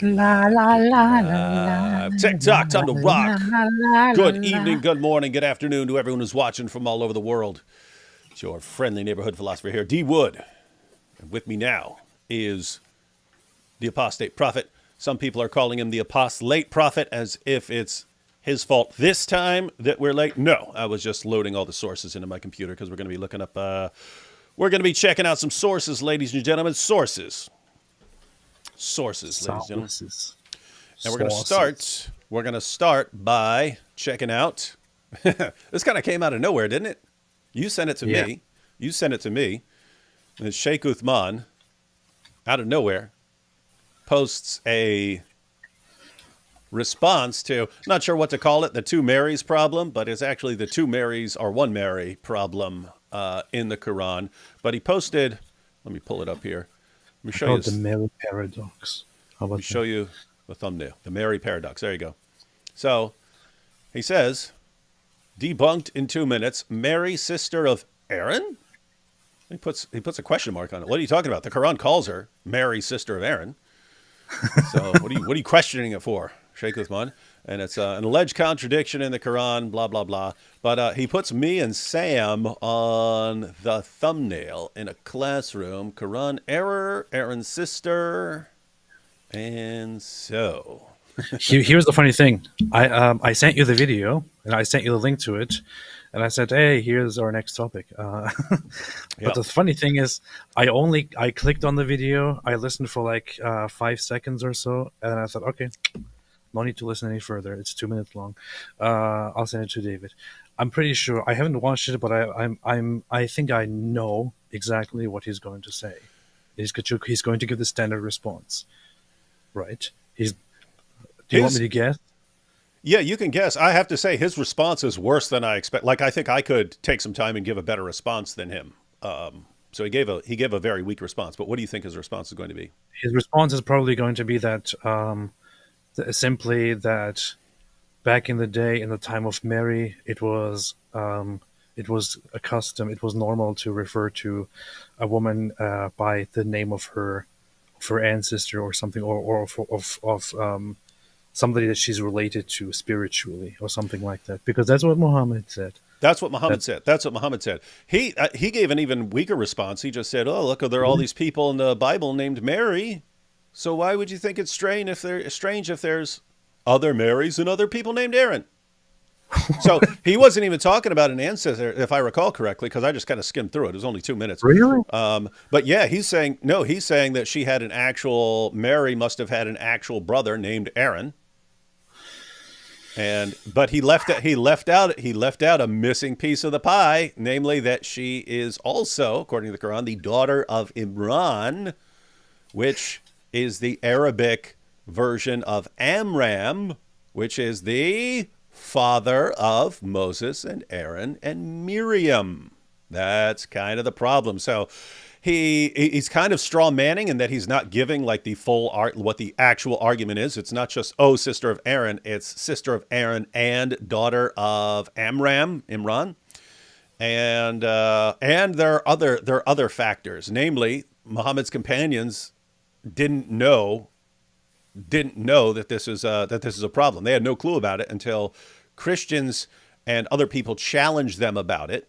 La la la la la TikTok, time to la rock. la la la Good la. evening, good morning, good afternoon to everyone who's watching from all over the world. It's your friendly neighborhood philosopher here, D Wood. And with me now is the apostate prophet. Some people are calling him the apostolate prophet as if it's his fault this time that we're late. No, I was just loading all the sources into my computer because we're going to be looking up, we're going to be checking out some sources, ladies and gentlemen. Sources, ladies and gentlemen. Sauces. And we're going to start by checking out. This kind of came out of nowhere, didn't it? You sent it to Yeah. me. You sent it to me. And Sheikh Uthman, out of nowhere, posts a response to, not sure what to call it, the two Marys problem, but it's actually the two Marys or one Mary problem in the Quran. But he posted, let me pull it up here. Let me show you. Called the Mary paradox. How Let me about show that? you the thumbnail, the Mary paradox. There you go. So he says, debunked in 2 minutes, Mary, sister of Aaron? He puts a question mark on it. What are you talking about? The Quran calls her Mary, sister of Aaron. So what are you questioning it for, Sheikh Uthman? And it's an alleged contradiction in the Quran, blah, blah, blah. But he puts me and Sam on the thumbnail in a classroom. Quran error, Aaron's sister. And so, Here's the funny thing. I sent you the video and I sent you the link to it, and I said, "Hey, here's our next topic." yeah, But the funny thing is, I clicked on the video. I listened for like 5 seconds or so, and then I thought, okay, no need to listen any further. It's 2 minutes long. I'll send it to David. I'm pretty sure I haven't watched it, but I think I know exactly what he's going to say. He's going to give the standard response, right? Do you want me his to guess? yeah, you can guess. I have to say his response is worse than I expect. Like I think I could take some time and give a better response than him. So he gave a very weak response. But what do you think his response is going to be? His response is probably going to be that simply that back in the day, in the time of Mary, it was a custom, it was normal to refer to a woman by the name of her ancestor or something, or of somebody that she's related to spiritually or something like that, because that's what Muhammad said. That's what Muhammad That said. That's what Muhammad said. He gave an even weaker response. He just said, "Oh, look, there are all these people in the Bible named Mary. So why would you think it's strange if there's other Marys and other people named Aaron?" So he wasn't even talking about an ancestor, if I recall correctly, because I just kind of skimmed through it. It was only 2 minutes. really? But yeah, he's saying no. He's saying that she had an actual Mary must have had an actual brother named Aaron, but he left out a missing piece of the pie, namely that she is also, according to the Quran, the daughter of Imran, which is the Arabic version of Amram, which is the father of Moses and Aaron and Miriam. That's kind of the problem. So he's kind of straw manning in that he's not giving like the full art what the actual argument is. It's not just sister of Aaron, it's sister of Aaron and daughter of Imran. And there are other factors, namely Muhammad's companions didn't know that this is a problem. They had no clue about it until Christians and other people challenged them about it,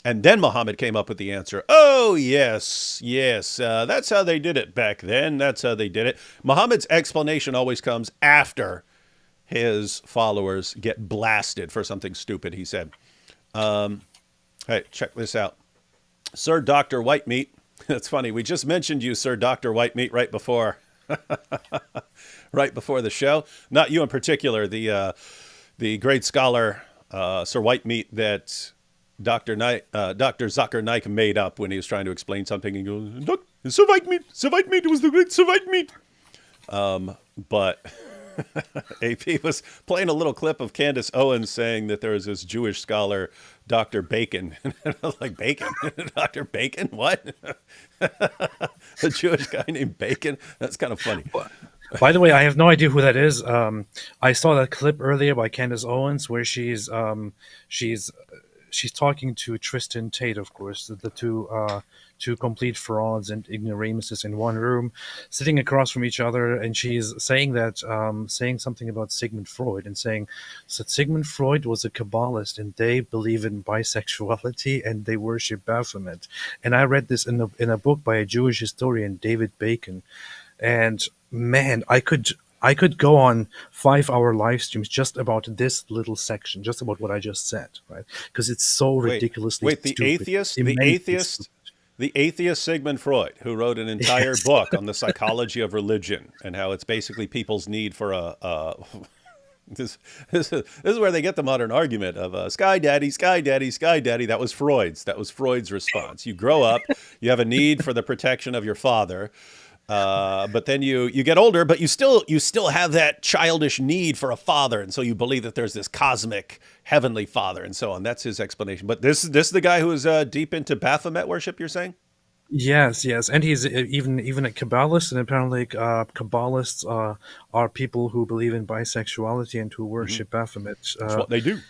and then Muhammad came up with the answer. Oh yes, yes, that's how they did it back then. That's how they did it. Muhammad's explanation always comes after his followers get blasted for something stupid he said. Hey, check this out, Sir Dr. Whitemeat. That's funny. We just mentioned you, Sir Dr. Whitemeat, right before the show. Not you in particular, the great scholar Sir Whitemeat that Dr. Zakir Naik made up when he was trying to explain something. He goes, "Look, Sir Whitemeat was the great Sir Whitemeat." But AP was playing a little clip of Candace Owens saying that there was this Jewish scholar, Dr. Bacon. And I was like, Bacon? Dr. Bacon? What? A Jewish guy named Bacon? That's kind of funny. By the way, I have no idea who that is. I saw that clip earlier by Candace Owens where she's she's talking to Tristan Tate, of course, the two complete frauds and ignoramuses in one room, sitting across from each other, and she's saying that saying something about Sigmund Freud and saying so Sigmund Freud was a Kabbalist and they believe in bisexuality and they worship Baphomet. And I read this in a book by a Jewish historian, David Bacon, and man, I could go on 5 hour live streams just about this little section, just about what I just said, right? Because it's so Wait, ridiculously wait. The stupid. It's atheist, the immensely atheist, stupid. the atheist Sigmund Freud, who wrote an entire book on the psychology of religion and how it's basically people's need for a this is where they get the modern argument of sky daddy, sky daddy, sky daddy. That was Freud's. That was Freud's response. You grow up, you have a need for the protection of your father, but then you get older, but you still have that childish need for a father, and so you believe that there's this cosmic heavenly father, and so on. That's his explanation. But this is the guy who is deep into Baphomet worship. You're saying? Yes, yes, and he's even a Kabbalist, and apparently Kabbalists are people who believe in bisexuality and who Hmm. worship Baphomet. That's what they do.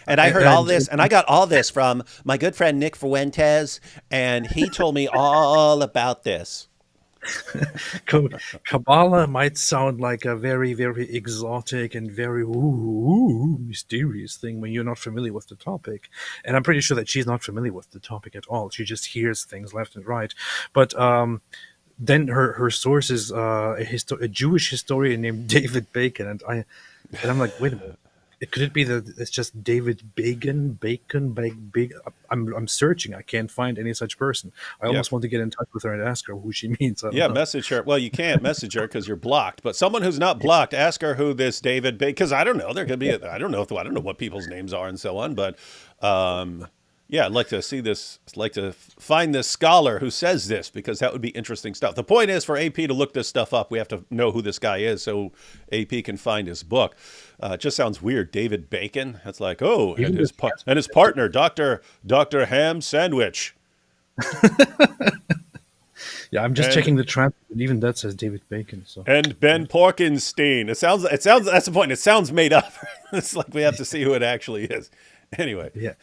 And I heard all And this, and I got all this from my good friend Nick Fuentes, and he told me all about this. Kabbalah might sound like a very, very exotic and very mysterious thing when you're not familiar with the topic. And I'm pretty sure that she's not familiar with the topic at all. She just hears things left and right. But then her source is a Jewish historian named David Bacon, and I'm like, wait a minute. Could it be that it's just David Bacon? I'm searching. I can't find any such person. I Yeah, almost want to get in touch with her and ask her who she means. I don't yeah. know. Message her. Well, you can't message her because you're blocked. But someone who's not blocked, ask her who this David because I don't know. There could be. I don't know. I don't know what people's names are and so on. But yeah, I'd like to see this. I'd like to find this scholar who says this because that would be interesting stuff. The point is for AP to look this stuff up, we have to know who this guy is so AP can find his book. It just sounds weird. David Bacon. That's like Even the and his partner, Doctor Ham Sandwich, Yeah, I'm just and checking the transcript, and even that says David Bacon. So and Ben Porkenstein. It sounds. That's the point. It sounds made up. It's like we have to see who it actually is. Anyway. yeah,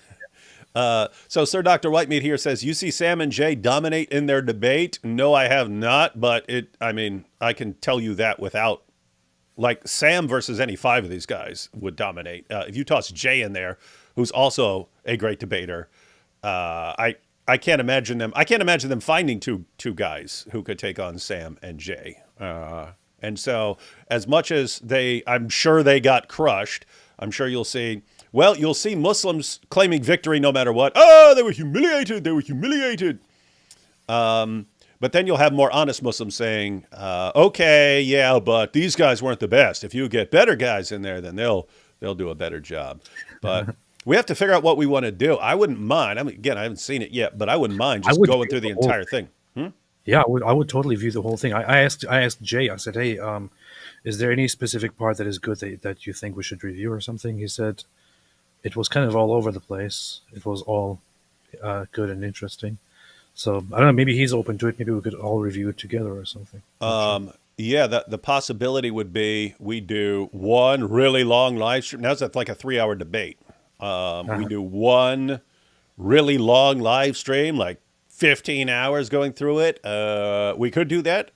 So Sir Dr. Whitemeat here says, you see Sam and Jay dominate in their debate. No, I have not, but I mean, I can tell you that without, like Sam versus any five of these guys would dominate. If you toss Jay in there, who's also a great debater, I can't imagine them. I can't imagine them finding two guys who could take on Sam and Jay. And so, as much as I'm sure they got crushed. I'm sure you'll see. Well, you'll see Muslims claiming victory no matter what. Oh, they were humiliated. They were humiliated. But then you'll have more honest Muslims saying, okay, yeah, but these guys weren't the best. If you get better guys in there, then they'll do a better job. But we have to figure out what we want to do. I wouldn't mind. I mean, again, I haven't seen it yet, but I wouldn't mind I just would going view through the the whole entire thing. yeah, I would totally view the whole thing. I asked Jay. I said, hey, is there any specific part that is good that you think we should review or something? He said it was kind of all over the place. It was all good and interesting. So I don't know. Maybe he's open to it. Maybe we could all review it together or something. Not sure. Yeah, the possibility would be we do one really long live stream. Now it's like a 3 hour debate. We Uh-huh. do one really long live stream, like 15 hours going through it. We could do that.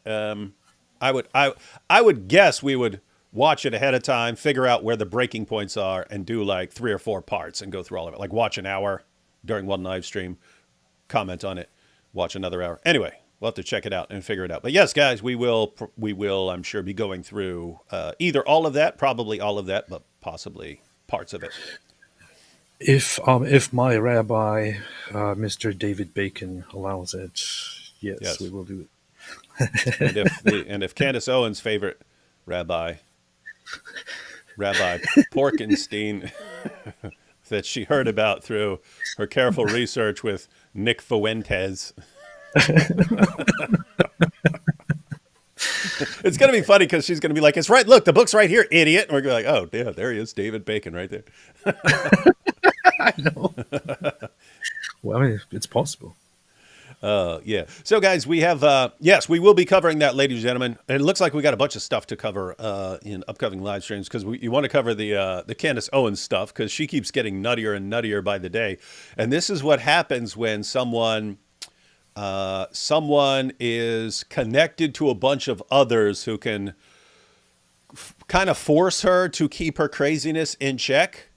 I would guess we would watch it ahead of time, figure out where the breaking points are, and do like 3 or 4 parts and go through all of it. Like watch an hour during one live stream, comment on it, watch another hour. Anyway, we'll have to check it out and figure it out. But yes, guys, we will. I'm sure, be going through either all of that, probably all of that, but possibly parts of it. If my rabbi, Mr. David Bacon, allows it, yes, we Yes, will do it. and if Candace Owens' favorite rabbi, Rabbi Porkenstein, that she heard about through her careful research with Nick Fuentes. It's going to be funny because she's going to be like, it's right. Look, the book's right here, idiot. And we're going to be like, oh, yeah, there he is, David Bacon right there. I know. Well, I mean, it's possible. Yeah. So, guys, we have, yes, we will be covering that, ladies and gentlemen. And it looks like we got a bunch of stuff to cover in upcoming live streams because you want to cover the Candace Owens stuff because she keeps getting nuttier and nuttier by the day. And this is what happens when someone is connected to a bunch of others who can kind of force her to keep her craziness in check,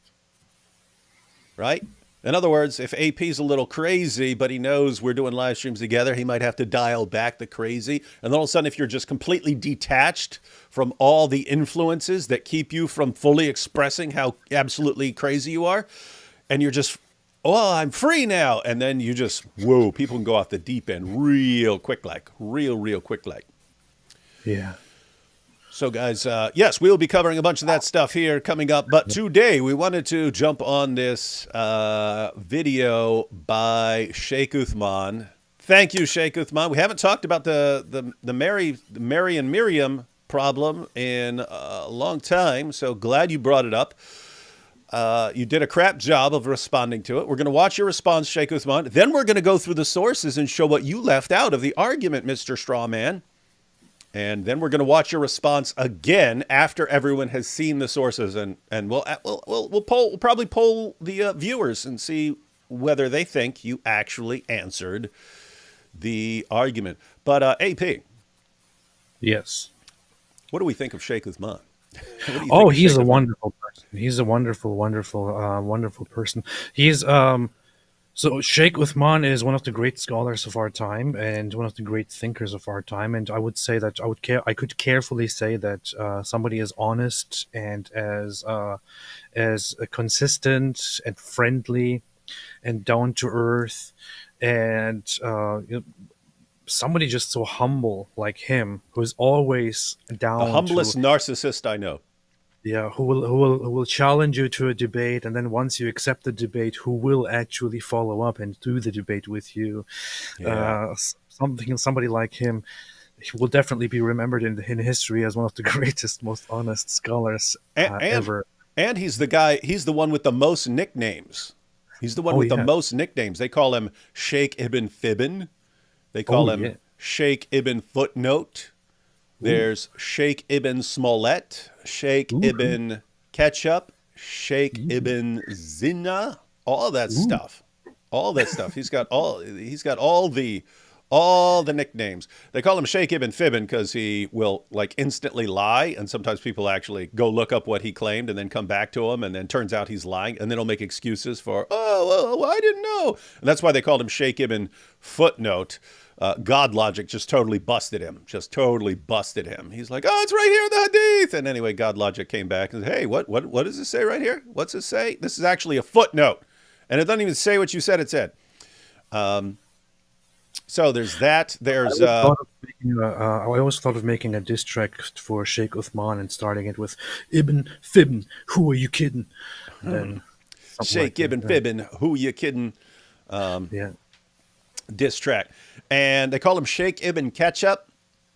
right? In other words, if AP's a little crazy, but he knows we're doing live streams together, he might have to dial back the crazy. And then all of a sudden, if you're just completely detached from all the influences that keep you from fully expressing how absolutely crazy you are, and you're just, oh, I'm free now. And then you just, whoa, people can go off the deep end real quick, like real quick, like. Yeah. So, guys, yes, we'll be covering a bunch of that stuff here coming up. But today we wanted to jump on this video by Sheikh Uthman. Thank you, Sheikh Uthman. We haven't talked about the Mary and Miriam problem in a long time, so glad you brought it up. You did a crap job of responding to it. We're going to watch your response, Sheikh Uthman. Then we're going to go through the sources and show what you left out of the argument, Mr. Strawman. And then we're going to watch your response again after everyone has seen the sources, and we'll probably poll the viewers and see whether they think you actually answered the argument. But AP, Yes. what do we think of Sheikh Uthman? What do you think Oh, of he's Sheikh a Uthman? wonderful person. He's a wonderful person. He's So Sheikh Uthman is one of the great scholars of our time and one of the great thinkers of our time. And I would say that I could carefully say that somebody as honest and as consistent and friendly and down to earth and somebody just so humble like him, who is always The down to, humblest narcissist I know. yeah, who will challenge you to a debate, and then once you accept the debate, who will actually follow up and do the debate with you. Yeah. Somebody like him, he will definitely be remembered in history as one of the greatest, most honest scholars And, and ever. and he's the guy. He's the one with the most nicknames. He's the one Oh with the yeah, most nicknames. They call him Sheikh Ibn Fibbin. They oh call him yeah. Sheikh Ibn Footnote. Ooh, There's Sheikh Ibn Smollett, Sheikh ooh, Ibn Ketchup, Sheikh ooh, Ibn Zina, all that ooh. stuff. All that stuff. He's got all the nicknames. They call him Sheikh Ibn Fibbin because he will like instantly lie, and sometimes people actually go look up what he claimed and then come back to him, and then turns out he's lying, and then he'll make excuses for, oh, well, I didn't know, and that's why they called him Sheikh Ibn Footnote. God Logic just totally busted him. Just totally busted him. He's like, oh, it's right here in the Hadith. And anyway, God Logic came back and said, hey, what does this say right here? What's it say? This is actually a footnote, and it doesn't even say what you said it said. So there's that. There's I always thought of making a diss track for Sheikh Uthman and starting it with Ibn Fibbin. Who are you kidding? And then something like Sheikh Ibn that. Fibbin. Who you kidding? Yeah. Diss track, and they call him Sheikh Ibn Ketchup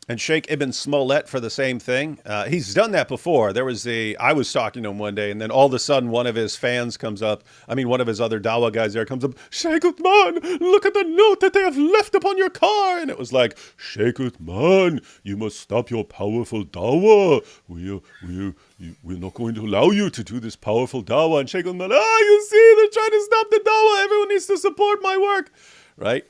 and Sheikh Ibn Smollett for the same thing. He's done that before. I was talking to him one day, and then all of a sudden, one of his fans comes up. I mean, one of his other Dawa guys there comes up. Sheikh Uthman, look at the note that they have left upon your car. And it was like, Sheikh Uthman, you must stop your powerful Dawa. We're not going to allow you to do this powerful Dawa. And Sheikh Uthman, you see, they're trying to stop the Dawa. Everyone needs to support my work. Right?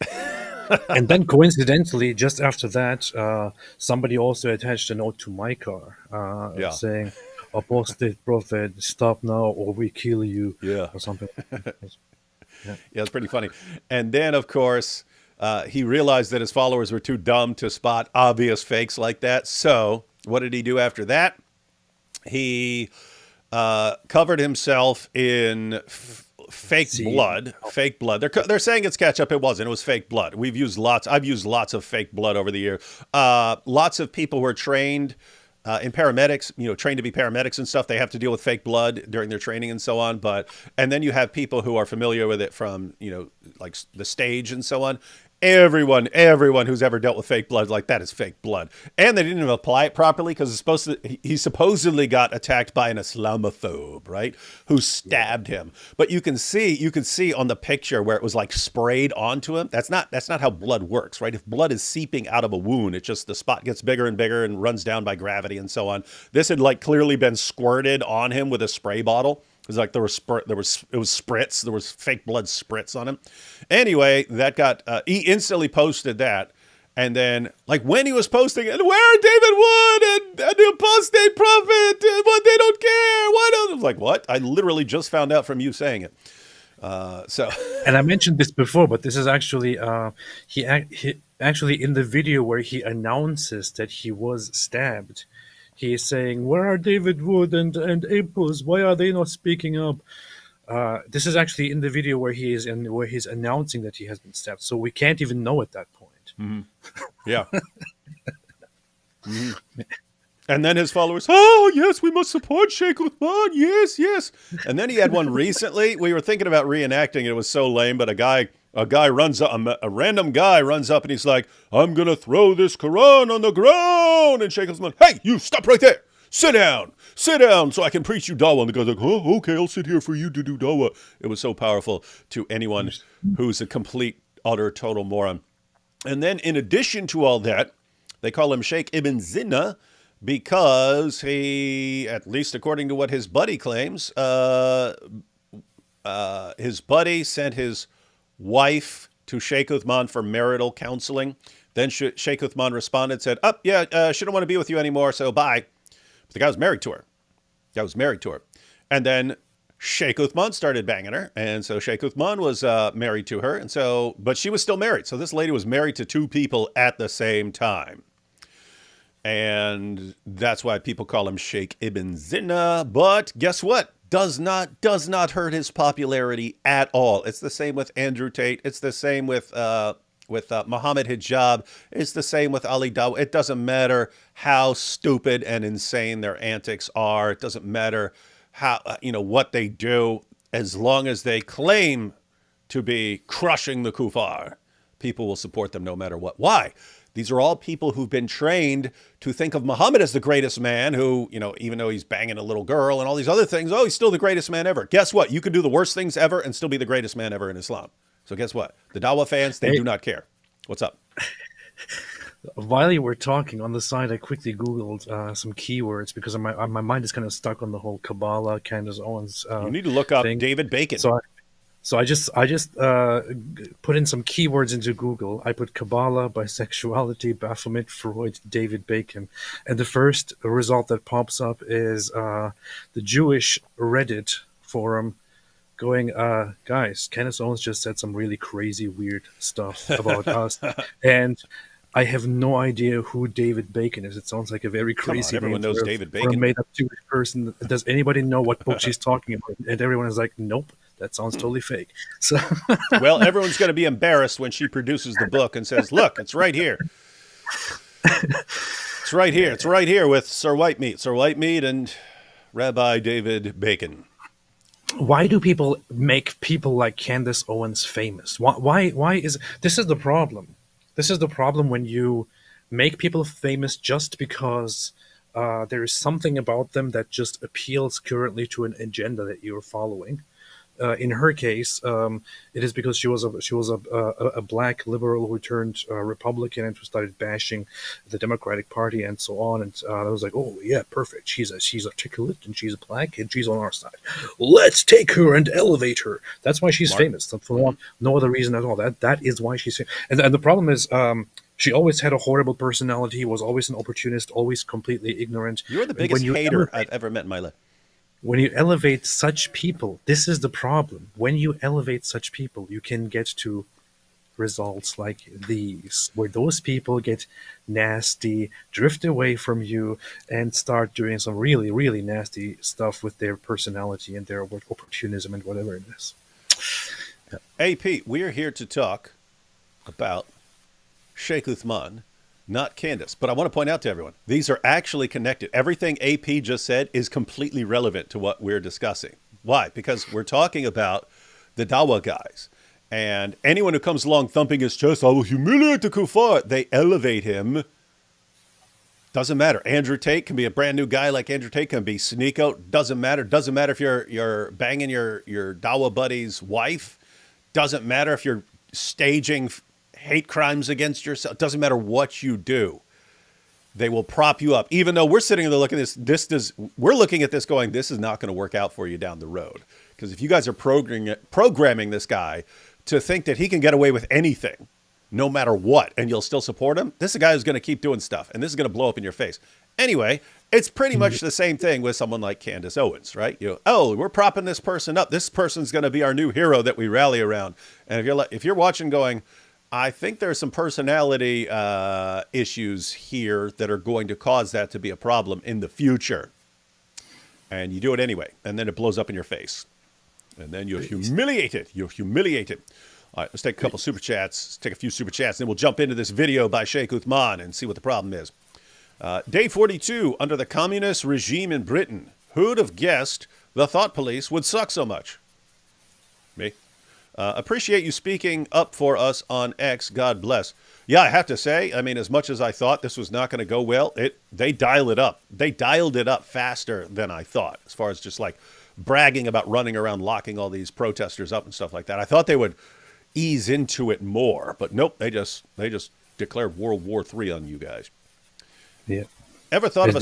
And then coincidentally, just after that, somebody also attached a note to my car Yeah. saying, "Apostate prophet, stop now or we kill you," Yeah. or something. Yeah. Yeah, it's pretty funny. And then, of course, he realized that his followers were too dumb to spot obvious fakes like that. So, what did he do after that? He covered himself in fake See, blood. Fake blood. They're saying it's ketchup. It wasn't. It was fake blood. I've used lots of fake blood over the year. Lots of people who are trained in paramedics, trained to be paramedics and stuff, they have to deal with fake blood during their training and so on. And then you have people who are familiar with it from, like the stage and so on. Everyone who's ever dealt with fake blood is like, that is fake blood. And they didn't even apply it properly because he supposedly got attacked by an Islamophobe, right? Who stabbed him. But you can see on the picture where it was like sprayed onto him. That's not how blood works, right? If blood is seeping out of a wound, it just, the spot gets bigger and bigger and runs down by gravity and so on. This had like clearly been squirted on him with a spray bottle. It was like it was spritz. There was fake blood spritz on him. Anyway, that got he instantly posted that, and then like when he was posting, and where are David Wood and the apostate prophet? What, they don't care? Why don't? I was like, what? I literally just found out from you saying it. So And I mentioned this before, but this is actually he actually in the video where he announces that he was stabbed. He is saying, "Where are David Wood and Apus? Why are they not speaking up?" This is actually in the video where he's announcing that he has been stabbed. So we can't even know at that point. yeah. And then his followers, oh, yes, we must support Sheikh Uthman. Yes, yes. And then he had one recently. We were thinking about reenacting it. It was so lame, but a random guy runs up and he's like, I'm going to throw this Quran on the ground. And Sheikh Uthman, hey, you stop right there. Sit down so I can preach you dawah. And the guy's like, oh, okay, I'll sit here for you to do dawah. It was so powerful to anyone who's a complete, utter, total moron. And then in addition to all that, they call him Sheikh Ibn Zina, because he, at least according to what his buddy claims, his buddy sent his wife to Sheikh Uthman for marital counseling. Then Sheikh Uthman responded, said, she don't want to be with you anymore, so bye. But the guy was married to her. And then Sheikh Uthman started banging her. And so Sheikh Uthman was married to her. And so, but she was still married. So this lady was married to two people at the same time. And that's why people call him Sheikh Ibn Zina. But guess what? Does not hurt his popularity at all. It's the same with Andrew Tate. It's the same with Muhammad Hijab. It's the same with Ali Dawah. It doesn't matter how stupid and insane their antics are. It doesn't matter how what they do, as long as they claim to be crushing the kuffar. People will support them no matter what. Why? These are all people who've been trained to think of Muhammad as the greatest man who, even though he's banging a little girl and all these other things, he's still the greatest man ever. Guess what? You could do the worst things ever and still be the greatest man ever in Islam. So guess what? The Dawah fans, they do not care. What's up? While you were talking on the side, I quickly Googled some keywords because my mind is kind of stuck on the whole Kabbalah, Candace Owens you need to look up thing. David Bacon. So I just put in some keywords into Google. I put Kabbalah, bisexuality, Baphomet, Freud, David Bacon, and the first result that pops up is the Jewish Reddit forum going, guys, Candace Owens just said some really crazy, weird stuff about us, and I have no idea who David Bacon is. It sounds like a very crazy name. Everyone knows David Bacon. For a made-up Jewish person. Does anybody know what book she's talking about? And everyone is like, nope. That sounds totally fake. So, well, everyone's going to be embarrassed when she produces the book and says, look, it's right here. It's right here. It's right here with Sir Whitemeat and Rabbi David Bacon. Why do people make people like Candace Owens famous? Why is this is the problem? This is the problem when you make people famous just because there is something about them that just appeals currently to an agenda that you're following. In her case, it is because she was a black liberal who turned Republican and who started bashing the Democratic Party and so on. And I was like, oh yeah, perfect. She's articulate and she's black and she's on our side. Let's take her and elevate her. That's why she's famous. For no other reason at all. That is why she's famous. And the problem is, she always had a horrible personality. Was always an opportunist. Always completely ignorant. You're the biggest hater I've ever met in my life. When you elevate such people, this is the problem. When you elevate such people, you can get to results like these, where those people get nasty, drift away from you, and start doing some really, really nasty stuff with their personality and their opportunism and whatever it is. Hey, Pete, we're here to talk about Sheikh Uthman, not Candace. But I want to point out to everyone, these are actually connected. Everything AP just said is completely relevant to what we're discussing. Why? Because we're talking about the Dawah guys. And anyone who comes along thumping his chest, I will humiliate the kuffar, they elevate him. Doesn't matter. Andrew Tate can be a brand new guy like Andrew Tate can be. Sneak out. Doesn't matter. Doesn't matter if you're banging your Dawa buddy's wife. Doesn't matter if you're staging hate crimes against yourself. Doesn't matter what you do. They will prop you up. Even though we're sitting there looking at we're looking at this going, this is not going to work out for you down the road. Because if you guys are programming this guy to think that he can get away with anything, no matter what, and you'll still support him, this is a guy who's going to keep doing stuff, and this is going to blow up in your face. Anyway, it's pretty much the same thing with someone like Candace Owens, right? Oh, we're propping this person up. This person's going to be our new hero that we rally around. And if you're watching going, I think there's some personality issues here that are going to cause that to be a problem in the future. And you do it anyway, and then it blows up in your face. And then you're humiliated. You're humiliated. All right, let's take a couple super chats. Let's take a few super chats, and then we'll jump into this video by Sheikh Uthman and see what the problem is. Day 42, under the communist regime in Britain, who'd have guessed the thought police would suck so much? Me. Appreciate you speaking up for us on X. God bless. Yeah, I have to say, I mean, as much as I thought this was not going to go well, they dialed it up. They dialed it up faster than I thought, as far as just like bragging about running around locking all these protesters up and stuff like that. I thought they would ease into it more, but nope, they just declared World War III on you guys. Yeah. Ever thought of a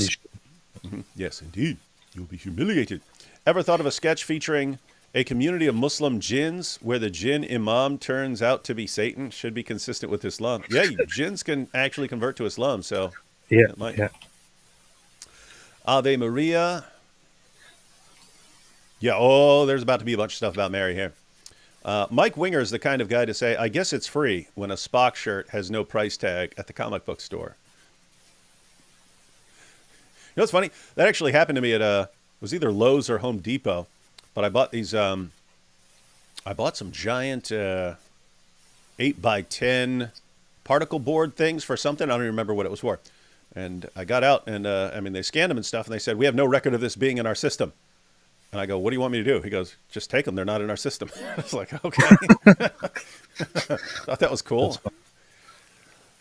Yes, indeed. You'll be humiliated. Ever thought of a sketch featuring a community of Muslim jinns where the jinn imam turns out to be Satan? Should be consistent with Islam. Yeah, jinns can actually convert to Islam, so yeah, it might. yeah. Ave Maria. Yeah, oh, there's about to be a bunch of stuff about Mary here. Mike Winger is the kind of guy to say, I guess it's free when a Spock shirt has no price tag at the comic book store. You know what's funny? That actually happened to me at it was either Lowe's or Home Depot. But I bought these, I bought some giant 8x10 particle board things for something. I don't even remember what it was for. And I got out and, I mean, they scanned them and stuff. And they said, we have no record of this being in our system. And I go, what do you want me to do? He goes, just take them. They're not in our system. I was like, okay. Thought that was cool.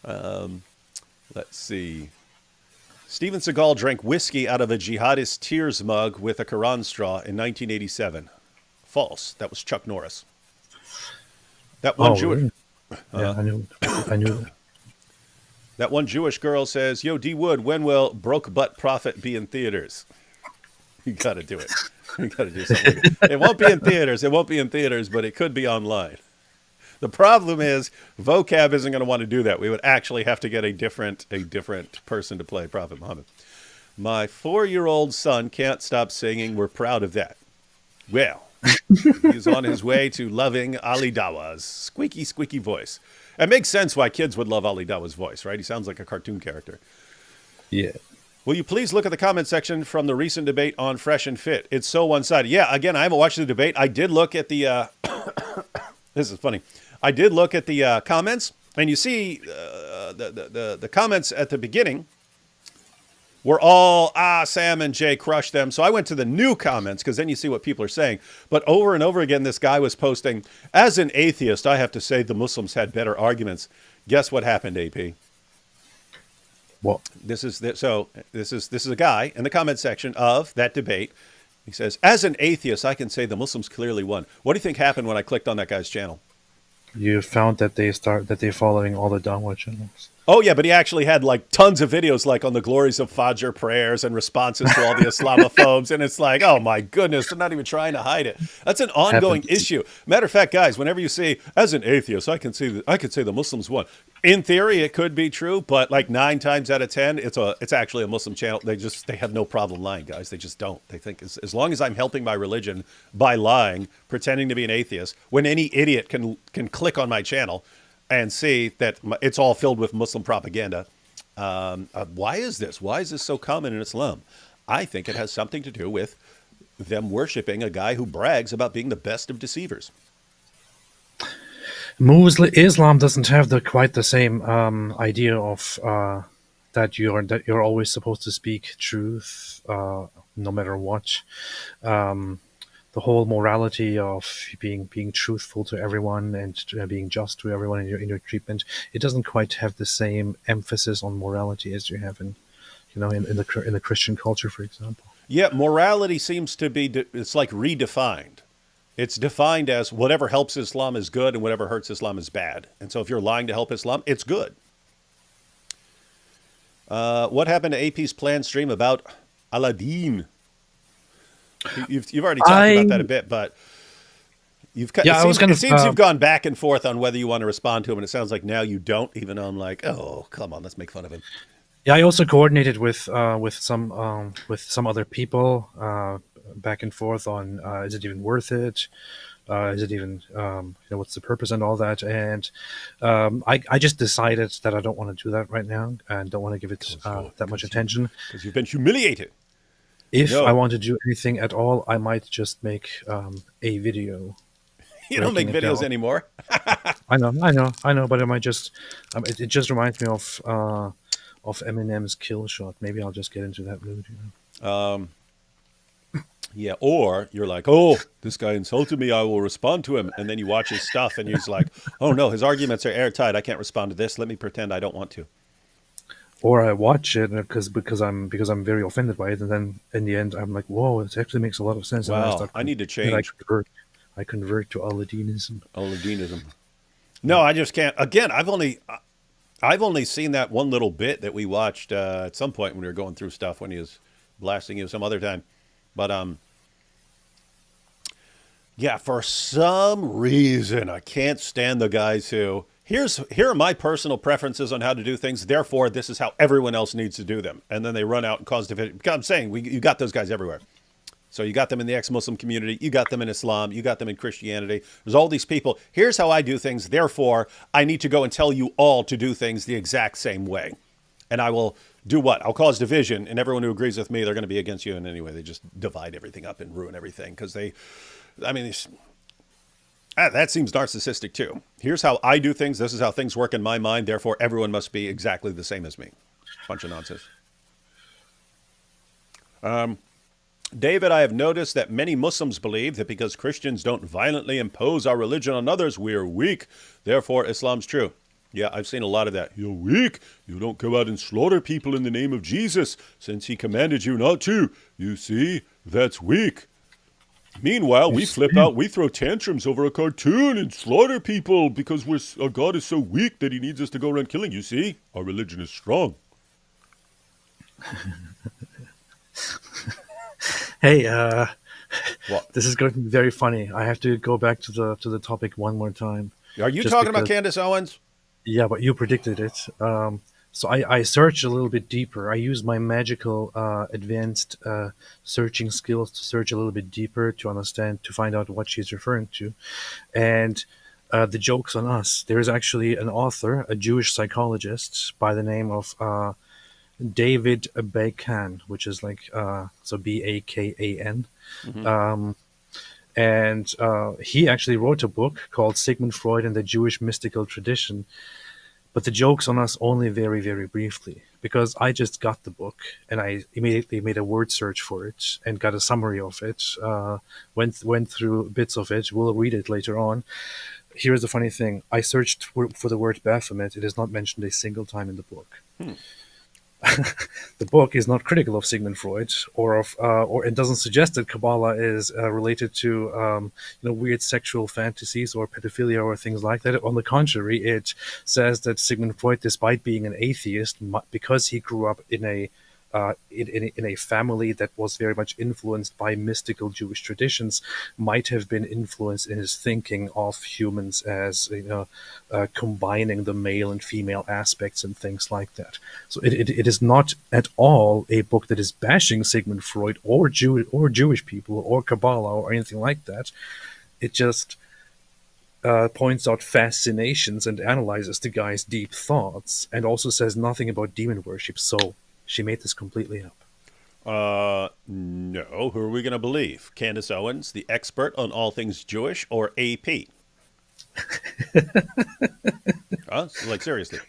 Let's see. Steven Seagal drank whiskey out of a jihadist tears mug with a Quran straw in 1987. False. That was Chuck Norris. That one Really? Yeah, I knew that. That one Jewish girl says, yo, D. Wood, when will Broke Butt Prophet be in theaters? You got to do it. You got to do something. It won't be in theaters. It won't be in theaters, but it could be online. The problem is vocab isn't going to want to do that. We would actually have to get a different person to play Prophet Muhammad. My 4-year-old son can't stop singing. We're proud of that. Well, he's on his way to loving Ali Dawa's squeaky, squeaky voice. It makes sense why kids would love Ali Dawa's voice, right? He sounds like a cartoon character. Yeah. Will you please look at the comment section from the recent debate on Fresh and Fit? It's so one-sided. Yeah, again, I haven't watched the debate. I did look at the... this is funny. I did look at the comments, and you see the comments at the beginning were all, Sam and Jay crushed them. So I went to the new comments, because then you see what people are saying. But over and over again, this guy was posting, as an atheist, I have to say the Muslims had better arguments. Guess what happened, AP? What? This is a guy in the comment section of that debate. He says, as an atheist, I can say the Muslims clearly won. What do you think happened when I clicked on that guy's channel? You found that they're following all the Dawah channels. Oh, yeah, but he actually had like tons of videos like on the glories of Fajr prayers and responses to all the Islamophobes. And it's like, oh, my goodness, they're not even trying to hide it. That's an ongoing issue. Matter of fact, guys, whenever you see, as an atheist, I could say the Muslims won. In theory, it could be true, but like 9 times out of 10, it's actually a Muslim channel. They have no problem lying, guys. They just don't. They think as long as I'm helping my religion by lying, pretending to be an atheist, when any idiot can click on my channel and see that it's all filled with Muslim propaganda. Why is this? Why is this so common in Islam? I think it has something to do with them worshiping a guy who brags about being the best of deceivers. Islam doesn't have quite the same idea of that you're always supposed to speak truth no matter what. The the whole morality of being truthful to everyone and being just to everyone in your treatment, it doesn't quite have the same emphasis on morality as you have in in the Christian culture, for example. Yeah, morality seems to be, it's like redefined. It's defined as whatever helps Islam is good and whatever hurts Islam is bad. And so if you're lying to help Islam, it's good. What happened to AP's planned stream about Aladdin? You've already talked about that a I bit, but Yeah, I was kind it of seems you've gone back and forth on whether you want to respond to him, and it sounds like now you don't. Even though I'm like, oh, come on, let's make fun of him. yeah, I also coordinated with some other people back and forth on is it even worth it? Is it even what's the purpose and all that? And I just decided that I don't want to do that right now and don't want to give it that much attention. Because you've been humiliated. If I No, want to do anything at all, I might just make a video you don't make breaking it videos down. anymore. I know, but I might just it just reminds me of Eminem's Kill Shot. Maybe I'll just get into that mood. Yeah, or you're like, oh, this guy insulted me. I will respond to him. And then you watch his stuff and he's like, oh no, his arguments are airtight. I can't respond to this. Let me pretend I don't want to. Or I watch it because I'm very offended by it, and then in the end I'm like, whoa, it actually makes a lot of sense, and then Wow, I need to and change I convert to Aladinism. Oladinism. No, I just can't. Again, I've only seen that one little bit that we watched at some point when we were going through stuff when he was blasting you some other time. But yeah, for some reason I can't stand the guys who here are my personal preferences on how to do things. Therefore, this is how everyone else needs to do them, and then they run out and cause division. I'm saying you got those guys everywhere. So you got them in the ex-Muslim community, you got them in Islam, you got them in Christianity. There's all these people. Here's how I do things. Therefore, I need to go and tell you all to do things the exact same way. And I will do what? I'll cause division, and everyone who agrees with me, they're going to be against you. And anyway, they just divide everything up and ruin everything because that seems narcissistic too. Here's how I do things. This is how things work in my mind. Therefore, everyone must be exactly the same as me. Bunch of nonsense. David, I have noticed that many Muslims believe that because Christians don't violently impose our religion on others, we are weak. Therefore, Islam's true. Yeah, I've seen a lot of that. You're weak. You don't go out and slaughter people in the name of Jesus, since he commanded you not to. You see, that's weak. Meanwhile, we flip out, we throw tantrums over a cartoon and slaughter people because our God is so weak that he needs us to go around killing. You see, our religion is strong. Hey, What? this is going to be very funny. I have to go back to the topic one more time. Are you Just talking about because, Candace Owens? yeah, but you predicted it. So I searched a little bit deeper. I used my magical advanced searching skills to search a little bit deeper to find out what she's referring to. And the joke's on us. There is actually an author, a Jewish psychologist by the name of David Bacon, which is like so Bakan. And he actually wrote a book called Sigmund Freud and the Jewish Mystical Tradition. But the joke's on us only very, very briefly, because I just got the book and I immediately made a word search for it and got a summary of it, went through bits of it. We'll read it later on. Here's the funny thing. I searched for the word Baphomet. It is not mentioned a single time in the book. The book is not critical of Sigmund Freud, or it doesn't suggest that Kabbalah is related to weird sexual fantasies or pedophilia or things like that. On the contrary, it says that Sigmund Freud, despite being an atheist, because he grew up in a family that was very much influenced by mystical Jewish traditions, might have been influenced in his thinking of humans as combining the male and female aspects and things like that. So it is not at all a book that is bashing Sigmund Freud or Jewish people or Kabbalah or anything like that. It just points out fascinations and analyzes the guy's deep thoughts, and also says nothing about demon worship. So she made this completely up. No. Who are we going to believe? Candace Owens, the expert on all things Jewish, or AP? Like, seriously.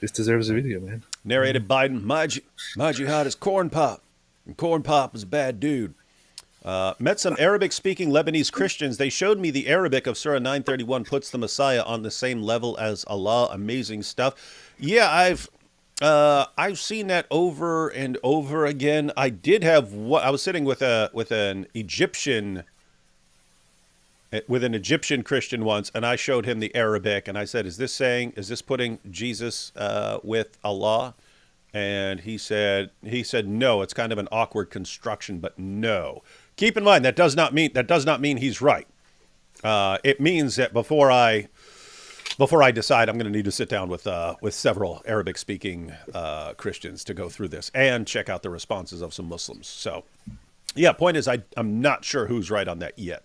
This deserves a video, man. Narrated Biden, my jihad is Corn Pop, and Corn Pop is a bad dude. Met some Arabic-speaking Lebanese Christians. They showed me the Arabic of Surah 931 puts the Messiah on the same level as Allah. Amazing stuff. Yeah, I've seen that over and over again. I did have what I was sitting with an Egyptian Christian once, and I showed him the Arabic, and I said, is this putting Jesus with Allah?" And he said no. It's kind of an awkward construction, but no. Keep in mind that does not mean he's right. It means that before I decide, I'm going to need to sit down with several Arabic speaking Christians to go through this and check out the responses of some Muslims. So, yeah, point is I'm not sure who's right on that yet.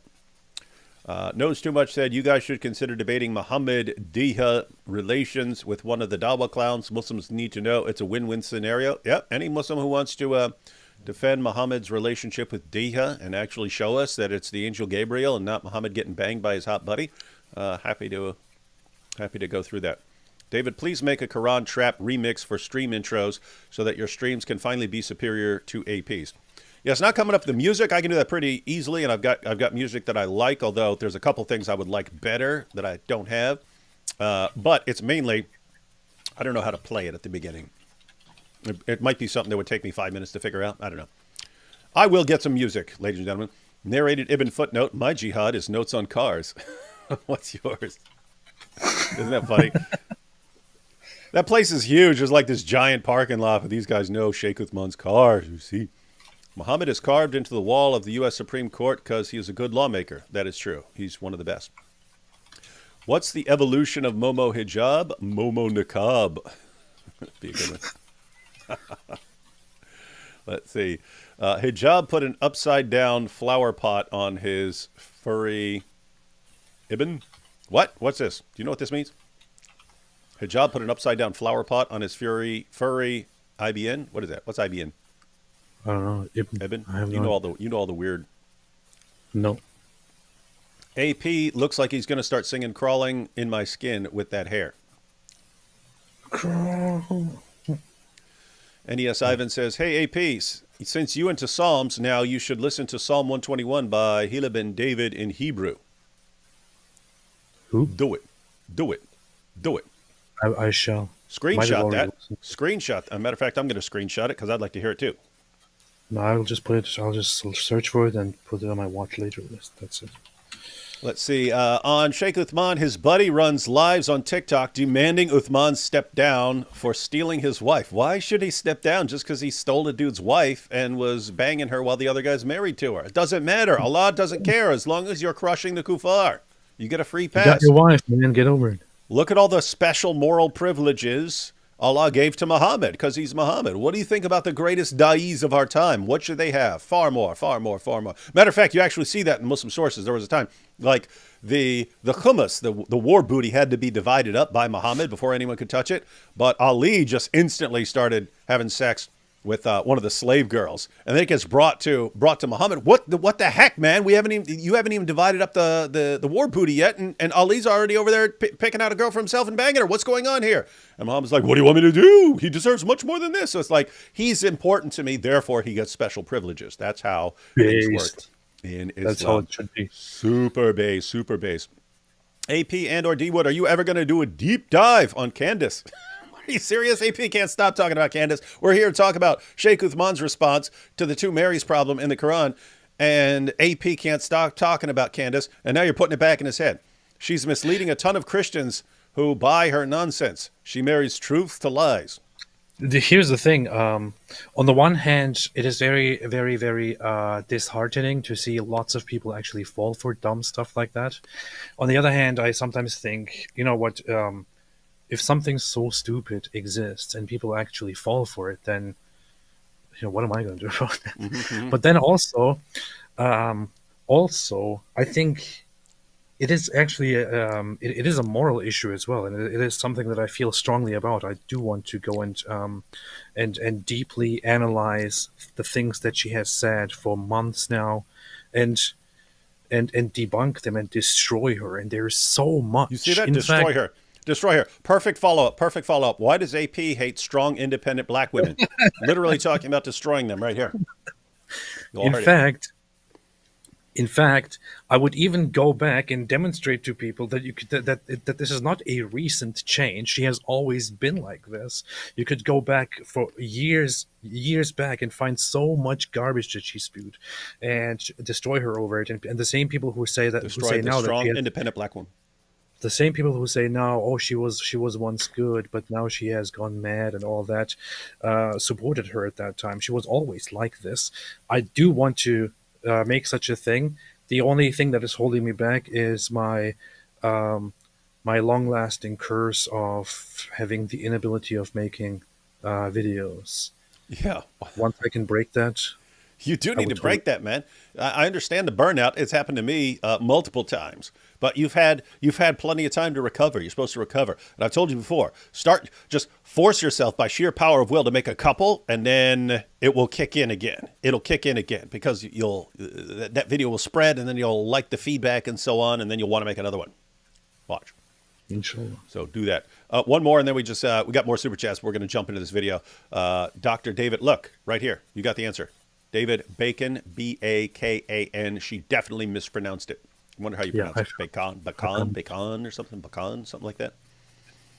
Knows Too Much said, you guys should consider debating Muhammad Diha relations with one of the Dawa clowns. Muslims need to know it's a win-win scenario. Yep, any Muslim who wants to defend Muhammad's relationship with Diha and actually show us that it's the angel Gabriel and not Muhammad getting banged by his hot buddy, happy to go through that. David, please make a Quran trap remix for stream intros so that your streams can finally be superior to AP's. Yeah, it's not coming up with the music. I can do that pretty easily, and I've got music that I like, although there's a couple things I would like better that I don't have. But it's mainly, I don't know how to play it at the beginning. It might be something that would take me 5 minutes to figure out. I don't know. I will get some music, ladies and gentlemen. Narrated Ibn Footnote, my jihad is notes on cars. What's yours? Isn't that funny? That place is huge. There's like this giant parking lot, but these guys know Sheikh Uthman's cars, you see. Muhammad is carved into the wall of the U.S. Supreme Court because he is a good lawmaker. That is true. He's one of the best. What's the evolution of Momo hijab? Momo niqab. Be a good one. Let's see. Hijab put an upside-down flower pot on his furry ibn. What? What's this? Do you know what this means? Hijab put an upside-down flower pot on his furry IBN. What is that? What's IBN? I don't know. Ibn? I have You know all the weird. no. AP looks like he's going to start singing "Crawling in My Skin" with that hair. NES Ivan says, "Hey AP, since you into Psalms, now you should listen to Psalm 121 by Hila ben David in Hebrew. Who? Do it. Do it. Do it. I shall. Might have Screenshot already that. listened. Screenshot. As a matter of fact, I'm going to screenshot it because I'd like to hear it too. No, I'll just put it. I'll just search for it and put it on my watch later list. That's it. Let's see. On Sheikh Uthman, his buddy runs lives on TikTok demanding Uthman step down for stealing his wife. Why should he step down just because he stole a dude's wife and was banging her while the other guy's married to her? It doesn't matter. Allah doesn't care as long as you're crushing the kuffar. You get a free You pass. got your wife, man. Get over it. Look at all the special moral privileges Allah gave to Muhammad because he's Muhammad. What do you think about the greatest da'is of our time? What should they have? Far more, far more, far more. Matter of fact, you actually see that in Muslim sources. There was a time like the hummus, the war booty had to be divided up by Muhammad before anyone could touch it. But Ali just instantly started having sex with one of the slave girls, and then it gets brought to Muhammad. What the heck, man? You haven't even divided up the war booty yet, and Ali's already over there picking out a girl for himself and banging her. What's going on here? And Muhammad's like, what do you want me to do? He deserves much more than this. So it's like, he's important to me, therefore he gets special privileges. That's how things work in Islam. That's how it should be. Super base, super base. AP and or D Wood, are you ever going to do a deep dive on Candace? Are you serious? AP can't stop talking about Candace. We're here to talk about Sheikh Uthman's response to the two Marys problem in the Quran, and AP can't stop talking about Candace, and now you're putting it back in his head. She's misleading a ton of Christians who buy her nonsense. She marries truth to lies. Here's the thing. On the one hand, it is very, very, very disheartening to see lots of people actually fall for dumb stuff like that. On the other hand, I sometimes think, you know what, if something so stupid exists and people actually fall for it, then, what am I going to do about that? Mm-hmm. But then also, I think it is actually it is a moral issue as well, and it is something that I feel strongly about. I do want to go and deeply analyze the things that she has said for months now, and debunk them and destroy her. And there's so much. You see that? Destroy her. Destroy her. Perfect follow-up. Perfect follow-up. Why does AP hate strong, independent black women? Literally talking about destroying them right here. In fact, In fact, I would even go back and demonstrate to people that that this is not a recent change. She has always been like this. You could go back for years back, and find so much garbage that she spewed, and destroy her over it. And the same people who Destroy say the now that she strong, has independent black woman. the same people who say now, oh, she was once good, but now she has gone mad and all that, supported her at that time. She was always like this. I do want to make such a thing. The only thing that is holding me back is um, my long-lasting curse of having the inability of making videos. Yeah. Once I can break that, You do I need would to totally. break that, man. I understand the burnout. It's happened to me multiple times, but you've had plenty of time to recover. You're supposed to recover, and I've told you before. Just force yourself by sheer power of will to make a couple, and then it will kick in again. It'll kick in again because that video will spread, and then you'll like the feedback and so on, and then you'll want to make another one. Watch. Inshallah. So do that. One more, and then we got more super chats. We're going to jump into this video. Dr. David, look right here. You got the answer. David Bacon, Bakan. She definitely mispronounced it. I wonder how you Yeah, pronounce it. Bacon, or something. Bacon, something like that.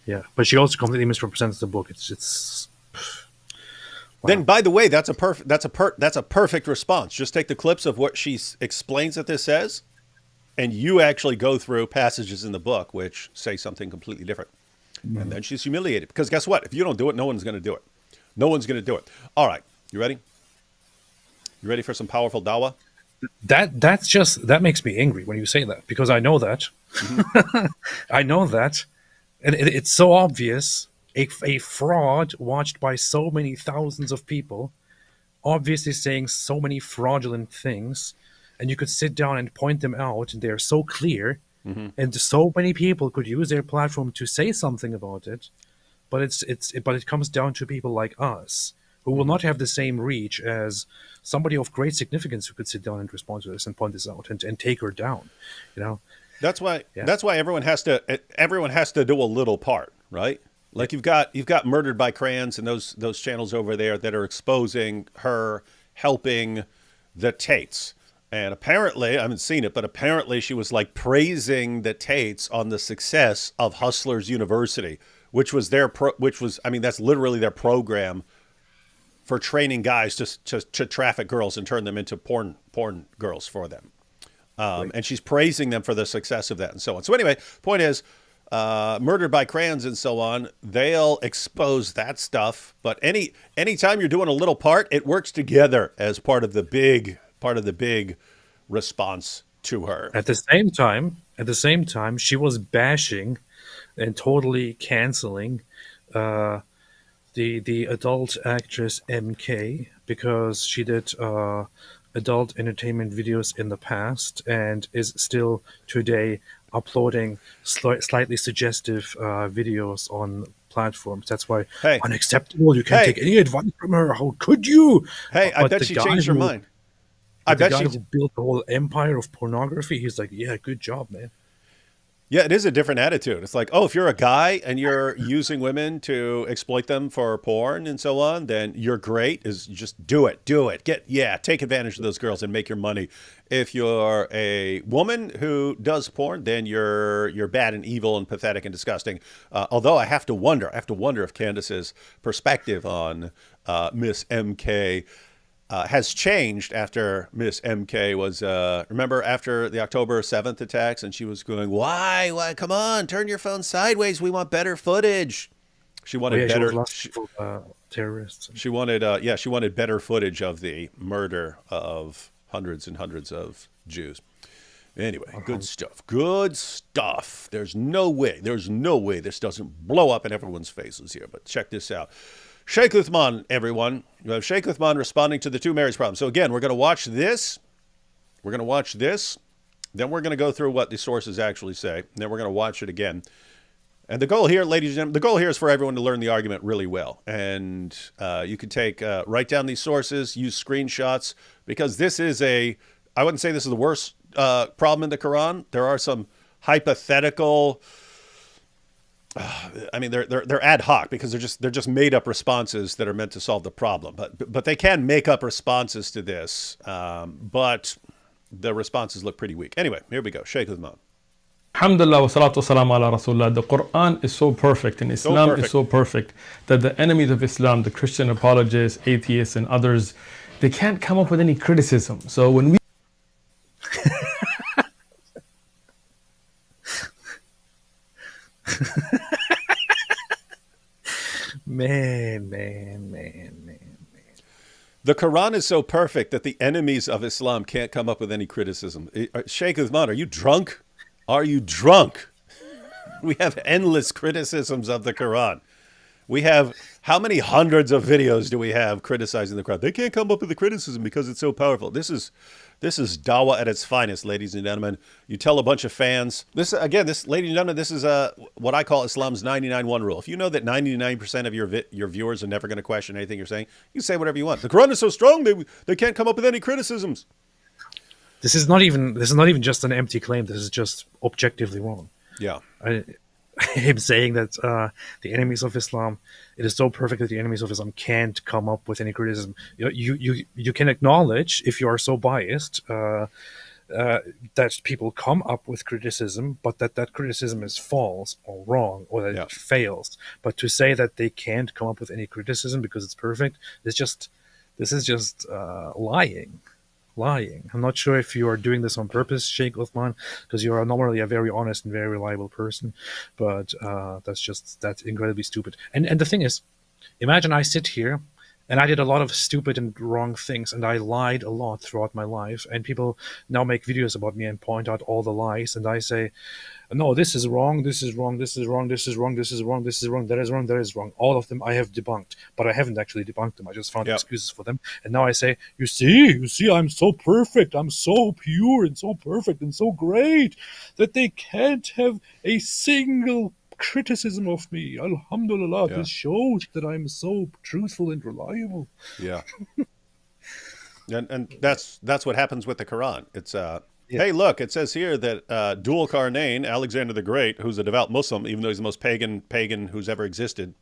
yeah, but she also completely misrepresents the book. It's Then, wow. by the way, that's a perfect response. Just take the clips of what she explains that this says, and you actually go through passages in the book which say something completely different. And then she's humiliated because guess what? If you don't do it, no one's going to do it. No one's going to do it. All right, you ready? You ready for some powerful dawah? That makes me angry when you say that, because I know that. Mm-hmm. I know that, and it's so obvious. A fraud watched by so many thousands of people, obviously saying so many fraudulent things, and you could sit down and point them out, and they're so clear, Mm-hmm. and so many people could use their platform to say something about it. But it comes down to people like us, who will Mm-hmm. not have the same reach as somebody of great significance who could sit down and respond to this and point this out and take her down. You know? That's why Yeah. that's why everyone has to do a little part, right? Yeah. Like you've got Murdered by Crayons and those channels over there that are exposing her helping the Tates. And apparently, I haven't seen it, but apparently she was like praising the Tates on the success of Hustlers University, which was I mean that's literally their program for training guys to traffic girls and turn them into porn girls for them. Right. And she's praising them for the success of that and so on. So anyway, point is, Murdered by Crayons and so on, they'll expose that stuff. But anytime you're doing a little part, it works together as part of the big response to her. At the same time, she was bashing and totally canceling uh, the adult actress MK because she did adult entertainment videos in the past and is still today uploading slightly suggestive videos on platforms. That's why Hey, unacceptable. You can't take hey, any advice from her. How could you? hey! I But bet the she guy changed her who mind. I but the bet guy she. who built the whole empire of pornography, he's like, yeah, good job, man. Yeah, it is a different attitude. It's like, oh, if you're a guy and you're using women to exploit them for porn and so on, then you're great. Is just do it, take advantage of those girls and make your money. If you're a woman who does porn, then you're bad and evil and pathetic and disgusting. Although I have to wonder if Candace's perspective on Miss MK has changed after Miss MK was, remember after the October 7th attacks, and she was going, why, come on, turn your phone sideways. We want better footage. She Oh wanted yeah, she was better, last she, for terrorists. she wanted better footage of the murder of hundreds and hundreds of Jews. Anyway, good stuff. Good stuff. There's no way this doesn't blow up in everyone's faces here, but check this out. Sheikh Uthman, everyone. You have Sheikh Uthman responding to the two marriage problems. So again, we're going to watch this. We're going to watch this. Then we're going to go through what the sources actually say. And then we're going to watch it again. And the goal here, ladies and gentlemen, the goal here is for everyone to learn the argument really well. And you can write down these sources, use screenshots, because I wouldn't say this is the worst problem in the Quran. There are some hypothetical, I mean, they're ad hoc because they're just made up responses that are meant to solve the problem. But they can make up responses to this. But the responses look pretty weak. Anyway, here we go. Sheikh Uthman. Alhamdulillah wa salatu wasalam ala Rasulullah. The Quran is so perfect and So Islam is perfect. so perfect that the enemies of Islam, the Christian apologists, atheists, and others, they can't come up with any criticism. So when we Man. The Quran is so perfect that the enemies of Islam can't come up with any criticism. Sheikh Uthman, are you drunk? Are you drunk? We have endless criticisms of the Quran. We have how many hundreds of videos do we have criticizing the Quran? They can't come up with a criticism because it's so powerful. This is dawah at its finest, ladies and gentlemen. You tell a bunch of fans this again. This, ladies and gentlemen, this is what I call Islam's 99-1 rule. If you know that 99% of your viewers are never going to question anything you're saying, you can say whatever you want. The Quran is so strong they can't come up with any criticisms. This is not even just an empty claim. This is just objectively wrong. Yeah. Him saying that the enemies of Islam, it is so perfect that the enemies of Islam can't come up with any criticism. You can acknowledge, if you are so biased, that people come up with criticism, but that criticism is false or wrong, or that Yeah. it fails. But to say that they can't come up with any criticism because it's perfect, this is just lying. I'm not sure if you are doing this on purpose, Sheikh Uthman, because you are normally a very honest and very reliable person, but that's incredibly stupid. And the thing is, imagine I sit here and I did a lot of stupid and wrong things, and I lied a lot throughout my life, and people now make videos about me and point out all the lies, and I say, no, this is wrong, this is wrong, this is wrong, this is wrong, this is wrong, this is wrong, that is wrong, that is wrong. All of them I have debunked, but I haven't actually debunked them. I just found Yep. excuses for them. And now I say, you see, I'm so perfect, I'm so pure and so perfect and so great that they can't have a single criticism of me. Alhamdulillah, Yeah. this shows that I'm so truthful and reliable. Yeah. And that's what happens with the Quran. It's Yeah. hey, look, it says here that Dul Qarnayn, Alexander the Great, who's a devout Muslim, even though he's the most pagan who's ever existed,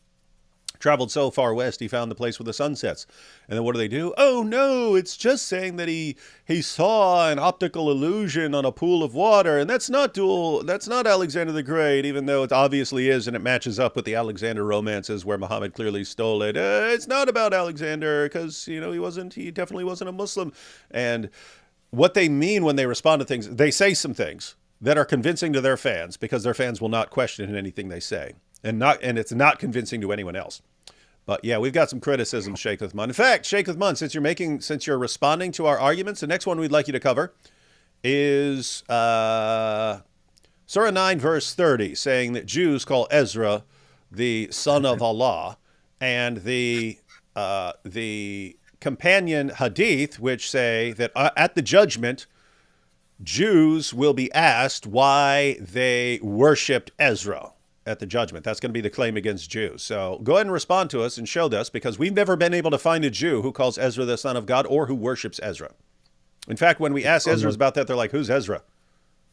traveled so far west he found the place where the sun sets. And then what do? Oh no, it's just saying that he saw an optical illusion on a pool of water, and that's not Alexander the Great, even though it obviously is, and it matches up with the Alexander romances where Muhammad clearly stole it. It's not about Alexander because he definitely wasn't a Muslim. And what they mean when they respond to things, they say some things that are convincing to their fans because their fans will not question anything they say, and it's not convincing to anyone else. But yeah, we've got some criticism, Sheikh Uthman. In fact, Sheikh Uthman, since you're responding to our arguments, the next one we'd like you to cover is Surah 9, verse 30, saying that Jews call Ezra the son of Allah, and the companion hadith, which say that at the judgment, Jews will be asked why they worshipped Ezra at the judgment. That's going to be the claim against Jews. So go ahead and respond to us and show this, because we've never been able to find a Jew who calls Ezra the son of God or who worships Ezra. In fact, when we ask Ezra's about that, they're like, who's Ezra?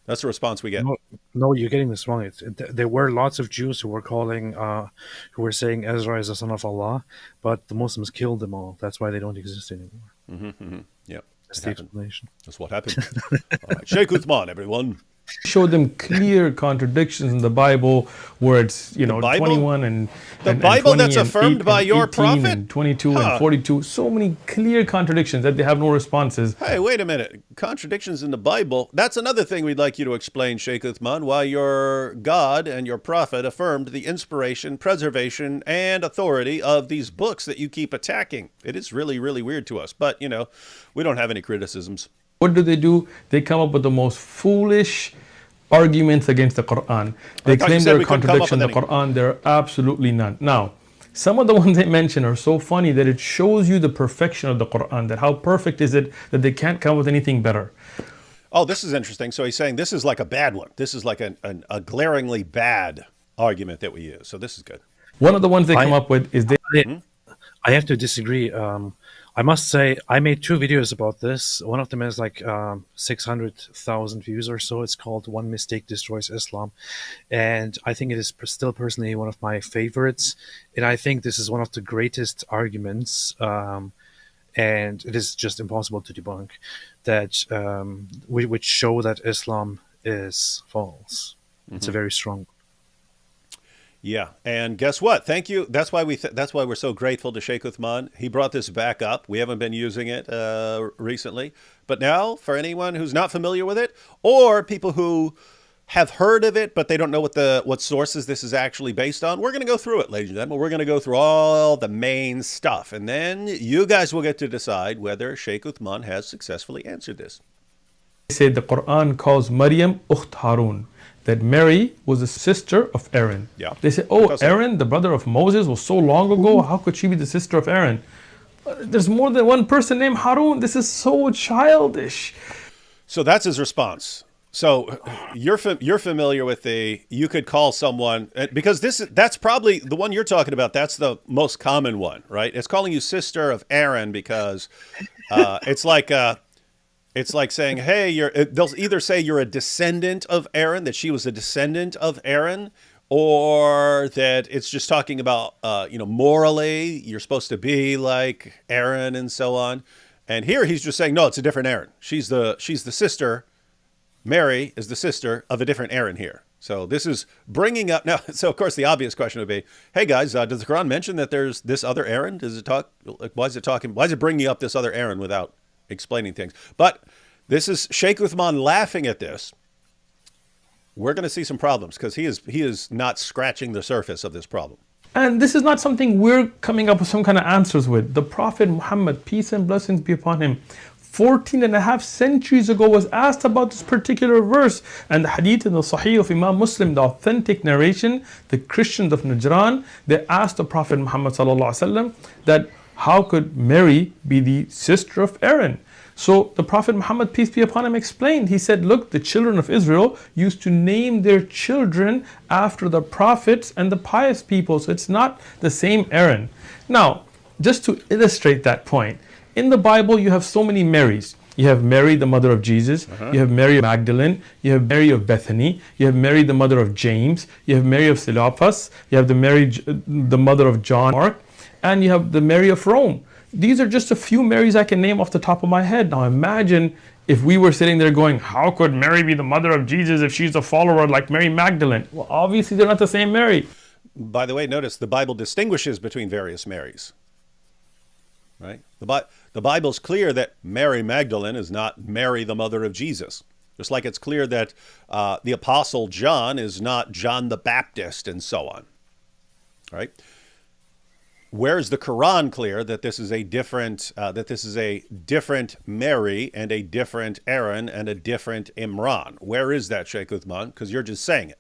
That's the response we get. No, you're getting this wrong. There were lots of Jews who who were saying Ezra is the son of Allah, but the Muslims killed them all. That's why they don't exist anymore. Yep. That's the explanation. That's what happened. All right. Sheikh Uthman, everyone. show them clear contradictions in the Bible where it's, you know, Bible? 21 and The Bible 20 that's and affirmed 8 by and your 18 prophet? and 22 Huh. and 42. So many clear contradictions that they have no responses. Hey, wait a minute. Contradictions in the Bible. That's another thing we'd like you to explain, Sheikh Uthman, why your God and your prophet affirmed the inspiration, preservation, and authority of these books that you keep attacking. It is really, really weird to us. But, you know, we don't have any criticisms. What do? They come up with the most foolish arguments against the Quran. They thought you claim said there are we couldn't come up contradictions in the with any. Quran. There are absolutely none. Now, some of the ones they mention are so funny that it shows you the perfection of the Quran, that how perfect is it that they can't come with anything better. Oh, this is interesting. So he's saying this is like a bad one. This is like a glaringly bad argument that we use. So this is good. One of the ones they come up with is I have to disagree. I must say, I made 2 videos about this. One of them has like 600,000 views or so. It's called One Mistake Destroys Islam. And I think it is still personally one of my favorites. And I think this is one of the greatest arguments and it is just impossible to debunk, that which show that Islam is false. It's a very strong. Yeah, and guess what? Thank you. That's why that's why we're so grateful to Sheikh Uthman. He brought this back up. We haven't been using it recently, but now for anyone who's not familiar with it, or people who have heard of it but they don't know what sources this is actually based on, we're going to go through it, ladies and gentlemen. We're going to go through all the main stuff, and then you guys will get to decide whether Sheikh Uthman has successfully answered this. They say the Quran calls Miriam Ukht Harun, that Mary was a sister of Aaron. Yeah. They say, oh, Aaron, the brother of Moses, was so long ago. How could she be the sister of Aaron? There's more than one person named Harun. This is so childish. So that's his response. So you're familiar with you could call someone, because that's probably the one you're talking about. That's the most common one, right? It's calling you sister of Aaron because it's like saying, hey, they'll either say you're a descendant of Aaron, that she was a descendant of Aaron, or that it's just talking about, morally, you're supposed to be like Aaron and so on. And here he's just saying, no, it's a different Aaron. She's the sister. Mary is the sister of a different Aaron here. So this is bringing up now. So of course the obvious question would be, hey guys, does the Quran mention that there's this other Aaron? Does it talk? Like, why is it bringing up this other Aaron without explaining things? But this is Sheikh Uthman laughing at this. We're going to see some problems because he is not scratching the surface of this problem. And this is not something we're coming up with some kind of answers with. The Prophet Muhammad, peace and blessings be upon him, 14 and a half centuries ago was asked about this particular verse. And the hadith in the Sahih of Imam Muslim, the authentic narration, the Christians of Najran, they asked the Prophet Muhammad that how could Mary be the sister of Aaron? So the Prophet Muhammad, peace be upon him, explained. He said, look, the children of Israel used to name their children after the prophets and the pious people. So it's not the same Aaron. Now, just to illustrate that point, in the Bible, you have so many Marys. You have Mary, the mother of Jesus. You have Mary of Magdalene. You have Mary of Bethany. You have Mary, the mother of James. You have Mary of Cleopas. You have the mother of John Mark. And you have the Mary of Rome. These are just a few Marys I can name off the top of my head. Now imagine if we were sitting there going, how could Mary be the mother of Jesus if she's a follower like Mary Magdalene? Well, obviously they're not the same Mary. By the way, notice the Bible distinguishes between various Marys. Right? The Bible's clear that Mary Magdalene is not Mary, the mother of Jesus. Just like it's clear that the Apostle John is not John the Baptist and so on. Right? Where is the Quran clear that this is a different Mary and a different Aaron and a different Imran? Where is that, Sheikh Uthman? Because you're just saying it.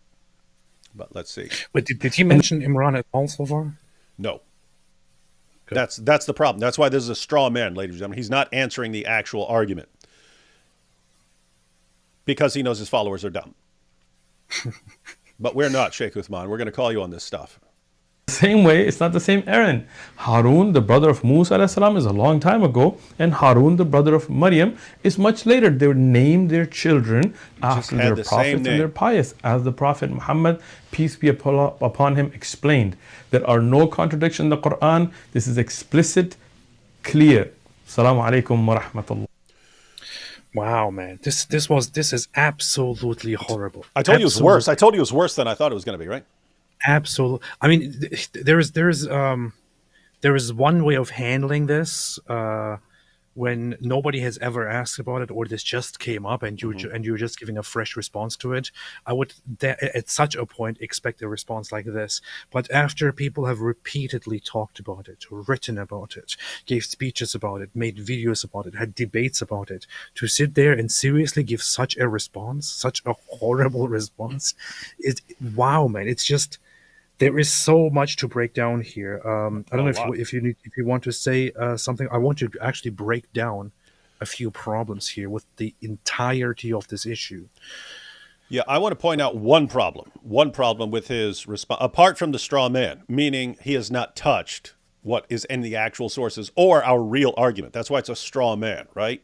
But let's see. But did he mention Imran at all so far? No. That's the problem. That's why this is a straw man, ladies and gentlemen. He's not answering the actual argument because he knows his followers are dumb. But we're not, Sheikh Uthman. We're going to call you on this stuff. Same way, it's not the same Aaron. Harun, the brother of Musa is a long time ago, and Harun, the brother of Miriam, is much later. They named their children after their prophets and their pious, as the Prophet Muhammad, peace be upon him, explained. There are no contradictions in the Quran. This is explicit, clear. Assalamu alaikum wa rahmatullah. Wow, man, this is absolutely horrible. I told you it was worse. I told you it was worse than I thought it was going to be, right? Absolutely. I mean, there is one way of handling this when nobody has ever asked about it, or this just came up and you're just giving a fresh response to it. I would at such a point expect a response like this. But after people have repeatedly talked about it, written about it, gave speeches about it, made videos about it, had debates about it, to sit there and seriously give such a response, such a horrible response, wow, man, it's just. There is so much to break down here. I don't know if you want to say something. I want to actually break down a few problems here with the entirety of this issue. Yeah, I want to point out one problem with his response, apart from the straw man, meaning he has not touched what is in the actual sources or our real argument. That's why it's a straw man, right?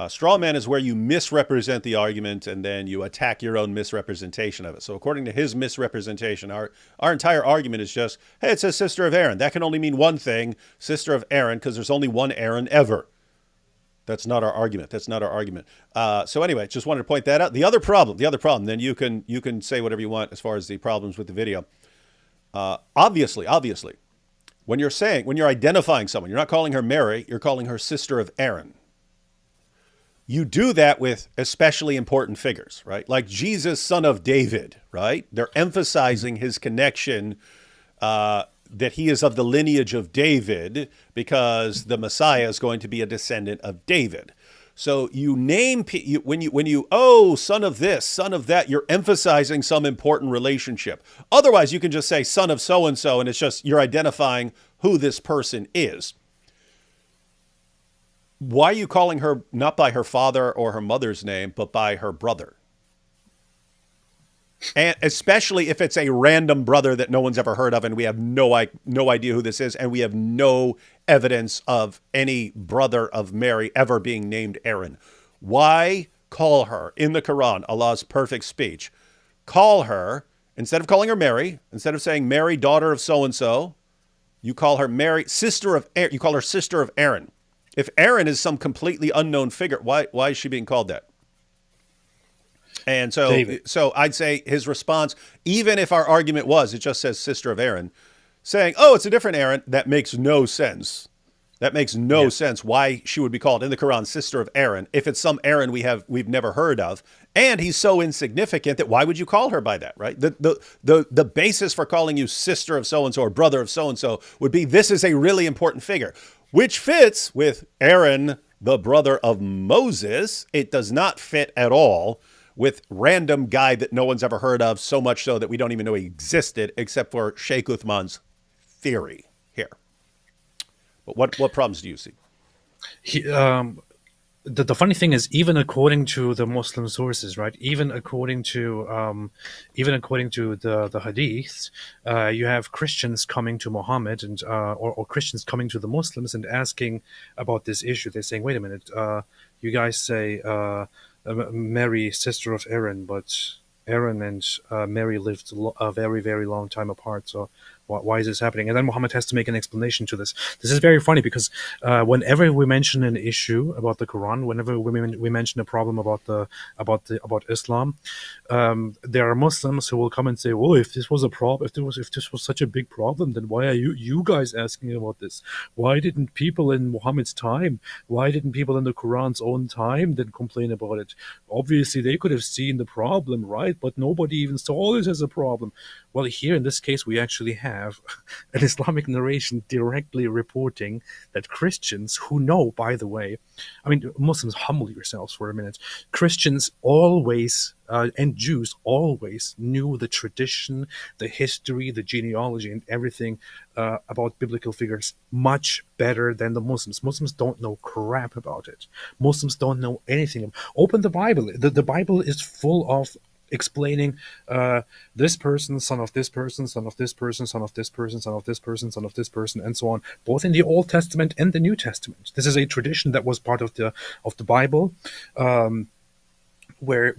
Straw man is where you misrepresent the argument and then you attack your own misrepresentation of it. So according to his misrepresentation, our entire argument is just, hey, it says sister of Aaron. That can only mean one thing, sister of Aaron, because there's only one Aaron ever. That's not our argument. That's not our argument. So anyway, just wanted to point that out. The other problem, then you can say whatever you want as far as the problems with the video. Obviously, when you're identifying someone, you're not calling her Mary, you're calling her sister of Aaron. You do that with especially important figures, right? Like Jesus, son of David, right? They're emphasizing his connection, that he is of the lineage of David because the Messiah is going to be a descendant of David. So you name, when you, oh, son of this, son of that, you're emphasizing some important relationship. Otherwise, you can just say son of so-and-so, and it's just you're identifying who this person is. Why are you calling her not by her father or her mother's name, but by her brother? And especially if it's a random brother that no one's ever heard of and we have no idea who this is, and we have no evidence of any brother of Mary ever being named Aaron. Why call her in the Quran, Allah's perfect speech? Call her, instead of calling her Mary, instead of saying Mary, daughter of so-and-so, you call her Mary, sister of Aaron. You call her sister of Aaron. If Aaron is some completely unknown figure, why is she being called that? And so I'd say his response, even if our argument was, it just says sister of Aaron, saying, oh, it's a different Aaron, that makes no sense. That makes no sense why she would be called in the Quran sister of Aaron if it's some Aaron we've never heard of. And he's so insignificant that why would you call her by that, right? The basis for calling you sister of so-and-so or brother of so-and-so would be this is a really important figure, which fits with Aaron, the brother of Moses. It does not fit at all with random guy that no one's ever heard of, so much so that we don't even know he existed, except for Sheikh Uthman's theory here. But what problems do you see? The funny thing is, even according to the Muslim sources, right? Even according to the hadiths, you have Christians coming to Muhammad and or Christians coming to the Muslims and asking about this issue. They're saying, "Wait a minute, you guys say Mary, sister of Aaron, but Aaron and Mary lived a very, very long time apart. So why is this happening?" And then Muhammad has to make an explanation to this. This is very funny because whenever we mention an issue about the Quran, whenever we mention a problem about Islam, there are Muslims who will come and say, "Well, if this was a problem, if this was such a big problem, then why are you guys asking about this? Why didn't people in Muhammad's time? Why didn't people in the Quran's own time then complain about it? Obviously, they could have seen the problem, right? But nobody even saw this as a problem." Well, here in this case, we actually have an Islamic narration directly reporting that Christians who know, by the way, I mean, Muslims, humble yourselves for a minute. Christians always and Jews always knew the tradition, the history, the genealogy, and everything about biblical figures much better than the Muslims. Muslims don't know crap about it. Muslims don't know anything. Open the Bible. The Bible is full of explaining this person, son of this person, son of this person, son of this person, son of this person, son of this person, and so on, both in the Old Testament and the New Testament. This is a tradition that was part of the Bible, where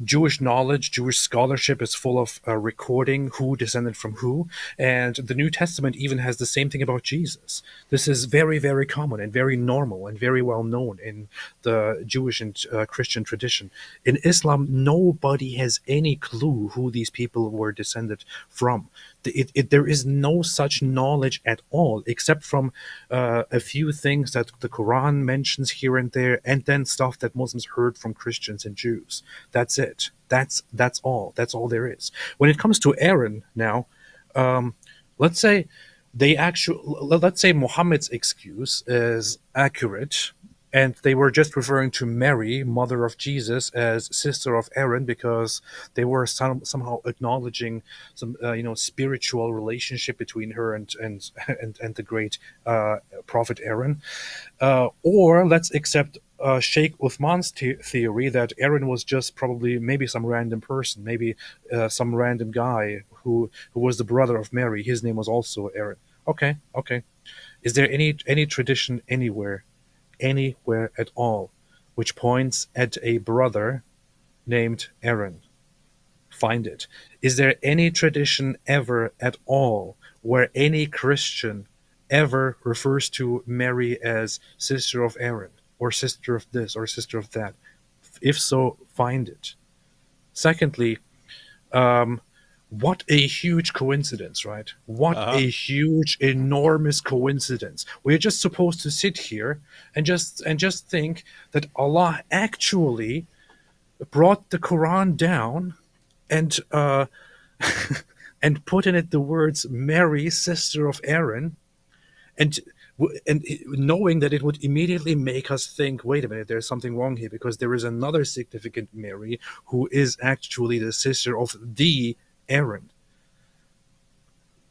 Jewish knowledge, Jewish scholarship is full of recording who descended from who. And the New Testament even has the same thing about Jesus. This is very, very common and very normal and very well known in the Jewish and Christian tradition. In Islam, nobody has any clue who these people were descended from. There is no such knowledge at all, except from a few things that the Quran mentions here and there, and then stuff that Muslims heard from Christians and Jews. That's it. That's all. That's all there is. When it comes to Aaron now, let's say Muhammad's excuse is accurate, and they were just referring to Mary, mother of Jesus, as sister of Aaron because they were somehow acknowledging some spiritual relationship between her and the great prophet Aaron. Or let's accept Sheikh Uthman's theory that Aaron was just probably maybe some random person, maybe some random guy who was the brother of Mary. His name was also Aaron. Okay. Is there any tradition anywhere anywhere at all which points at a brother named Aaron? Find it. Is there any tradition ever at all where any Christian ever refers to Mary as sister of Aaron, or sister of this, or sister of that? If so, find it. Secondly, um, what a huge coincidence, right? What Uh-huh. a huge, enormous coincidence. We're just supposed to sit here and just think that Allah actually brought the Quran down and and put in it the words Mary, sister of Aaron, and and knowing that it would immediately make us think, wait a minute, there's something wrong here, because there is another significant Mary who is actually the sister of the Aaron.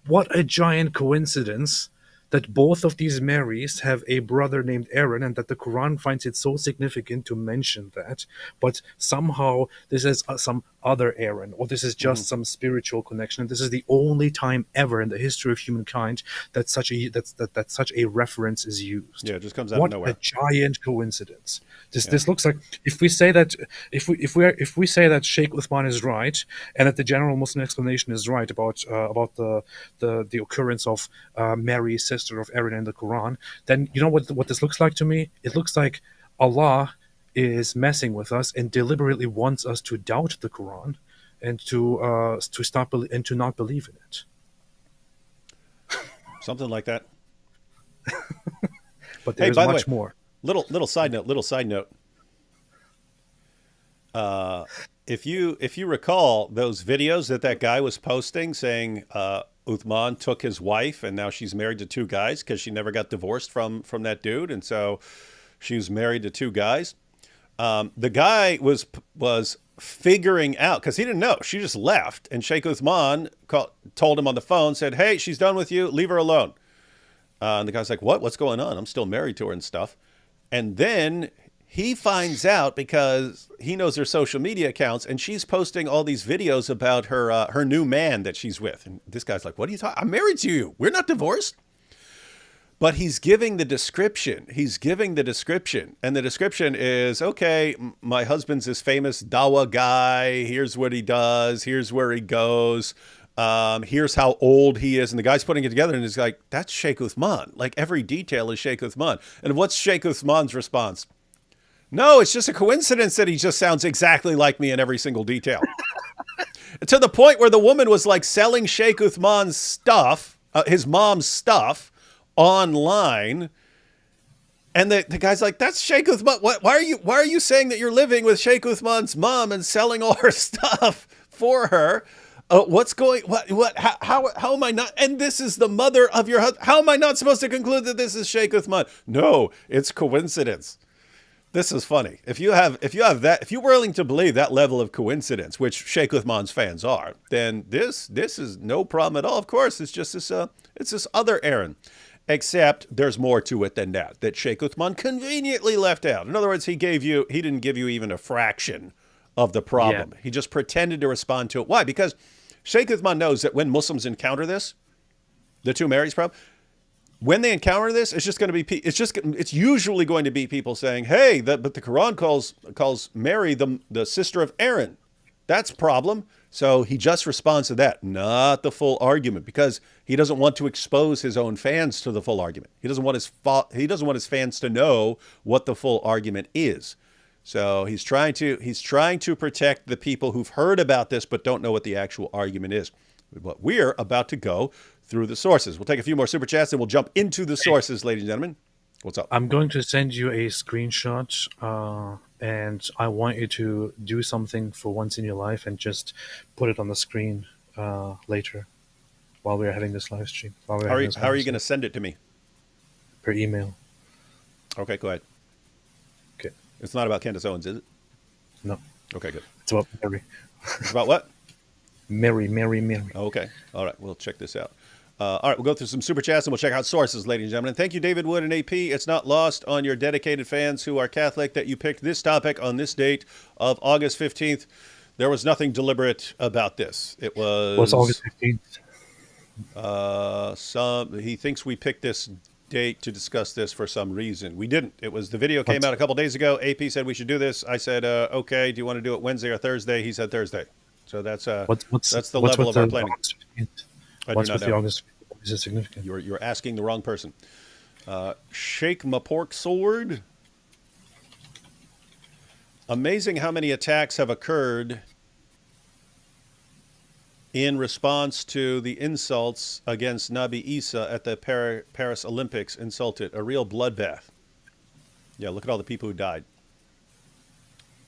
What a giant coincidence that both of these Marys have a brother named Aaron, and that the Quran finds it so significant to mention that, but somehow this is some other Aaron, or this is Hmm. just some spiritual connection. And this is the only time ever in the history of humankind that such a reference is used. Yeah, it just comes out of What a nowhere. giant coincidence! This Yeah. this looks like, if we say that, if we say that Sheikh Uthman is right, and that the general Muslim explanation is right about the occurrence of Mary, sister of Aaron, in the Quran, then you know what this looks like to me? It looks like Allah is messing with us and deliberately wants us to doubt the Quran and to stop and to not believe in it. Something like that. But Hey, there is by the way, much more. little side note. Little side note. If you recall those videos that guy was posting saying Uthman took his wife and now she's married to two guys because she never got divorced from that dude, and so she was married to two guys. The guy was figuring out because he didn't know. She just left, and Sheikh Uthman told him on the phone, said, "Hey, she's done with you. Leave her alone." And the guy's like, "What? What's going on? I'm still married to her and stuff." And then he finds out because he knows her social media accounts, and she's posting all these videos about her new man that she's with. And this guy's like, "What are you talking? I'm married to you. We're not divorced." But he's giving the description. He's giving the description. And the description is, okay, my husband's this famous Dawa guy. Here's what he does. Here's where he goes. Here's how old he is. And the guy's putting it together and he's like, that's Sheikh Uthman. Like every detail is Sheikh Uthman. And what's Sheikh Uthman's response? No, it's just a coincidence that he just sounds exactly like me in every single detail. To the point where the woman was like selling Sheikh Uthman's stuff, his mom's stuff, online, and the guy's like, "That's Sheikh Uthman. Why are you saying that you're living with Sheikh Uthman's mom and selling all her stuff for her? What's going? What? How am I not? And this is the mother of your husband. How am I not supposed to conclude that this is Sheikh Uthman? No, it's coincidence." This is funny. If you're willing to believe that level of coincidence, which Sheikh Uthman's fans are, then this is no problem at all. Of course, it's just this other Aaron. Except there's more to it than that. That Sheikh Uthman conveniently left out. In other words, he didn't give you even a fraction of the Yeah. problem. He just pretended to respond to it. Why? Because Sheikh Uthman knows that when Muslims encounter this, the two Marys problem, when they encounter this, it's usually going to be people saying, "Hey, but the Quran calls Mary the sister of Aaron. That's a problem." So he just responds to that, not the full argument, because he doesn't want to expose his own fans to the full argument. He doesn't want his fans to know what the full argument is. So he's trying to protect the people who've heard about this but don't know what the actual argument is. But we're about to go through the sources. We'll take a few more super chats and we'll jump into the sources, ladies and gentlemen. What's up? I'm going to send you a screenshot, and I want you to do something for once in your life and just put it on the screen later while we're having this live stream. While we're How are having you, this how are you going conversation to send it to me? per email. Okay, go ahead. Okay. It's not about Candace Owens, is it? No, Okay, good. it's about Mary. It's about what? Mary, Mary, Mary. Okay. All right. We'll check this out. All right. We'll go through some super chats and we'll check out sources, ladies and gentlemen. Thank you, David Wood and AP. It's not lost on your dedicated fans who are Catholic that you picked this topic on this date of August 15th. There was nothing deliberate about this. It was What's August 15th? he thinks we picked this date to discuss this for some reason. We didn't. It was the video came What's out a couple days ago. AP said we should do this. I said, okay. Do you want to do it Wednesday or Thursday? He said Thursday. So that's the what's level with of our the planning. August 15th? I do What's not with the know. August 15th? Is it significant? You're asking the wrong person. Sheikh my pork sword. Amazing how many attacks have occurred in response to the insults against Nabi Isa at the Paris Olympics. Insulted. A real bloodbath. Yeah, look at all the people who died.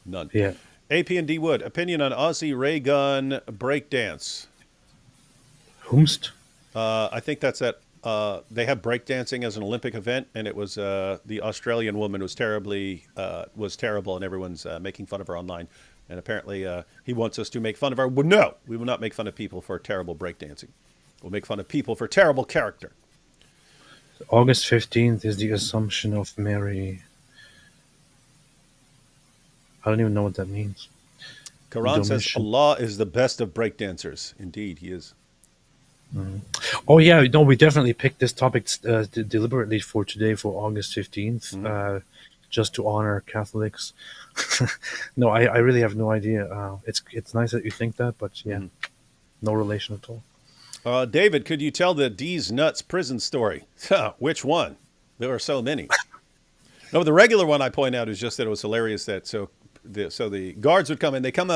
None. Yeah. AP and D Wood, opinion on Aussie ray gun breakdance. Whomst? I think that's at they have breakdancing as an Olympic event, and it was the Australian woman was terrible, and everyone's making fun of her online. And apparently, he wants us to make fun of her. Well, no, we will not make fun of people for terrible breakdancing. We'll make fun of people for terrible character. August 15th is the Assumption of Mary. I don't even know what that means. Quran says Domitian. Allah is the best of breakdancers. Indeed, He is. Oh yeah, no, we definitely picked this topic deliberately for today, for August 15th, just to honor Catholics. No, I really have no idea. It's nice that you think that, but yeah, no relation at all. David, could you tell the D's Nuts prison story? Which one? There are so many. No, the regular one I point out is just that it was hilarious that so the guards would come in. They come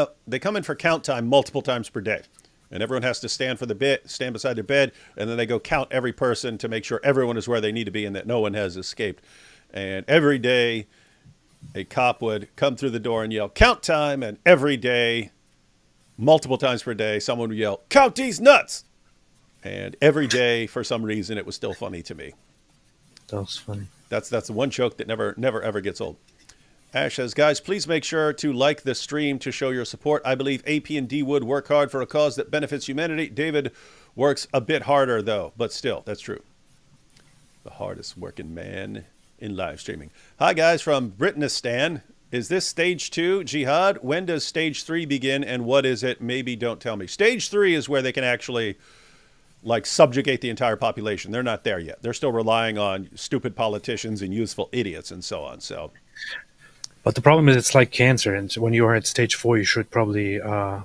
in for count time multiple times per day, and everyone has to stand beside their bed, and then they go count every person to make sure everyone is where they need to be and that no one has escaped. And every day, a cop would come through the door and yell, "Count time!" And every day, multiple times per day, someone would yell, "Count these nuts!" And every day, for some reason, it was still funny to me. That was funny. That's the one joke that never ever gets old. Ash says, guys, please make sure to like the stream to show your support. I believe AP and D Wood work hard for a cause that benefits humanity. David works a bit harder, though, but still, that's true. The hardest working man in live streaming. Hi, guys, from Britanistan. Is this stage 2 jihad? When does stage 3 begin, and what is it? Maybe don't tell me. Stage 3 is where they can actually subjugate the entire population. They're not there yet. They're still relying on stupid politicians and useful idiots and so on. So, but the problem is, it's like cancer, and when you are at stage 4, you should probably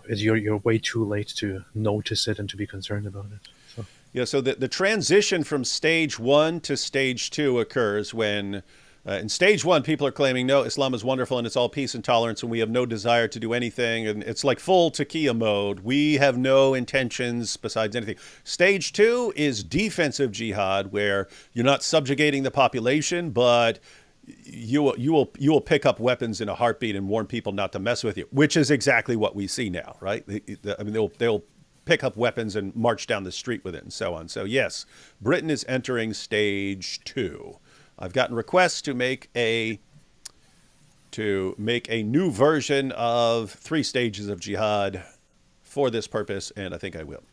you're way too late to notice it and to be concerned about it. So. Yeah. So the transition from stage 1 to stage 2 occurs when. In stage 1, people are claiming, no, Islam is wonderful and it's all peace and tolerance and we have no desire to do anything. And it's like full taqiyya mode. We have no intentions besides anything. Stage 2 is defensive jihad, where you're not subjugating the population, but you will pick up weapons in a heartbeat and warn people not to mess with you, which is exactly what we see now, right? I mean, they'll pick up weapons and march down the street with it and so on. So yes, Britain is entering stage 2. I've gotten requests to make a new version of 3 stages of jihad for this purpose, and I think I will.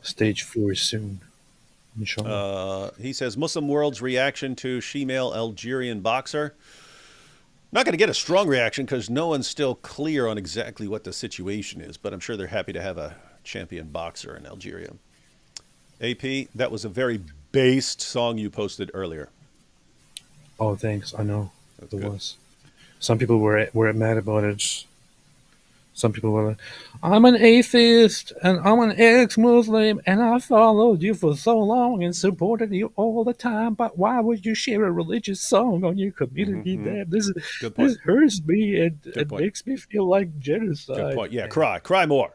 Stage 4 is soon, inshallah. He says, Muslim world's reaction to Shemale Algerian boxer. Not going to get a strong reaction because no one's still clear on exactly what the situation is, but I'm sure they're happy to have a champion boxer in Algeria. AP, that was a very based song you posted earlier. Oh, thanks. I know. That's it good. was. Some people were mad about it. Some people were like, I'm an atheist and I'm an ex-Muslim and I followed you for so long and supported you all the time, but why would you share a religious song on your community? This hurts me and it makes me feel like genocide. Good point. Yeah, cry more.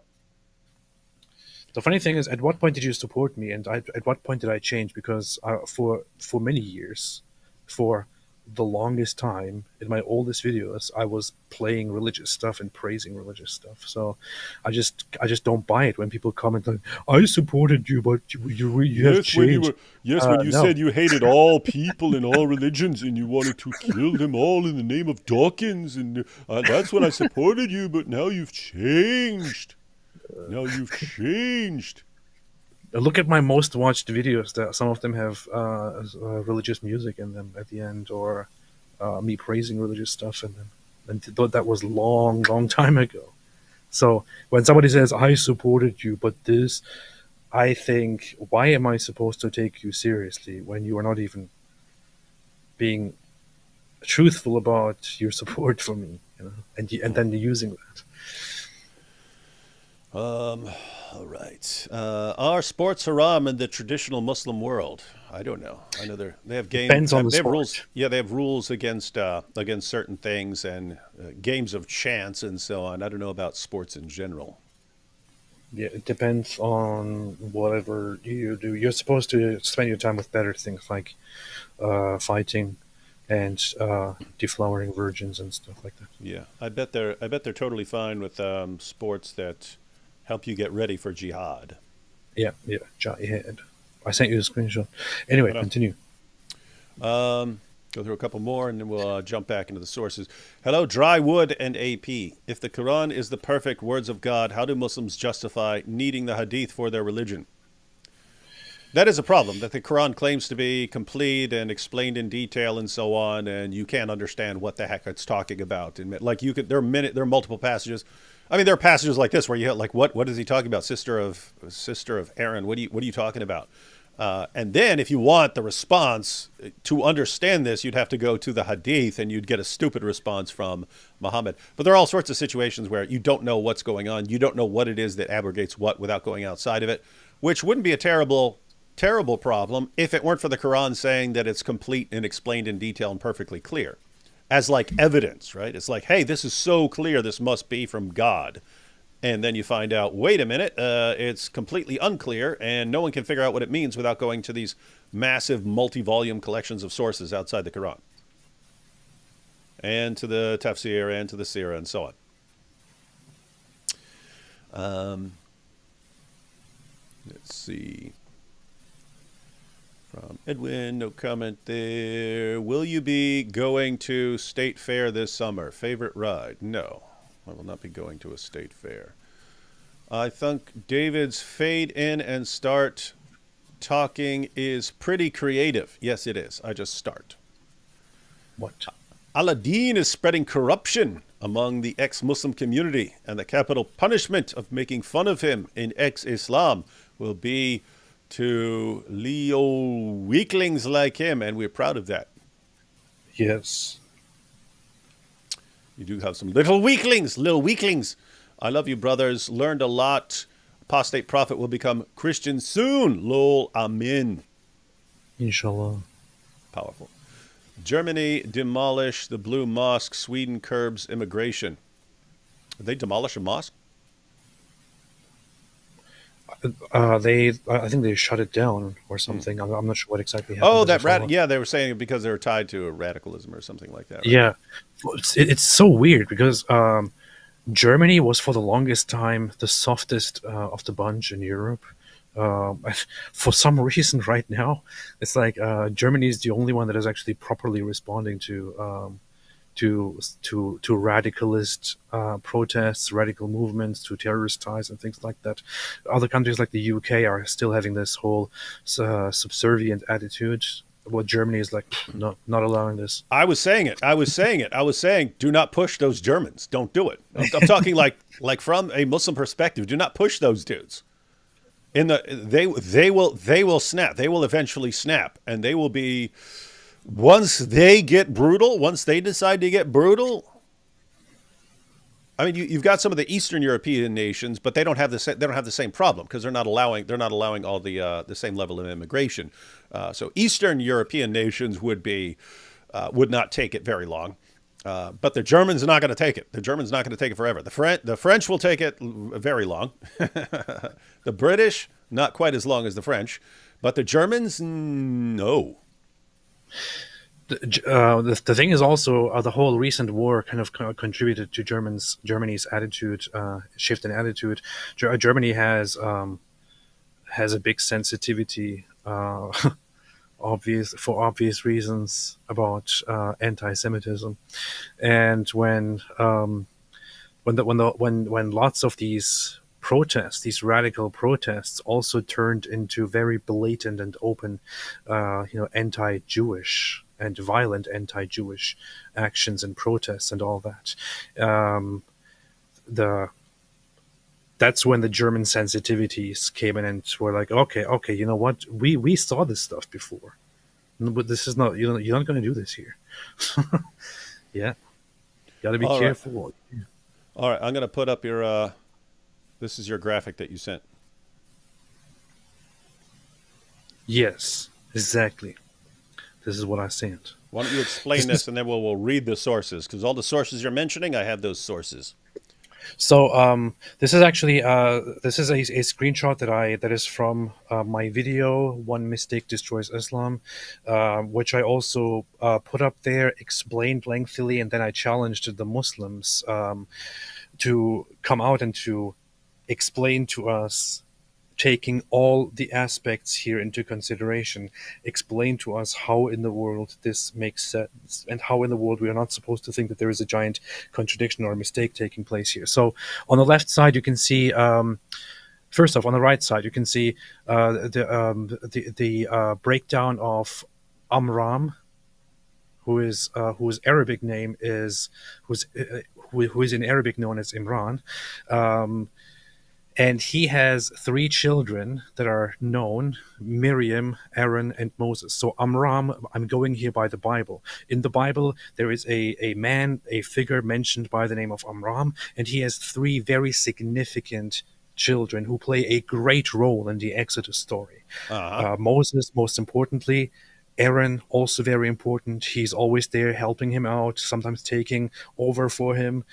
The funny thing is, at what point did you support me, and at what point did I change? Because for many years, for the longest time, in my oldest videos, I was playing religious stuff and praising religious stuff. So I just don't buy it when people comment like, "I supported you, but you have changed." When you said you hated all people and all religions and you wanted to kill them all in the name of Dawkins, and that's when I supported you. But now you've changed. Look at my most watched videos. That some of them have religious music in them at the end, or me praising religious stuff in them. And that was long time ago. So when somebody says I supported you, but this, I think, why am I supposed to take you seriously when you are not even being truthful about your support for me, and then using that. All right. Are sports haram in the traditional Muslim world? I don't know. I know they have Depends on the they have rules. sport. Yeah, they have rules against certain things and games of chance and so on. I don't know about sports in general. Yeah, it depends on whatever you do. You're supposed to spend your time with better things like fighting and deflowering virgins and stuff like that. Yeah, I bet they're totally fine with sports that help you get ready for jihad. Yeah, yeah, jihad. I sent you a screenshot. Anyway, I know. continue. Go through a couple more and then we'll jump back into the sources. Hello, Drywood and AP. If the Quran is the perfect words of God, how do Muslims justify needing the Hadith for their religion? That is a problem, that the Quran claims to be complete and explained in detail and so on, and you can't understand what the heck it's talking about. And like you could, there are multiple passages. I mean, there are passages like this where you have like, what is he talking about? Sister of Aaron. What are you talking about? And then, if you want the response to understand this, you'd have to go to the Hadith, and you'd get a stupid response from Muhammad. But there are all sorts of situations where you don't know what's going on. You don't know what it is that abrogates what without going outside of it, which wouldn't be a terrible problem if it weren't for the Quran saying that it's complete and explained in detail and perfectly clear, as like evidence, right? It's like, hey, this is so clear, this must be from God. And then you find out, wait a minute, it's completely unclear, and no one can figure out what it means without going to these massive multi-volume collections of sources outside the Quran, and to the tafsir, and to the sirah, and so on. Let's see. From Edwin, no comment there. Will you be going to State Fair this summer? Favorite ride? No. I will not be going to a state fair. I think David's fade in and start talking is pretty creative. Yes, it is. I just start. What? Aladdin is spreading corruption among the ex-Muslim community, and the capital punishment of making fun of him in ex-Islam will be to Leo weaklings like him, and we're proud of that. Yes. You do have some little weaklings. I love you, brothers. Learned a lot. Apostate prophet will become Christian soon. Lol, amin. Inshallah. Powerful. Germany demolish the Blue Mosque. Sweden curbs immigration. Did they demolish a mosque? I think they shut it down or something. I'm not sure what exactly happened. Oh, Doesn't follow. yeah, they were saying it because they were tied to radicalism or something like that, right? Yeah, it's so weird because Germany was for the longest time the softest of the bunch in Europe. For some reason, right now, it's like Germany is the only one that is actually properly responding to radicalist protests, radical movements, to terrorist ties, and things like that. Other countries like the UK are still having this whole subservient attitude. Well, Germany is like, no, not allowing this. I was saying it. Do not push those Germans. Don't do it. I'm talking like from a Muslim perspective. Do not push those dudes. They will snap. They will eventually snap, and they will be, once they decide to get brutal. I mean, you've got some of the Eastern European nations, but they don't have the same problem because they're not allowing all the same level of immigration. So Eastern European nations would not take it very long, but the Germans are not going to take it. The Germans are not going to take it forever. The French will take it very long. The British not quite as long as the French, but the Germans, no. The thing is also the whole recent war kind of contributed to Germany's attitude shift in attitude. Germany has a big sensitivity, for obvious reasons, about anti-Semitism, and when lots of these protests, these radical protests, also turned into very blatant and open, anti-Jewish and violent anti-Jewish actions and protests and all that. The that's when the German sensitivities came in and were like, okay, okay, you know what? We saw this stuff before, but this is not, you're not going to do this here. Yeah, got to be All right. careful. All right. I'm going to put up your, this is your graphic that you sent. Yes, exactly. This is what I sent. Why don't you explain This this is and then we'll read the sources? Because all the sources you're mentioning, I have those sources. so. This is actually this is a screenshot that is from my video "One Mistake Destroys Islam," which I also put up there, explained lengthily, and then I challenged the Muslims to come out and to explain to us, taking all the aspects here into consideration, explain to us how in the world this makes sense and how in the world we are not supposed to think that there is a giant contradiction or mistake taking place here. So on the left side, you can see, first off, on the right side, you can see the breakdown of Amram, whose Arabic name is who is in Arabic known as Imran. And he has three children that are known: Miriam, Aaron, and Moses. So Amram, I'm going here by the Bible. In the Bible, there is a man, a figure mentioned by the name of Amram, and he has three very significant children who play a great role in the Exodus story. Uh huh. Moses, most importantly. Aaron, also very important. He's always there helping him out, sometimes taking over for him,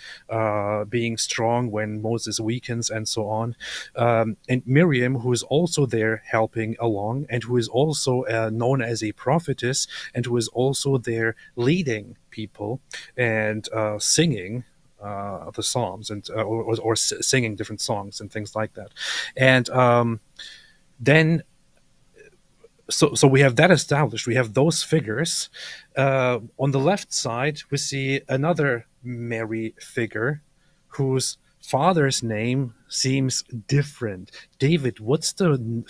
being strong when Moses weakens, and so on. And Miriam, who is also there helping along, and who is also known as a prophetess, and who is also there leading people and singing the psalms and or singing different songs and things like that. And then so we have that established. We have those figures. On the left side, we see another Mary figure, whose father's name seems different. David, what's the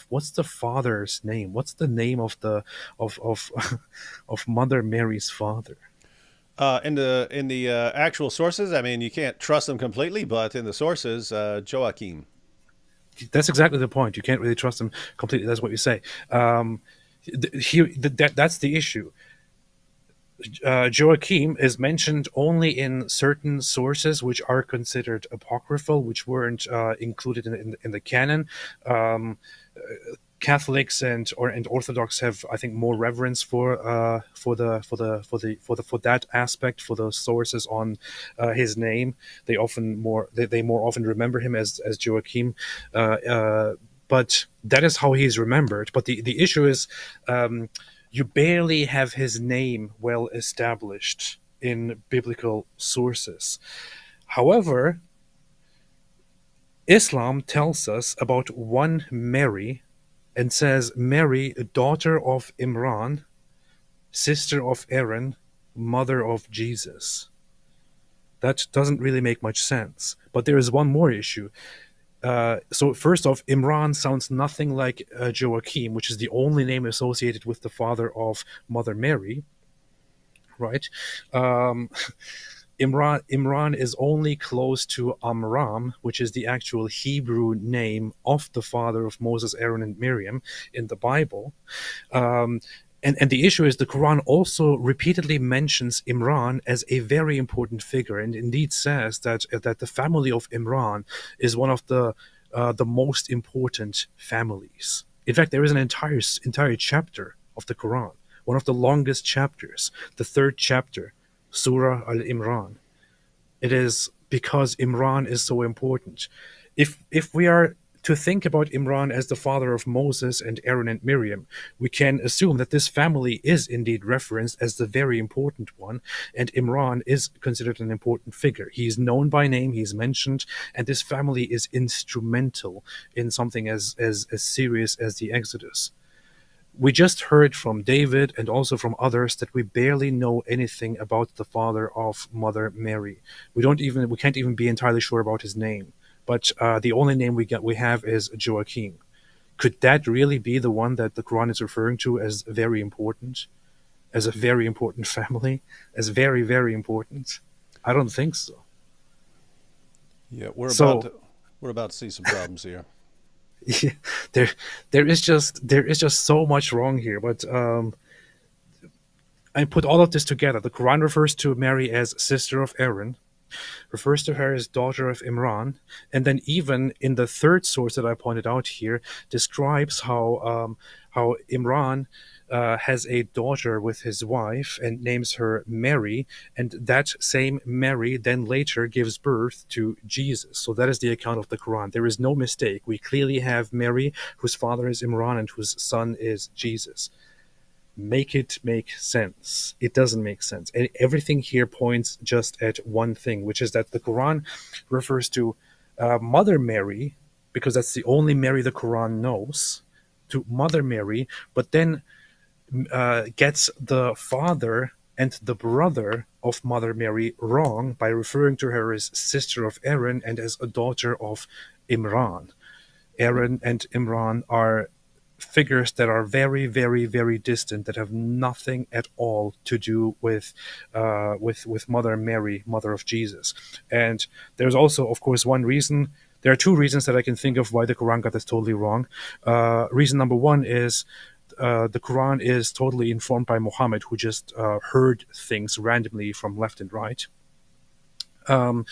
father's name? What's the name of the of of Mother Mary's father? In the actual sources, I mean, you can't trust them completely, but in the sources, Joachim. That's exactly the point. You can't really trust them completely. That's what you say. That's the issue. Joachim is mentioned only in certain sources which are considered apocryphal, which weren't included in the canon. Um, Catholics and Orthodox have, I think, more reverence for that aspect, for the sources on his name. They more often remember him as Joachim. But that is how he's remembered. But the issue is, you barely have his name well established in biblical sources. However, Islam tells us about one Mary and says, Mary, daughter of Imran, sister of Aaron, mother of Jesus. That doesn't really make much sense. But there is one more issue. So first off, Imran sounds nothing like Joachim, which is the only name associated with the father of Mother Mary, right? Um, Imran is only close to Amram, which is the actual Hebrew name of the father of Moses, Aaron, and Miriam in the Bible. Um, and the issue is the Quran also repeatedly mentions Imran as a very important figure, and indeed says that the family of Imran is one of the most important families. In fact, there is an entire chapter of the Quran, one of the longest chapters, the third chapter, Surah Al Imran. It is because Imran is so important. If we are to think about Imran as the father of Moses and Aaron and Miriam, we can assume that this family is indeed referenced as the very important one, and Imran is considered an important figure. He is known by name, he is mentioned, and this family is instrumental in something as serious as the Exodus. We just heard from David and also from others that we barely know anything about the father of Mother Mary. We can't even be entirely sure about his name. But the only name we have is Joachim. Could that really be the one that the Quran is referring to as very important, as a very important family, as very important? I don't think so. Yeah, we're about So to. We're about to see some problems here. Yeah, there there is just so much wrong here. But I put all of this together. The Quran refers to Mary as sister of Aaron, refers to her as daughter of Imran, and then even in the third source that I pointed out here, describes how Imran has a daughter with his wife and names her Mary, and that same Mary then later gives birth to Jesus. So that is the account of the Quran. There is no mistake. We clearly have Mary, whose father is Imran and whose son is Jesus. Make it make sense. It doesn't make sense. And everything here points just at one thing, which is that the Quran refers to Mother Mary, because that's the only Mary the Quran knows, to Mother Mary, but then gets the father and the brother of Mother Mary wrong by referring to her as sister of Aaron and as a daughter of Imran. Aaron and Imran are figures that are very, very, very distant, that have nothing at all to do with Mother Mary, Mother of Jesus. And there's also, of course, one reason. There are two reasons that I can think of why the Quran got this totally wrong. Reason number one is the Quran is totally informed by Muhammad, who just heard things randomly from left and right. And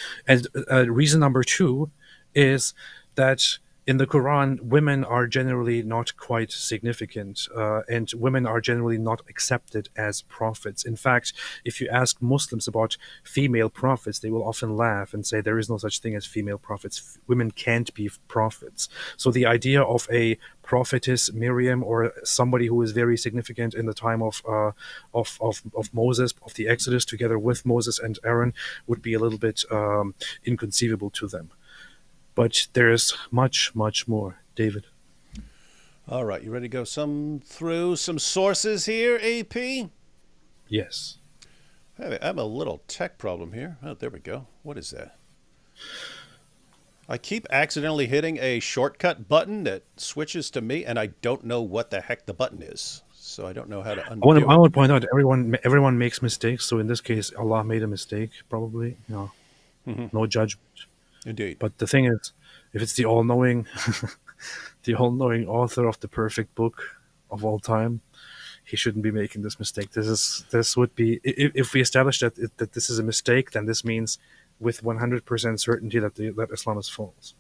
reason number two is that in the Quran, women are generally not quite significant, and women are generally not accepted as prophets. In fact, if you ask Muslims about female prophets, they will often laugh and say there is no such thing as female prophets. Women can't be prophets. So the idea of a prophetess Miriam, or somebody who is very significant in the time of Moses, of the Exodus, together with Moses and Aaron, would be a little bit inconceivable to them. But there's much, much more, David. All right, you ready to go through some sources here, AP? Yes. I have a little tech problem here. Oh, there we go. What is that? I keep accidentally hitting a shortcut button that switches to me, and I don't know what the heck the button is. So I don't know how to undo it. I want to point out everyone makes mistakes. So in this case, Allah made a mistake, probably. No judgment. Indeed. But the thing is, if it's the all-knowing, the all-knowing author of the perfect book of all time, he shouldn't be making this mistake. This would be, if we establish that this is a mistake, then this means with 100% certainty that Islam is false.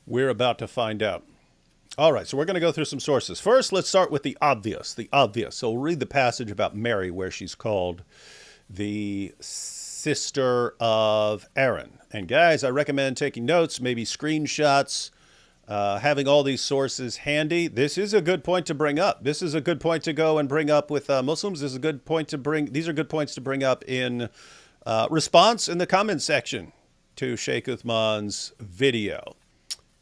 We're about to find out. All right, so we're going to go through some sources. First, let's start with the obvious. The obvious. So we'll read the passage about Mary, where she's called the sister of Aaron. And guys, I recommend taking notes, maybe screenshots, having all these sources handy. This is a good point to bring up. This is a good point to go and bring up with Muslims. This is a good point to bring. These are good points to bring up in response in the comment section to Sheikh Uthman's video.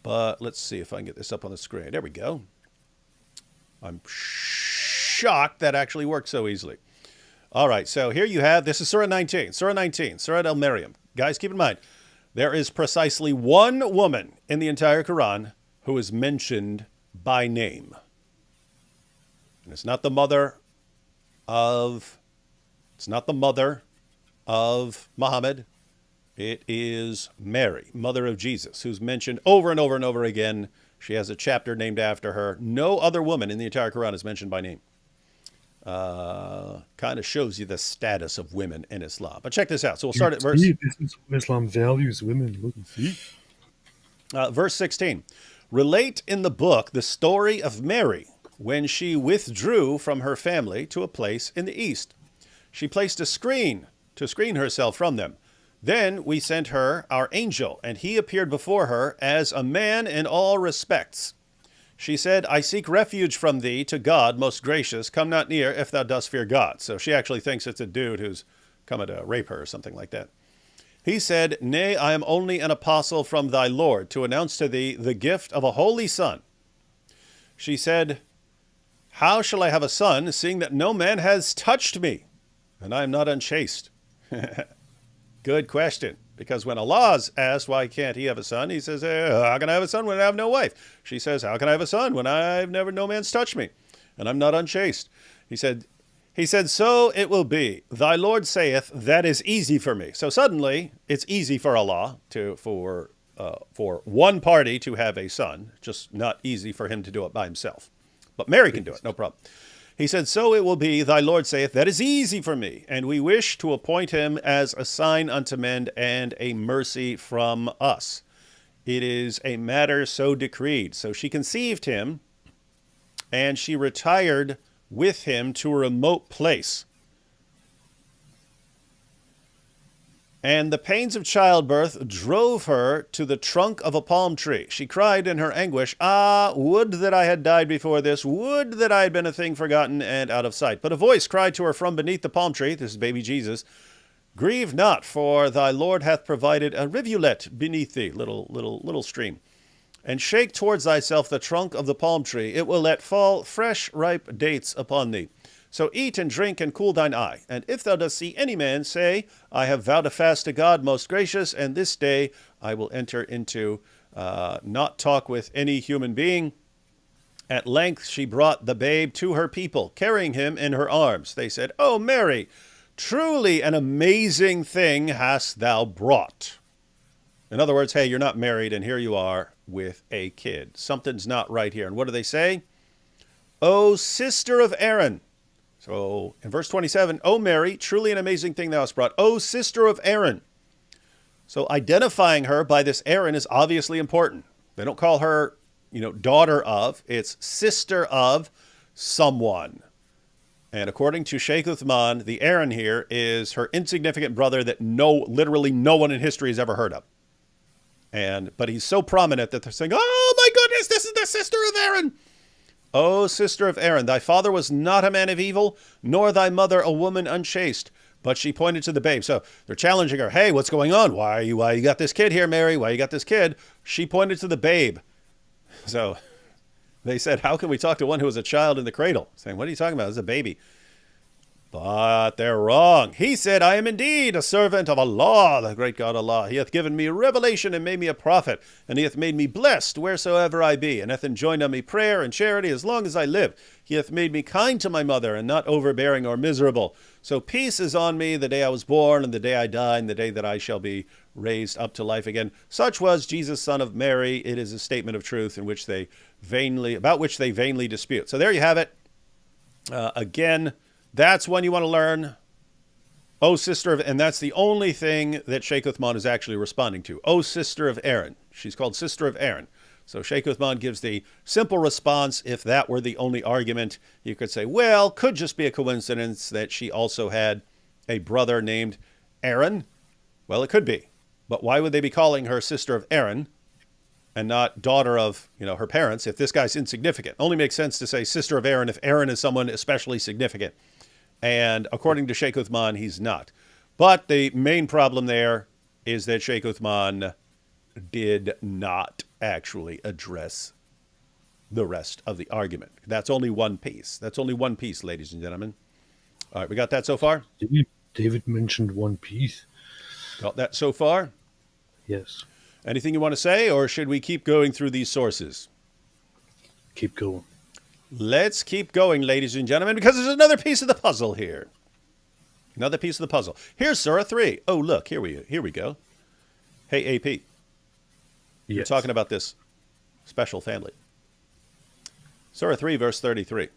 But let's see if I can get this up on the screen. There we go. I'm shocked that actually worked so easily. All right, so here you have, this is Surah 19, Surah Al-Miriam. Guys, keep in mind, there is precisely one woman in the entire Quran who is mentioned by name. And it's not the mother of Muhammad. It is Mary, mother of Jesus, who's mentioned over and over and over again. She has a chapter named after her. No other woman in the entire Quran is mentioned by name. Kind of shows you the status of women in Islam. But check this out. So we'll start at verse. This is Islam values women. Look. Verse 16. Relate in the book the story of Mary when she withdrew from her family to a place in the east. She placed a screen to screen herself from them. Then we sent her our angel, and he appeared before her as a man in all respects. She said, I seek refuge from thee to God, most gracious. Come not near if thou dost fear God. So she actually thinks it's a dude who's coming to rape her or something like that. He said, Nay, I am only an apostle from thy Lord to announce to thee the gift of a holy son. She said, How shall I have a son, seeing that no man has touched me, and I am not unchaste? Good question. Because when Allah is asked, why can't he have a son? He says, how can I have a son when I have no wife? She says, how can I have a son when no man's touched me? And I'm not unchaste. He said, so it will be. Thy Lord saith, that is easy for me. So suddenly, it's easy for Allah for for one party to have a son. Just not easy for him to do it by himself. But Mary can do it, no problem. He said, "So it will be, thy Lord saith, that is easy for me, and we wish to appoint him as a sign unto men and a mercy from us. It is a matter so decreed." So she conceived him, and she retired with him to a remote place. And the pains of childbirth drove her to the trunk of a palm tree. She cried in her anguish, "Ah, would that I had died before this. Would that I had been a thing forgotten and out of sight." But a voice cried to her from beneath the palm tree, this is baby Jesus, "Grieve not, for thy Lord hath provided a rivulet beneath thee," little stream. "And shake towards thyself the trunk of the palm tree. It will let fall fresh ripe dates upon thee. So eat and drink and cool thine eye. And if thou dost see any man, say, I have vowed a fast to God most gracious, and this day I will enter into not talk with any human being." At length she brought the babe to her people, carrying him in her arms. They said, "O Mary, truly an amazing thing hast thou brought." In other words, hey, you're not married, and here you are with a kid. Something's not right here. And what do they say? "O sister of Aaron." So in verse 27, "O Mary, truly an amazing thing thou hast brought. O sister of Aaron." So identifying her by this Aaron is obviously important. They don't call her, daughter of. It's sister of someone. And according to Sheikh Uthman, the Aaron here is her insignificant brother that literally no one in history has ever heard of. But he's so prominent that they're saying, "Oh my goodness, this is the sister of Aaron." "O sister of Aaron, thy father was not a man of evil, nor thy mother a woman unchaste." But she pointed to the babe. So they're challenging her. "Hey, what's going on? Why you got this kid here, Mary? Why you got this kid?" She pointed to the babe. So they said, "How can we talk to one who is a child in the cradle?" Saying, "What are you talking about? It's a baby." But they're wrong. "He said, I am indeed a servant of Allah, the great God Allah. He hath given me revelation and made me a prophet, and he hath made me blessed wheresoever I be, and hath enjoined on me prayer and charity as long as I live. He hath made me kind to my mother, and not overbearing or miserable. So peace is on me the day I was born, and the day I die, and the day that I shall be raised up to life again. Such was Jesus, son of Mary." It is a statement of truth about which they vainly dispute. So there you have it. Again, that's one you want to learn. "O sister of," and that's the only thing that Sheikh Uthman is actually responding to. "O sister of Aaron." She's called sister of Aaron. So Sheikh Uthman gives the simple response. If that were the only argument, you could say, well, could just be a coincidence that she also had a brother named Aaron. Well, it could be. But why would they be calling her sister of Aaron and not daughter of, her parents if this guy's insignificant? Only makes sense to say sister of Aaron if Aaron is someone especially significant. And according to Sheikh Uthman, he's not. But the main problem there is that Sheikh Uthman did not actually address the rest of the argument. That's only one piece. That's only one piece, ladies and gentlemen. All right, we got that so far? David mentioned One Piece. Got that so far? Yes. Anything you want to say, or should we keep going through these sources? Keep going. Let's keep going, ladies and gentlemen, because there's another piece of the puzzle here. Another piece of the puzzle. Here's Surah 3. Oh, look, here we go. Hey, AP. You're talking about this special family. Surah 3, verse 33.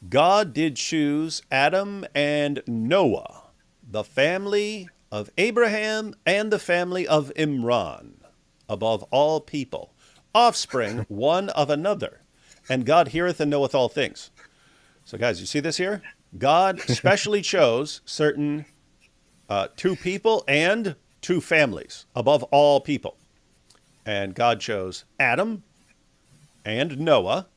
God did choose Adam and Noah, the family of Abraham and the family of Imran, above all people, offspring one of another. And God heareth and knoweth all things. So guys, you see this here? God specially chose certain two people and two families above all people. And God chose Adam and Noah,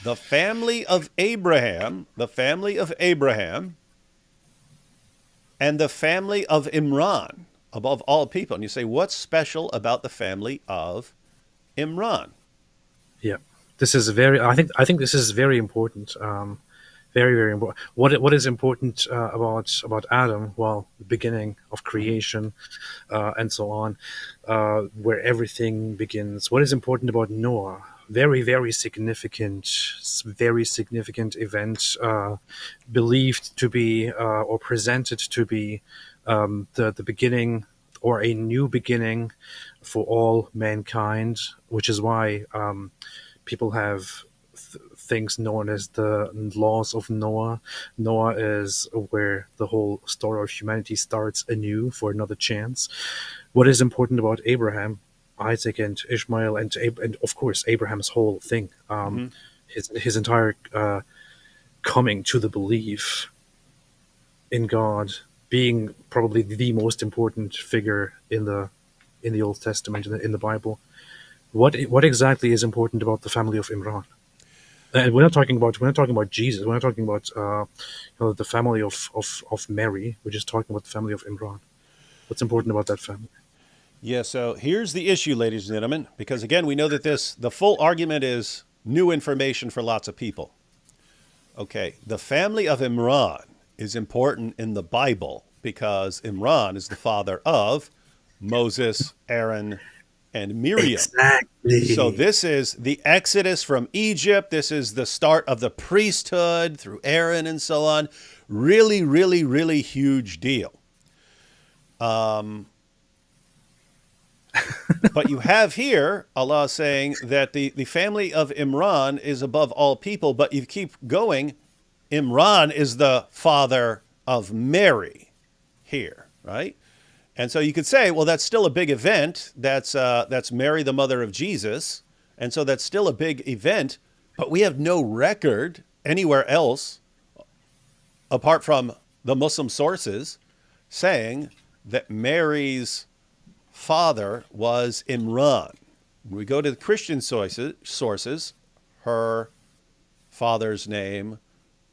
the family of Abraham, and the family of Imran above all people. And you say, what's special about the family of Imran? Yeah, this is I think this is very important. Very, very important. What is important about Adam? Well, the beginning of creation, and so on, where everything begins. What is important about Noah? Very, very significant event, believed to be or presented to be the beginning or a new beginning for all mankind, which is why people have things known as the laws of Noah. Noah is where the whole story of humanity starts anew for another chance. What is important about Abraham, Isaac, and Ishmael, and of course Abraham's whole thing, his entire coming to the belief in God, being probably the most important figure in the Old Testament, in the Bible. What exactly is important about the family of Imran? And we're not talking about Jesus. We're not talking about the family of Mary. We're just talking about the family of Imran. What's important about that family? Yeah, so here's the issue, ladies and gentlemen, because again, we know that the full argument is new information for lots of people. Okay, the family of Imran is important in the Bible because Imran is the father of Moses, Aaron, and Miriam. So Exactly. this is the Exodus from Egypt. This is the start of the priesthood through Aaron and so on. Really, really, really huge deal. But you have here Allah saying that the family of Imran is above all people, but you keep going. Imran is the father of Mary here, right? And so you could say, well, that's still a big event. That's Mary, the mother of Jesus, and so that's still a big event. But we have no record anywhere else, apart from the Muslim sources, saying that Mary's father was Imran. When we go to the Christian sources, her father's name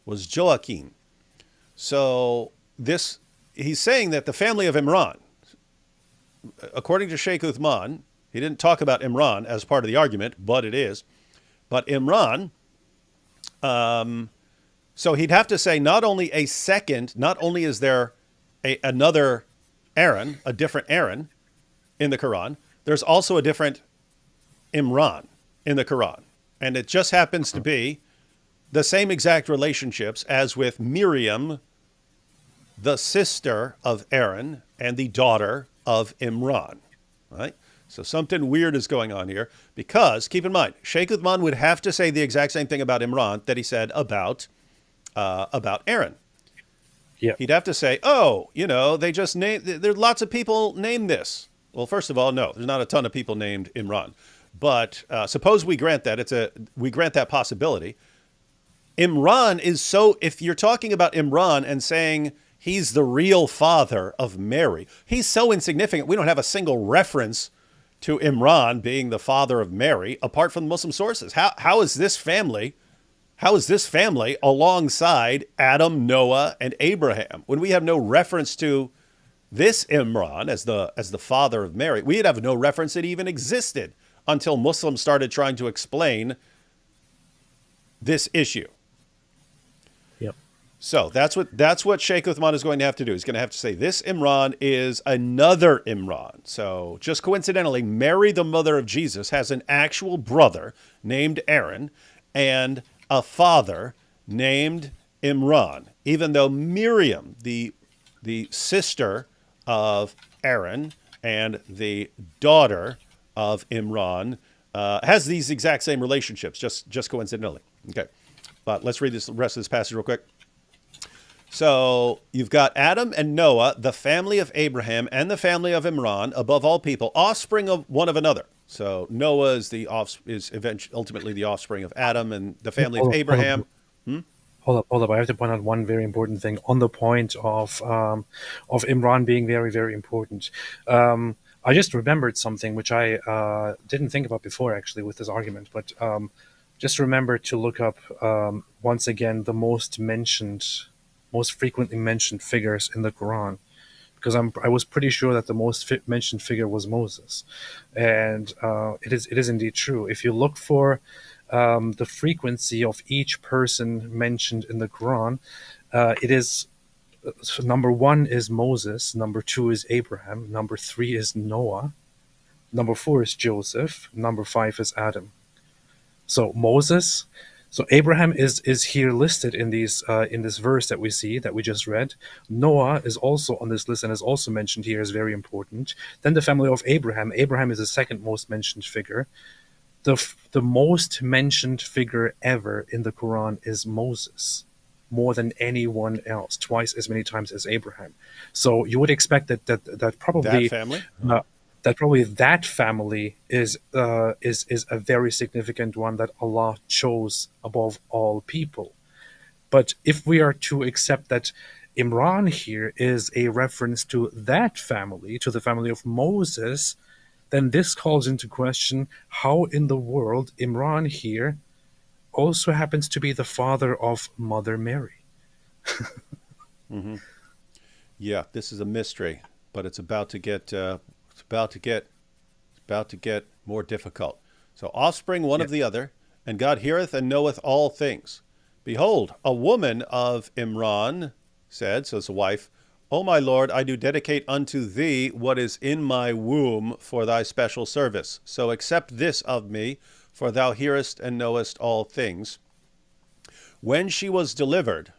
was Joachim. So this he's saying that the family of Imran, according to Sheikh Uthman, he didn't talk about Imran as part of the argument, but it is. But Imran, so he'd have to say not only is there another Aaron, a different Aaron in the Quran, there's also a different Imran in the Quran. And it just happens to be the same exact relationships as with Miriam, the sister of Aaron and the daughter of Imran, right? So something weird is going on here because, keep in mind, Sheikh Uthman would have to say the exact same thing about Imran that he said about Aaron. Yeah. He'd have to say, oh, they just named, there's lots of people named this. Well, first of all, no, there's not a ton of people named Imran. But suppose we grant that, we grant that possibility. Imran is if you're talking about Imran and saying he's the real father of Mary, he's so insignificant. We don't have a single reference to Imran being the father of Mary apart from Muslim sources. How is this family alongside Adam, Noah, and Abraham when we have no reference to this Imran as the father of Mary? We'd have no reference it even existed until Muslims started trying to explain this issue. Yep. So that's what Sheikh Uthman is going to have to do. He's going to have to say this Imran is another Imran. So just coincidentally, Mary, the mother of Jesus, has an actual brother named Aaron and a father named Imran, even though Miriam, the sister of Aaron and the daughter of Imran, has these exact same relationships, just coincidentally. Okay, but let's read the rest of this passage real quick. So you've got Adam and Noah, the family of Abraham and the family of Imran, above all people, offspring of one of another. So Noah is ultimately the offspring of Adam, and the family of Abraham. Hold up. I have to point out one very important thing on the point of Imran being very, very important. I just remembered something which I didn't think about before, actually, with this argument. But just remember to look up once again the most frequently mentioned figures in the Quran, because I was pretty sure that the most mentioned figure was Moses, and it is indeed true. If you look for the frequency of each person mentioned in the Quran, it is so number one is Moses, number two is Abraham, number three is Noah, number four is Joseph, number five is Adam. So Moses, So Abraham is here listed in this verse that we see that we just read. Noah is also on this list and is also mentioned here as very important. Then the family of Abraham. Abraham is the second most mentioned figure. The most mentioned figure ever in the Quran is Moses, more than anyone else, twice as many times as Abraham. So you would expect that That probably family? uh, that family is a very significant one that Allah chose above all people. But if we are to accept that Imran here is a reference to that family, to the family of Moses, then this calls into question how in the world Imran here also happens to be the father of Mother Mary. Mm-hmm. Yeah, this is a mystery, but it's about to get it's about to get it's about to get more difficult. So offspring one Yeah. of the other, and God heareth and knoweth all things. Behold, a woman of Imran said, so it's a wife, O my Lord, I do dedicate unto thee what is in my womb for thy special service. So accept this of me, for thou hearest and knowest all things. When she was delivered,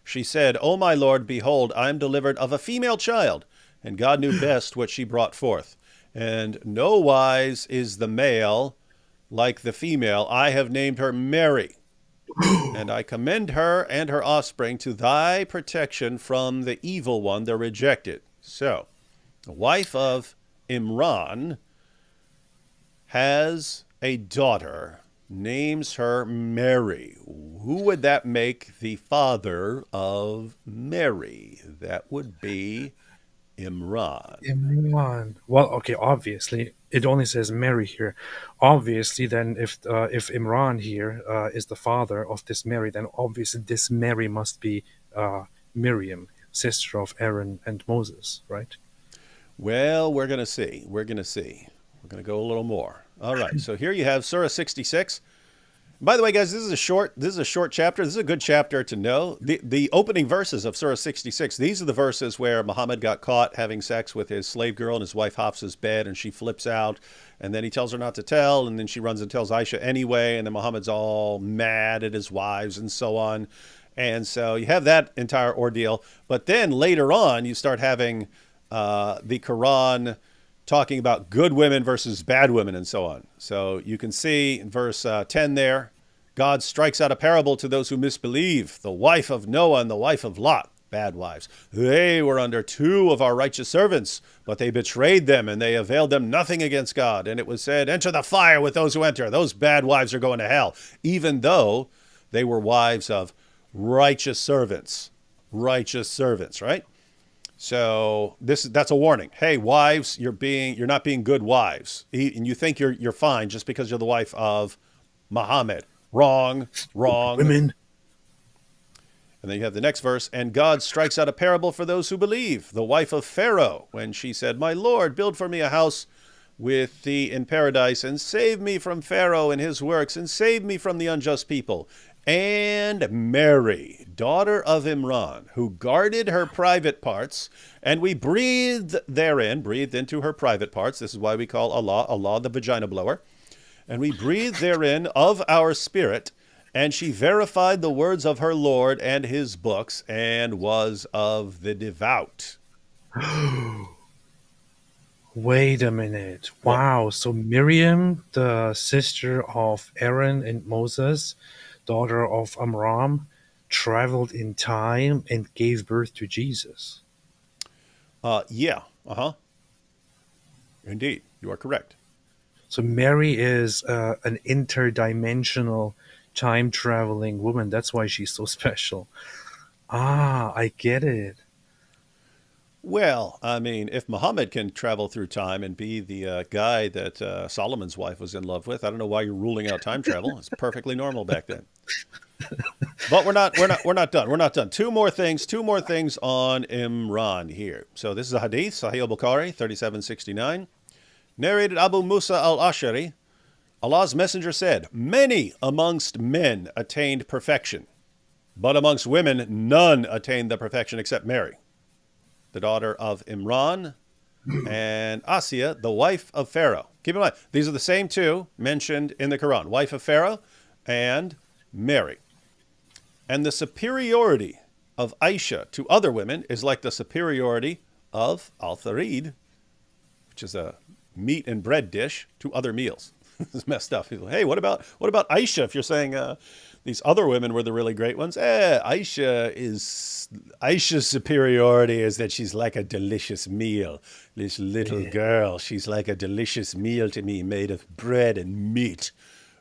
she said, O my Lord, behold, I am delivered of a female child. And God knew best what she brought forth. And no wise is the male like the female. I have named her Mary. And I commend her and her offspring to thy protection from the evil one, the rejected. So, the wife of Imran has a daughter, names her Mary. Who would that make the father of Mary? That would be Imran. Imran. Well, okay, obviously it only says Mary here. Obviously, then if Imran here is the father of this Mary, then obviously this Mary must be Miriam, sister of Aaron and Moses, right? Well, we're going to see. We're going to see. We're going to go a little more. All right. So here you have Surah 66. By the way, guys, this is a short chapter. This is a good chapter to know. The opening verses of Surah 66, these are the verses where Muhammad got caught having sex with his slave girl and his wife Hafsa's bed, and she flips out, and then he tells her not to tell, and then she runs and tells Aisha anyway, and then Muhammad's all mad at his wives and so on. And so you have that entire ordeal. But then later on, you start having the Quran talking about good women versus bad women and so on. So you can see in verse 10 there, God strikes out a parable to those who misbelieve. The wife of Noah and the wife of Lot, bad wives. They were under two of our righteous servants, but they betrayed them and they availed them nothing against God. And it was said, enter the fire with those who enter. Those bad wives are going to hell, even though they were wives of righteous servants. Righteous servants, right? So that's a warning. Hey, wives, you're not being good wives, and you think you're fine just because you're the wife of Muhammad. Wrong, wrong. Women. And then you have the next verse, and God strikes out a parable for those who believe. The wife of Pharaoh, when she said, "My Lord, build for me a house with thee in paradise, and save me from Pharaoh and his works, and save me from the unjust people." And Mary, daughter of Imran, who guarded her private parts, and we breathed into her private parts. This is why we call Allah the vagina blower. And we breathed therein of our spirit, and she verified the words of her Lord and his books, and was of the devout. Wait a minute. What? Wow. So Miriam, the sister of Aaron and Moses, daughter of Amram, traveled in time and gave birth to Jesus. Yeah. Uh-huh. Indeed. You are correct. So Mary is an interdimensional time traveling woman. That's why she's so special. Ah, I get it. Well, I mean, if Muhammad can travel through time and be the guy that Solomon's wife was in love with, I don't know why you're ruling out time travel. It's perfectly normal back then. But we're not done. We're not done. Two more things on Imran here. So this is a hadith, Sahih al-Bukhari, 3769. Narrated Abu Musa al-Ashari, Allah's messenger said, many amongst men attained perfection, but amongst women none attained the perfection except Mary, the daughter of Imran, and Asiya, the wife of Pharaoh. Keep in mind, these are the same two mentioned in the Quran. Wife of Pharaoh, and Mary. And the superiority of Aisha to other women is like the superiority of al-tharid, which is a meat and bread dish, to other meals. It's messed up. People, hey, what about Aisha? If you're saying these other women were the really great ones, Aisha's superiority is that she's like a delicious meal. This little girl, she's like a delicious meal to me, made of bread and meat.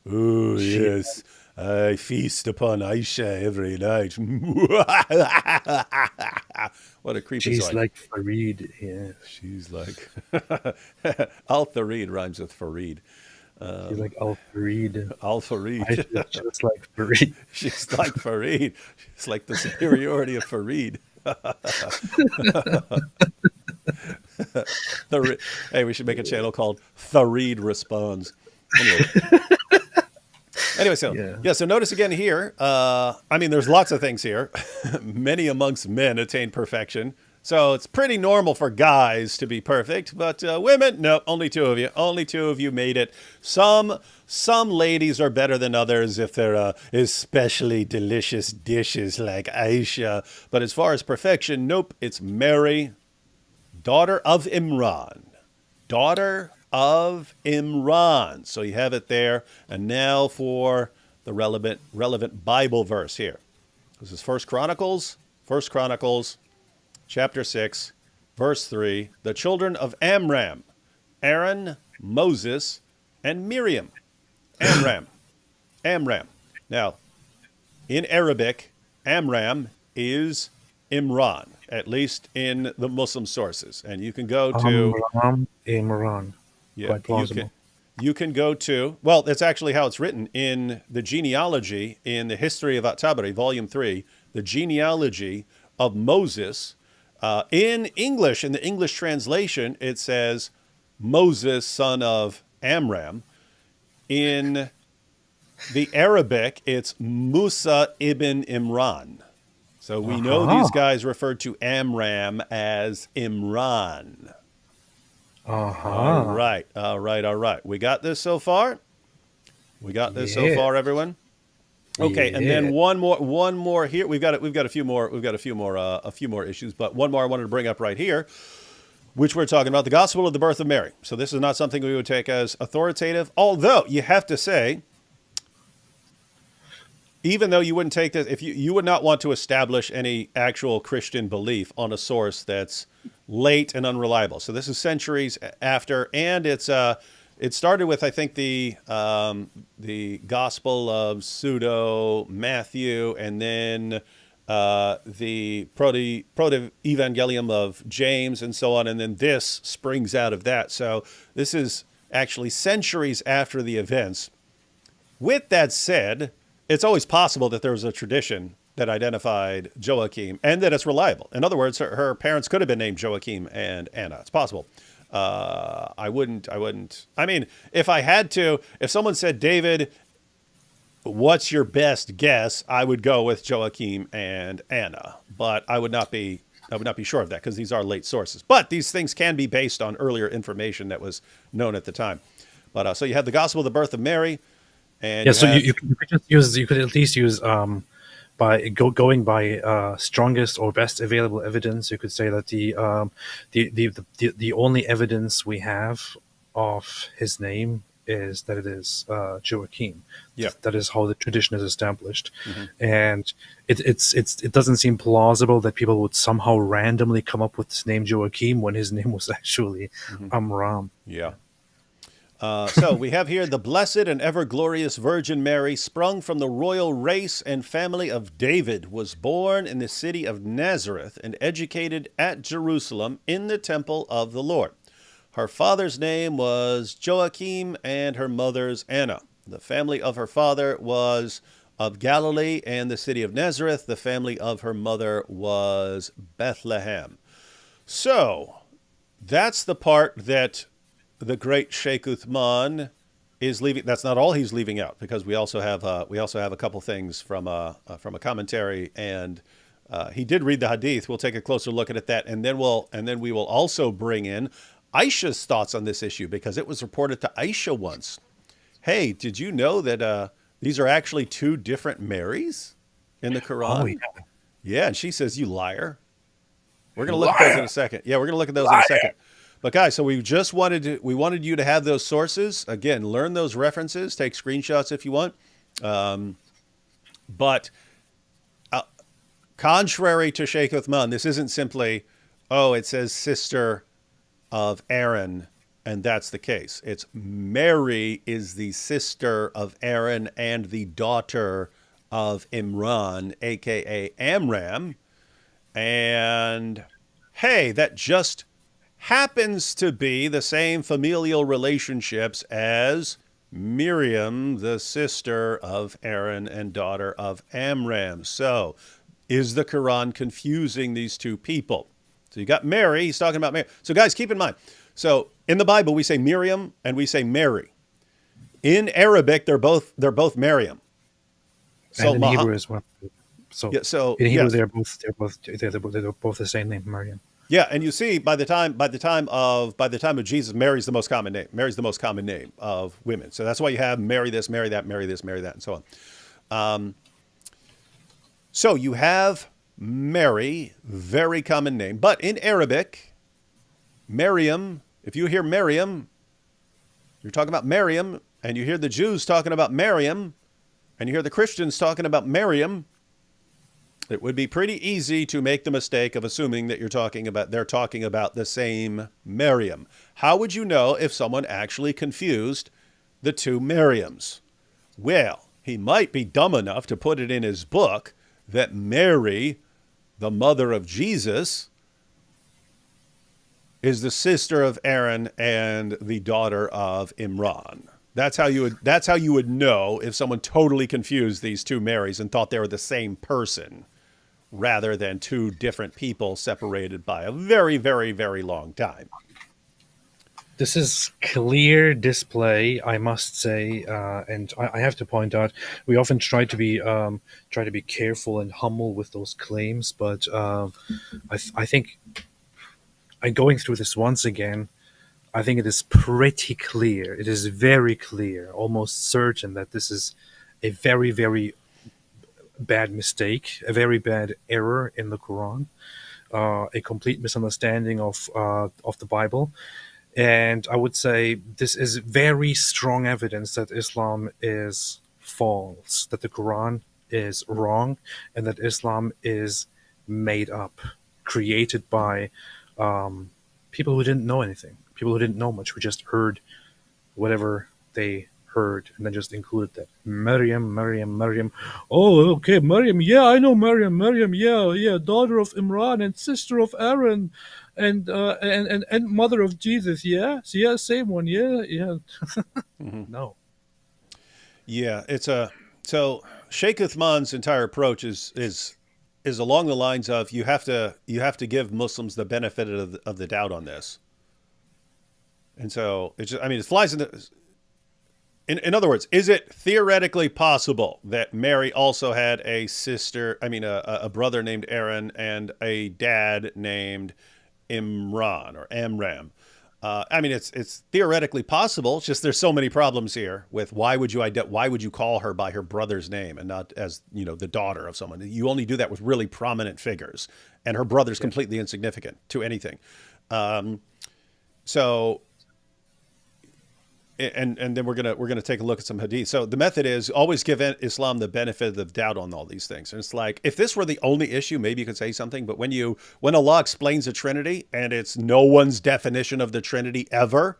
Oh yes, I feast upon Aisha every night. What a creepy She's song. like Farid. Yeah. She's like Al-Tharid rhymes with Farid. She's like Al Farid. I Al-Farid. feel just like Farid. She's like Farid. She's like the superiority of Farid. Hey, we should make a channel called Farid Responds. Anyway. Anyway, so Yeah. so notice again here. I mean, there's lots of things here. Many amongst men attain perfection, so it's pretty normal for guys to be perfect. But women, no, only two of you. Only two of you made it. Some ladies are better than others if they're especially delicious dishes like Aisha. But as far as perfection, nope. It's Mary, daughter of Imran. Daughter of Imran. So you have it there. And now for the relevant Bible verse here. This is First Chronicles chapter 6, verse 3. The children of Amram, Aaron, Moses, and Miriam. Amram. Now, in Arabic, Amram is Imran, at least in the Muslim sources. And you can go to Imran. Quite plausible. You can go to, well, that's actually how it's written in the genealogy in the History of At-Tabari, Volume 3, the genealogy of Moses. In English, in the English translation, it says Moses, son of Amram. In the Arabic, it's Musa ibn Imran. So we know these guys referred to Amram as Imran. All right. We got this so far? So far, everyone? Okay, and then one more here. We've got a few more issues, but one more I wanted to bring up right here, which we're talking about the gospel of the birth of Mary. So this is not something we would take as authoritative, although you have to say, even though you wouldn't take this, if you would not want to establish any actual Christian belief on a source that's late and unreliable. So this is centuries after, and it started with, I think, the Gospel of Pseudo Matthew, and then the Proto-Evangelium of James, and so on, and then this springs out of that. So this is actually centuries after the events. With that said, it's always possible that there was a tradition that identified Joachim and that it's reliable. In other words, her parents could have been named Joachim and Anna. It's possible. I mean, if someone said, David, what's your best guess? I would go with Joachim and Anna, but I would not be sure of that because these are late sources. But these things can be based on earlier information that was known at the time. But so you have the gospel of the birth of Mary. And so you could just you could at least use by going by strongest or best available evidence. You could say that the only evidence we have of his name is that it is Joachim. Yeah, that is how the tradition is established, and it doesn't seem plausible that people would somehow randomly come up with this name Joachim when his name was actually Amram. Yeah. So we have here the blessed and ever glorious Virgin Mary, sprung from the royal race and family of David, was born in the city of Nazareth and educated at Jerusalem in the temple of the Lord. Her father's name was Joachim and her mother's Anna. The family of her father was of Galilee and the city of Nazareth. The family of her mother was Bethlehem. So that's the part that the great Sheikh Uthman is leaving. That's not all he's leaving out, because we also have a couple things from a commentary, and he did read the hadith. We'll take a closer look at that, and then we will also bring in Aisha's thoughts on this issue, because it was reported to Aisha once. Hey, did you know that these are actually two different Marys in the Oh yeah, Quran. Yeah, and she says, "You liar." We're going to look at those in liar, a second. Yeah, we're going to look at those in a liar. second. But guys, so we wanted you to have those sources. Again, learn those references, take screenshots if you want. But contrary to Sheikh Uthman, this isn't simply, oh, it says sister of Aaron, and that's the case. It's Mary is the sister of Aaron and the daughter of Imran, aka Amram. And hey, that just happens to be the same familial relationships as Miriam, the sister of Aaron and daughter of Amram. So, is the Quran confusing these two people? So you got Mary, he's talking about Mary. So guys, keep in mind. So in the Bible we say Miriam and we say Mary. In Arabic they're both Miriam. And So in Hebrew as well. So yeah, so in Hebrew yes. they're both the same name, Miriam. Yeah, and you see, by the time of Jesus, Mary's the most common name. Mary's the most common name of women. So that's why you have marry this, marry that, marry this, marry that, and so on. So you have Mary, very common name, but in Arabic, Miriam. If you hear Miriam, you're talking about Miriam, and you hear the Jews talking about Miriam, and you hear the Christians talking about Miriam. It would be pretty easy to make the mistake of assuming that they're talking about the same Miriam. How would you know if someone actually confused the two Miriams? Well, he might be dumb enough to put it in his book that Mary, the mother of Jesus, is the sister of Aaron and the daughter of Imran. That's how you would know if someone totally confused these two Marys and thought they were the same person, rather than two different people separated by a very, very, very long time. This is clear display, I must say, and I have to point out we often try to be careful and humble with those claims, but I think going through this once again, I think it is pretty clear. It is very clear, almost certain that this is a very, very bad mistake, a very bad error in the Quran, a complete misunderstanding of the Bible. And I would say this is very strong evidence that Islam is false, that the Quran is wrong, and that Islam is made up, created by people who didn't know anything, people who didn't know much, who just heard whatever they heard and then just included that. Maryam, Maryam, Maryam. Oh, okay, Maryam. Yeah, I know Maryam. Maryam. Yeah, yeah, daughter of Imran and sister of Aaron, and mother of Jesus. Yeah, so yeah, same one. Yeah, yeah. No. Yeah, so Sheikh Uthman's entire approach is along the lines of you have to give Muslims the benefit of the doubt on this. And so it flies in the. In other words, is it theoretically possible that Mary also had a sister, a brother named Aaron and a dad named Imran or Amram? It's theoretically possible. It's just there's so many problems here with why would you call her by her brother's name and not as the daughter of someone? You only do that with really prominent figures, and her brother's completely insignificant to anything. So. And then we're gonna take a look at some hadith. So the method is always give Islam the benefit of doubt on all these things. And it's like if this were the only issue, maybe you could say something. But when Allah explains the Trinity and it's no one's definition of the Trinity ever,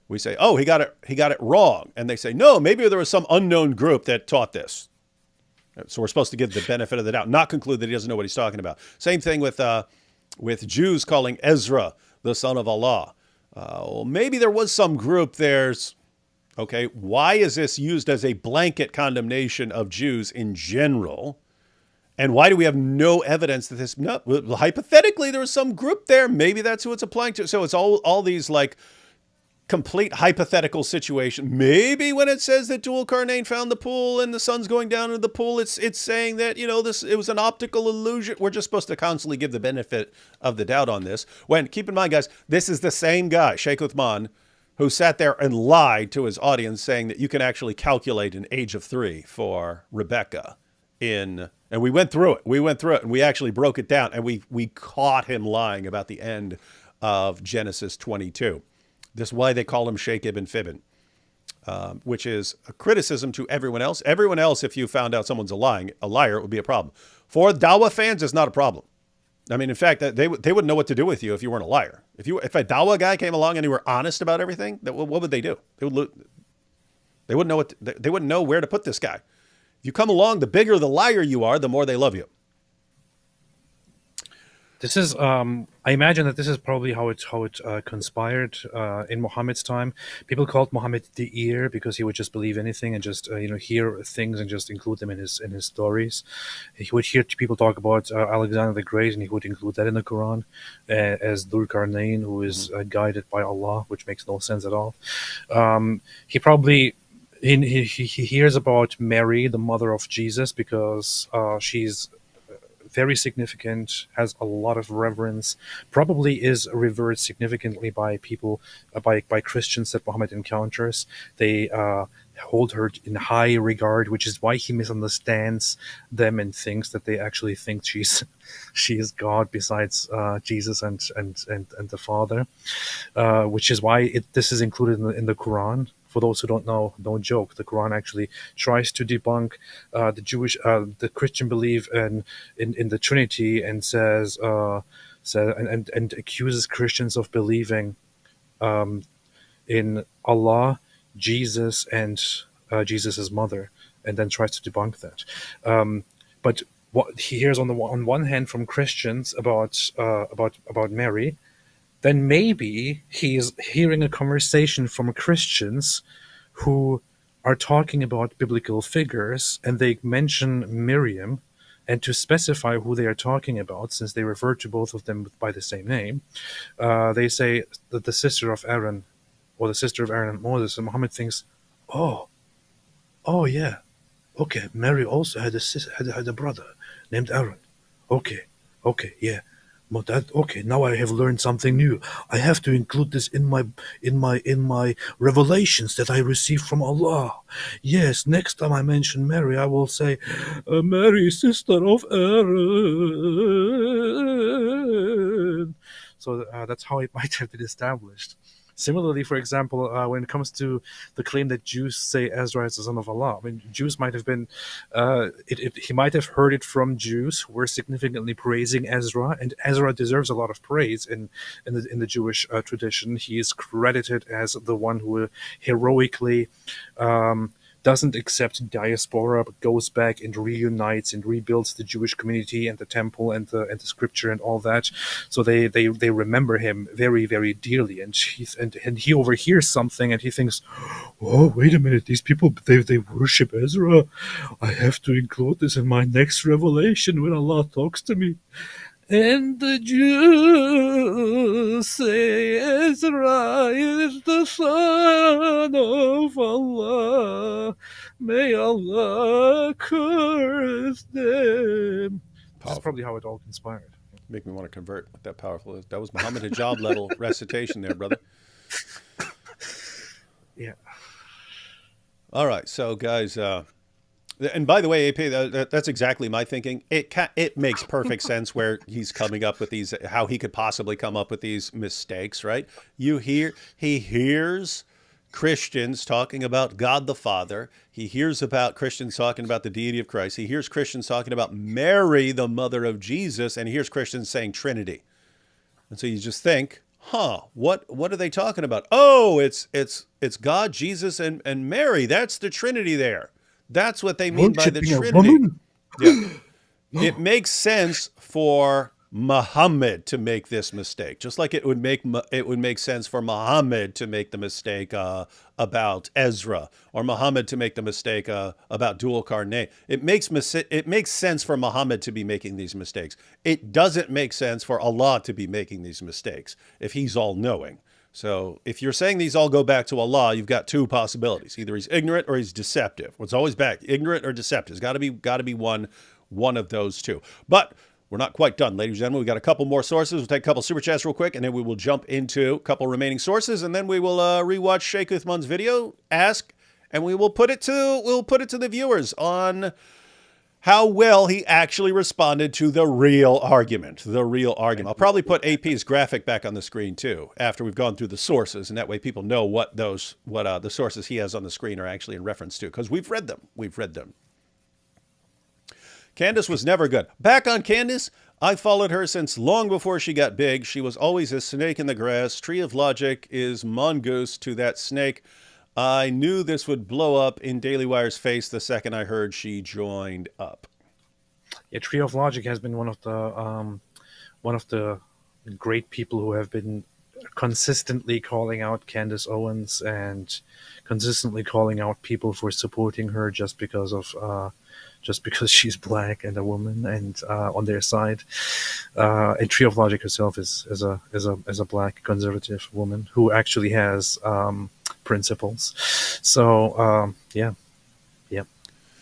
we say, oh, he got it wrong. And they say, no, maybe there was some unknown group that taught this. So we're supposed to give the benefit of the doubt, not conclude that he doesn't know what he's talking about. Same thing with Jews calling Ezra the son of Allah. Well, maybe there was some group there's. Okay, why is this used as a blanket condemnation of Jews in general? And why do we have no evidence that this, no, well, hypothetically, there was some group there. Maybe that's who it's applying to. So it's all these like complete hypothetical situation. Maybe when it says that Dul Qarnayn found the pool and the sun's going down into the pool, it's saying that, it was an optical illusion. We're just supposed to constantly give the benefit of the doubt on this. When, keep in mind, guys, this is the same guy, Sheikh Uthman, who sat there and lied to his audience, saying that you can actually calculate an age of 3 for Rebecca and we went through it. We went through it and we actually broke it down, and we caught him lying about the end of Genesis 22. This is why they call him Sheikh ibn Fibbin, which is a criticism to everyone else. Everyone else, if you found out someone's a liar, it would be a problem. For Dawah fans, it's not a problem. I mean, in fact, they wouldn't know what to do with you if you weren't a liar. If a Dawah guy came along and you were honest about everything, what would they do? They wouldn't know they wouldn't know where to put this guy. If you come along, the bigger the liar you are, the more they love you. This is, I imagine that this is probably how it conspired in Muhammad's time. People called Muhammad the ear because he would just believe anything and just hear things and just include them in his stories. He would hear people talk about Alexander the Great, and he would include that in the Quran as Dhul Qarnayn, who is guided by Allah, which makes no sense at all. He probably he hears about Mary, the mother of Jesus, because she's very significant, has a lot of reverence, probably is revered significantly by people, by Christians that Muhammad encounters. They hold her in high regard, which is why he misunderstands them and thinks that they actually think she is God besides Jesus and the Father, which is why this is included in the Quran. For those who don't know, don't joke. The Quran actually tries to debunk the Christian belief in the Trinity, and says and accuses Christians of believing in Allah, Jesus, and Jesus's mother, and then tries to debunk that. But what he hears on one hand from Christians about Mary, then maybe he is hearing a conversation from Christians who are talking about biblical figures, and they mention Miriam, and to specify who they are talking about, since they refer to both of them by the same name, they say that the sister of Aaron, or the sister of Aaron and Moses, and Muhammad thinks, oh yeah, okay, Mary also had a brother named Aaron. Okay, yeah. But okay, now I have learned something new. I have to include this in my revelations that I received from Allah. Yes, next time I mention Mary, I will say, Mary, sister of Aaron. So that's how it might have been established. Similarly, for example, when it comes to the claim that Jews say Ezra is the son of Allah, I mean, Jews might have been, he might have heard it from Jews who were significantly praising Ezra, and Ezra deserves a lot of praise in the Jewish tradition. He is credited as the one who heroically doesn't accept diaspora, but goes back and reunites and rebuilds the Jewish community and the temple and the scripture and all that. So they remember him very, very dearly. And he overhears something and he thinks, oh, wait a minute, these people, they worship Ezra. I have to include this in my next revelation when Allah talks to me. And the Jews say Ezra is the son of Allah. May Allah curse them. That's probably how it all conspired. Make me want to convert with that powerful. That was Muhammad Hijab level recitation there, brother. Yeah. All right, so guys, and by the way, AP, that's exactly my thinking. It makes perfect sense where he's coming up with these, how he could possibly come up with these mistakes, right? He hears Christians talking about God the Father. He hears about Christians talking about the deity of Christ. He hears Christians talking about Mary, the mother of Jesus, and he hears Christians saying Trinity. And so you just think, what are they talking about? Oh, it's God, Jesus, and Mary. That's the Trinity there. That's what they mean by the Trinity. Yeah. It makes sense for Muhammad to make this mistake, just like it would make sense for Muhammad to make the mistake about Ezra, or Muhammad to make the mistake about Dhul Qarnayn. It makes sense for Muhammad to be making these mistakes. It doesn't make sense for Allah to be making these mistakes if he's all-knowing. So if you're saying these all go back to Allah, you've got two possibilities. Either he's ignorant or he's deceptive. It's always back, ignorant or deceptive. It's got to be one of those two. But We're not quite done, ladies and gentlemen. We've got a couple more sources. We'll take a couple super chats real quick, and then we will jump into a couple remaining sources, and then we will rewatch Sheikh Uthman's video, ask, and we'll put it to the viewers on how well he actually responded to the real argument. The real argument. I'll probably put AP's graphic back on the screen too after we've gone through the sources, and that way people know what the sources he has on the screen are actually in reference to, because we've read them. We've read them. Candace was never good. Back on Candace, I followed her since long before she got big. She was always a snake in the grass. Tree of Logic is mongoose to that snake. I knew this would blow up in Daily Wire's face the second I heard she joined up. Yeah, Tree of Logic has been one of the great people who have been consistently calling out Candace Owens and consistently calling out people for supporting her just because she's black and a woman and on their side. And Tree of Logic herself is a black conservative woman who actually has principles. So yeah,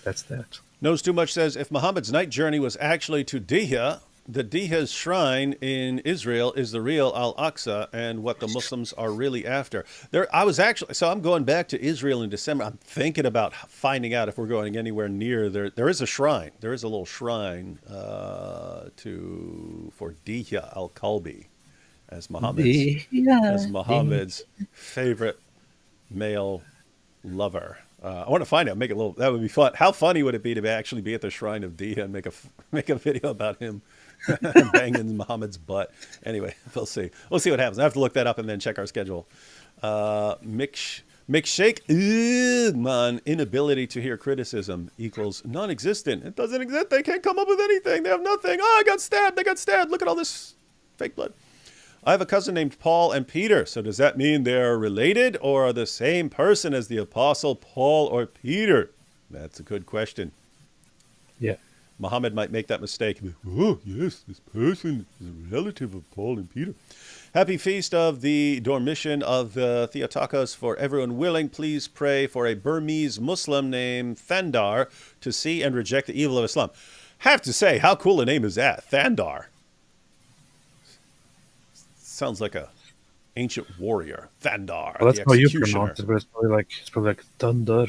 that's that. Knows Too Much says, if Muhammad's night journey was actually to Diha, the Diha's shrine in Israel is the real Al-Aqsa and what the Muslims are really after. I'm going back to Israel in December. I'm thinking about finding out if we're going anywhere near there. There is a shrine. There is a little shrine for Diha al-Kalbi as Muhammad's favorite male lover. I want to find out, make it a little. That would be fun. How funny would it be to actually be at the shrine of Diha and make a video about him banging Muhammad's butt? Anyway, we'll see. We'll see what happens. I have to look that up and then check our schedule. Sheikh Uthman, inability to hear criticism equals non-existent. It doesn't exist. They can't come up with anything. They have nothing. Oh, I got stabbed. They got stabbed. Look at all this fake blood. I have a cousin named Paul and Peter. So does that mean they're related or are the same person as the Apostle Paul or Peter? That's a good question. Yeah. Muhammad might make that mistake. Oh, yes, this person is a relative of Paul and Peter. Happy feast of the Dormition of the Theotokos for everyone willing. Please pray for a Burmese Muslim named Thandar to see and reject the evil of Islam. Have to say, how cool a name is that? Thandar. Sounds like a ancient warrior. Thandar. Well, that's how you pronounce it, but it's probably like thunder.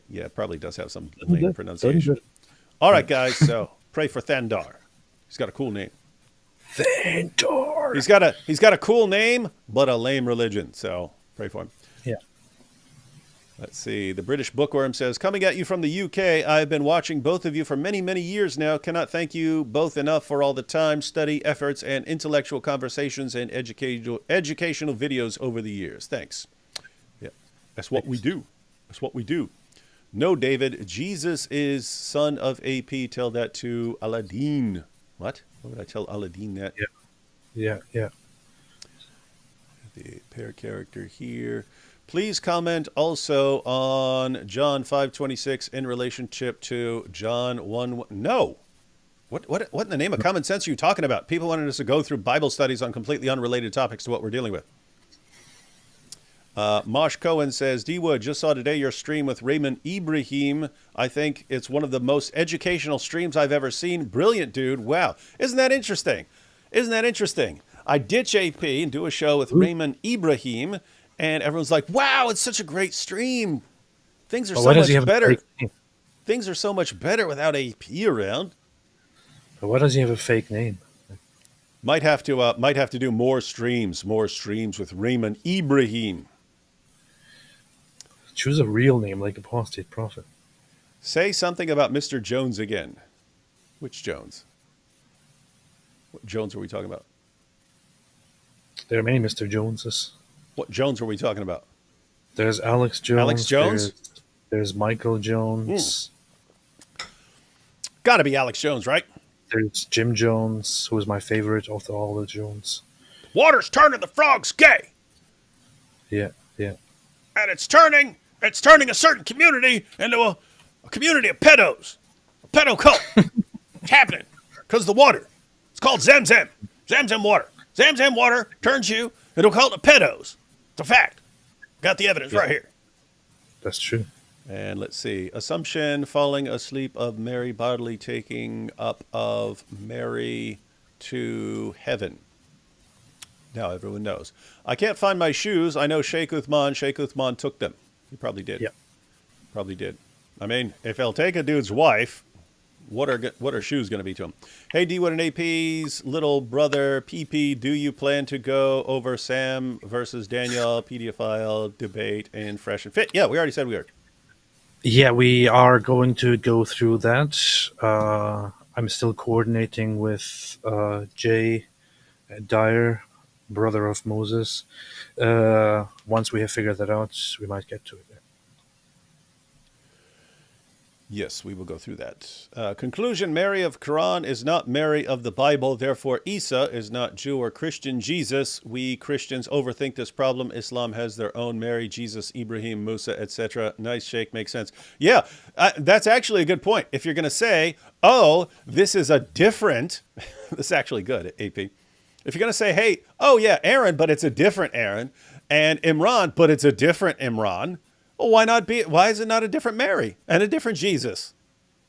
Yeah, it probably does have some lame pronunciation. All right, guys. So pray for Thandar. He's got a cool name. Thandar. He's got a cool name, but a lame religion. So pray for him. Yeah. Let's see. The British Bookworm says, coming at you from the UK, I've been watching both of you for many, many years now. Cannot thank you both enough for all the time, study, efforts, and intellectual conversations and educational videos over the years. Thanks. Yeah, that's what we do. That's what we do. No, David, Jesus is son of AP. Tell that to Aladdin. What? Why would I tell Aladdin that? Yeah. The pair character here. Please comment also on John 5:26 in relationship to John 1. No. What in the name of common sense are you talking about? People wanted us to go through Bible studies on completely unrelated topics to what we're dealing with. Mosh Cohen says, D-Wood, just saw today your stream with Raymond Ibrahim. I think it's one of the most educational streams I've ever seen. Brilliant, dude. Wow. Isn't that interesting? I ditch AP and do a show with Raymond Ibrahim, and everyone's like, wow, it's such a great stream. Things are so much better. Things are so much better without AP around. But why does he have a fake name? Might have to do more streams with Raymond Ibrahim. Choose a real name like Apostate Prophet. Say something about Mr. Jones again. Which Jones? What Jones are we talking about? There are many Mr. Joneses. What Jones are we talking about? There's Alex Jones. Alex Jones? There's Michael Jones. Got to be Alex Jones, right? There's Jim Jones, who is my favorite of all the Jones. Water's turning the frogs gay. Yeah. And it's turning a certain community into a community of pedos. A pedo cult. It's happening because of the water. It's called Zamzam. Zamzam water. Zamzam water turns you into a cult of pedos. It's a fact. Got the evidence right here. That's true. And let's see. Assumption, falling asleep of Mary, bodily taking up of Mary to heaven. Now everyone knows. I can't find my shoes. I know Sheikh Uthman. Sheikh Uthman took them. He probably did. Yeah. Probably did. I mean, if he'll take a dude's wife, what are shoes going to be to him? Hey, D, what an AP's little brother, PP, do you plan to go over Sam versus Daniel, pedophile debate in Fresh and Fit? Yeah, we already said we are. Yeah, we are going to go through that. I'm still coordinating with Jay Dyer, brother of Moses. Once we have figured that out, we might get to it. Yes, we will go through that. Conclusion, Mary of Quran is not Mary of the Bible. Therefore, Isa is not Jew or Christian Jesus. We Christians overthink this problem. Islam has their own Mary, Jesus, Ibrahim, Musa, etc. Nice, Sheikh, makes sense. Yeah, that's actually a good point. If you're going to say, oh, this is a different, this is actually good, AP. If you're going to say, hey, oh yeah, Aaron, but it's a different Aaron, and Imran, but it's a different Imran, well, why is it not a different Mary and a different Jesus?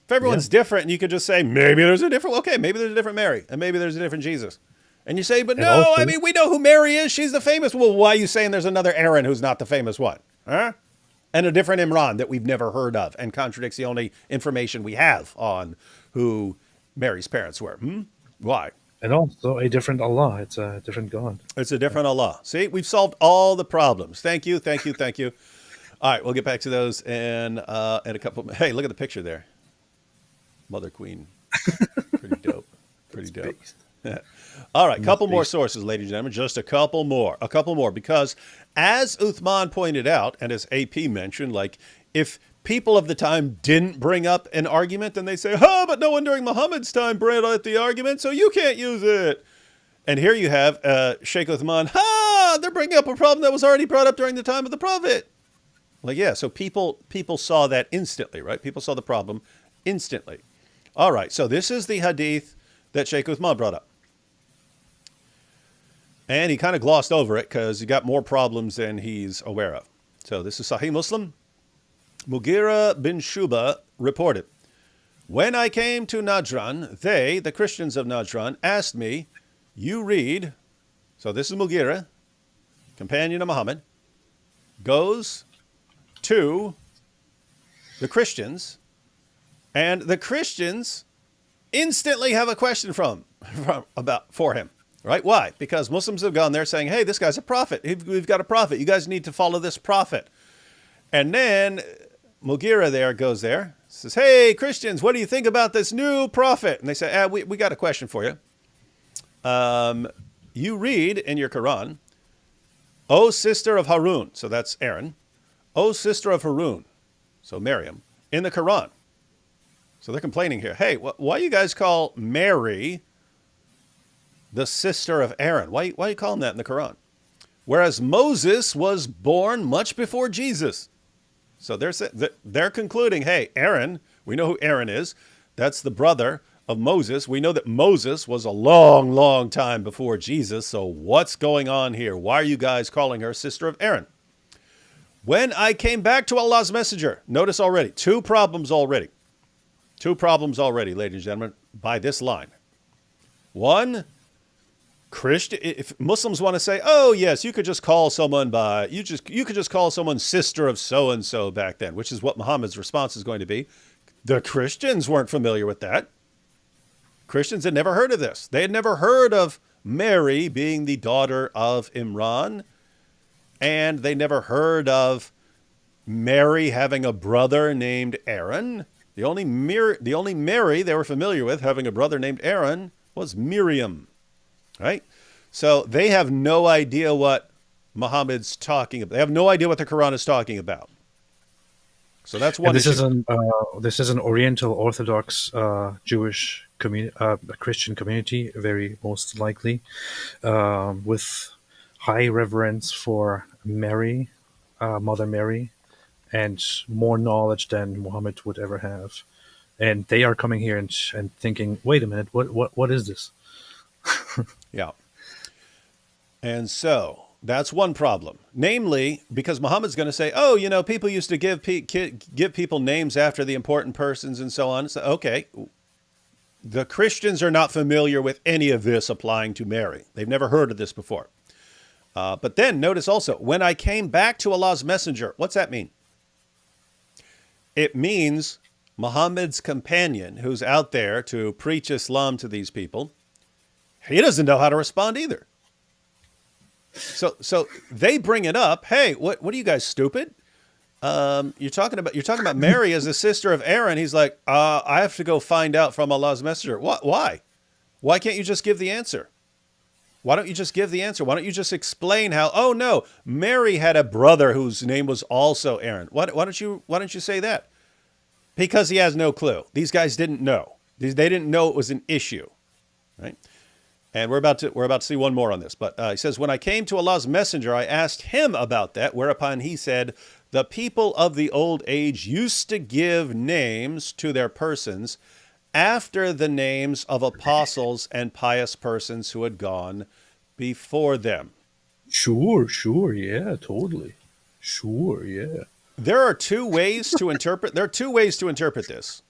If everyone's different and you could just say, maybe there's a different, okay, maybe there's a different Mary and maybe there's a different Jesus. And you say, but And no, also, I mean, we know who Mary is. She's the famous. Well, why are you saying there's another Aaron who's not the famous one? Huh? And a different Imran that we've never heard of and contradicts the only information we have on who Mary's parents were. Why? and also a different Allah. It's a different God. It's a different Allah. See, we've solved all the problems. Thank you, thank you, thank you. All right, we'll get back to those in a couple. Hey, look at the picture there. Mother Queen. Pretty dope. Pretty dope. All right, couple more sources, ladies and gentlemen. Just a couple more. A couple more. Because as Uthman pointed out, and as AP mentioned, like if people of the time didn't bring up an argument, then they say, oh, but no one during Muhammad's time brought up the argument, so you can't use it. And here you have Sheikh Uthman, they're bringing up a problem that was already brought up during the time of the Prophet. Like, yeah, so people saw that instantly, right? People saw the problem instantly. All right, so this is the hadith that Sheikh Uthman brought up. And he kind of glossed over it because he got more problems than he's aware of. So this is Sahih Muslim. Mughira bin Shuba reported, when I came to Najran, they, the Christians of Najran, asked me, you read, so this is Mughira, companion of Muhammad, goes to the Christians, and the Christians instantly have a question for him, right? Why? Because Muslims have gone there saying, hey, this guy's a prophet. We've got a prophet. You guys need to follow this prophet. And then Mughira goes there, says, hey, Christians, what do you think about this new prophet? And they say, we got a question for you. You read in your Quran, O sister of Harun, so that's Aaron, O sister of Harun, so Miriam, in the Quran. So they're complaining here. Hey, why you guys call Mary the sister of Aaron? Why you calling that in the Quran? Whereas Moses was born much before Jesus. So they're concluding, hey, Aaron, we know who Aaron is. That's the brother of Moses. We know that Moses was a long, long time before Jesus. So what's going on here? Why are you guys calling her sister of Aaron? When I came back to Allah's messenger, notice already, two problems already, ladies and gentlemen, by this line. One, if Muslims want to say, oh yes, you could just call someone you could just call someone sister of so and so back then, which is what Muhammad's response is going to be. The Christians weren't familiar with that. Christians had never heard of this. They had never heard of Mary being the daughter of Imran, and they never heard of Mary having a brother named Aaron. The only Mary they were familiar with having a brother named Aaron was Miriam, right? So they have no idea what Muhammad's talking about. They have no idea what the Quran is talking about. So that's one. And this is an Oriental Orthodox Jewish Christian community, very most likely, with high reverence for Mary, Mother Mary, and more knowledge than Muhammad would ever have. And they are coming here and thinking, wait a minute, what is this? Yeah. And so That's one problem. Namely, because Muhammad's going to say, oh, you know, people used to give people names after the important persons and so on. So, okay, the Christians are not familiar with any of this applying to Mary. They've never heard of this before. But then notice also, when I came back to Allah's messenger, what's that mean? It means Muhammad's companion who's out there to preach Islam to these people, he doesn't know how to respond either. So they bring it up. Hey, what are you guys, stupid? You're talking about Mary as the sister of Aaron. He's like, I have to go find out from Allah's messenger. What? Why? Why can't you just give the answer? Why don't you just give the answer? Why don't you just explain how? Oh no, Mary had a brother whose name was also Aaron. Why don't you say that? Because he has no clue. These guys didn't know. They didn't know it was an issue, right? And we're about to see one more on this. But he says, when I came to Allah's messenger, I asked him about that, whereupon he said, the people of the old age used to give names to their persons after the names of apostles and pious persons who had gone before them. Sure, yeah, totally. Sure, yeah. There are two ways to interpret this.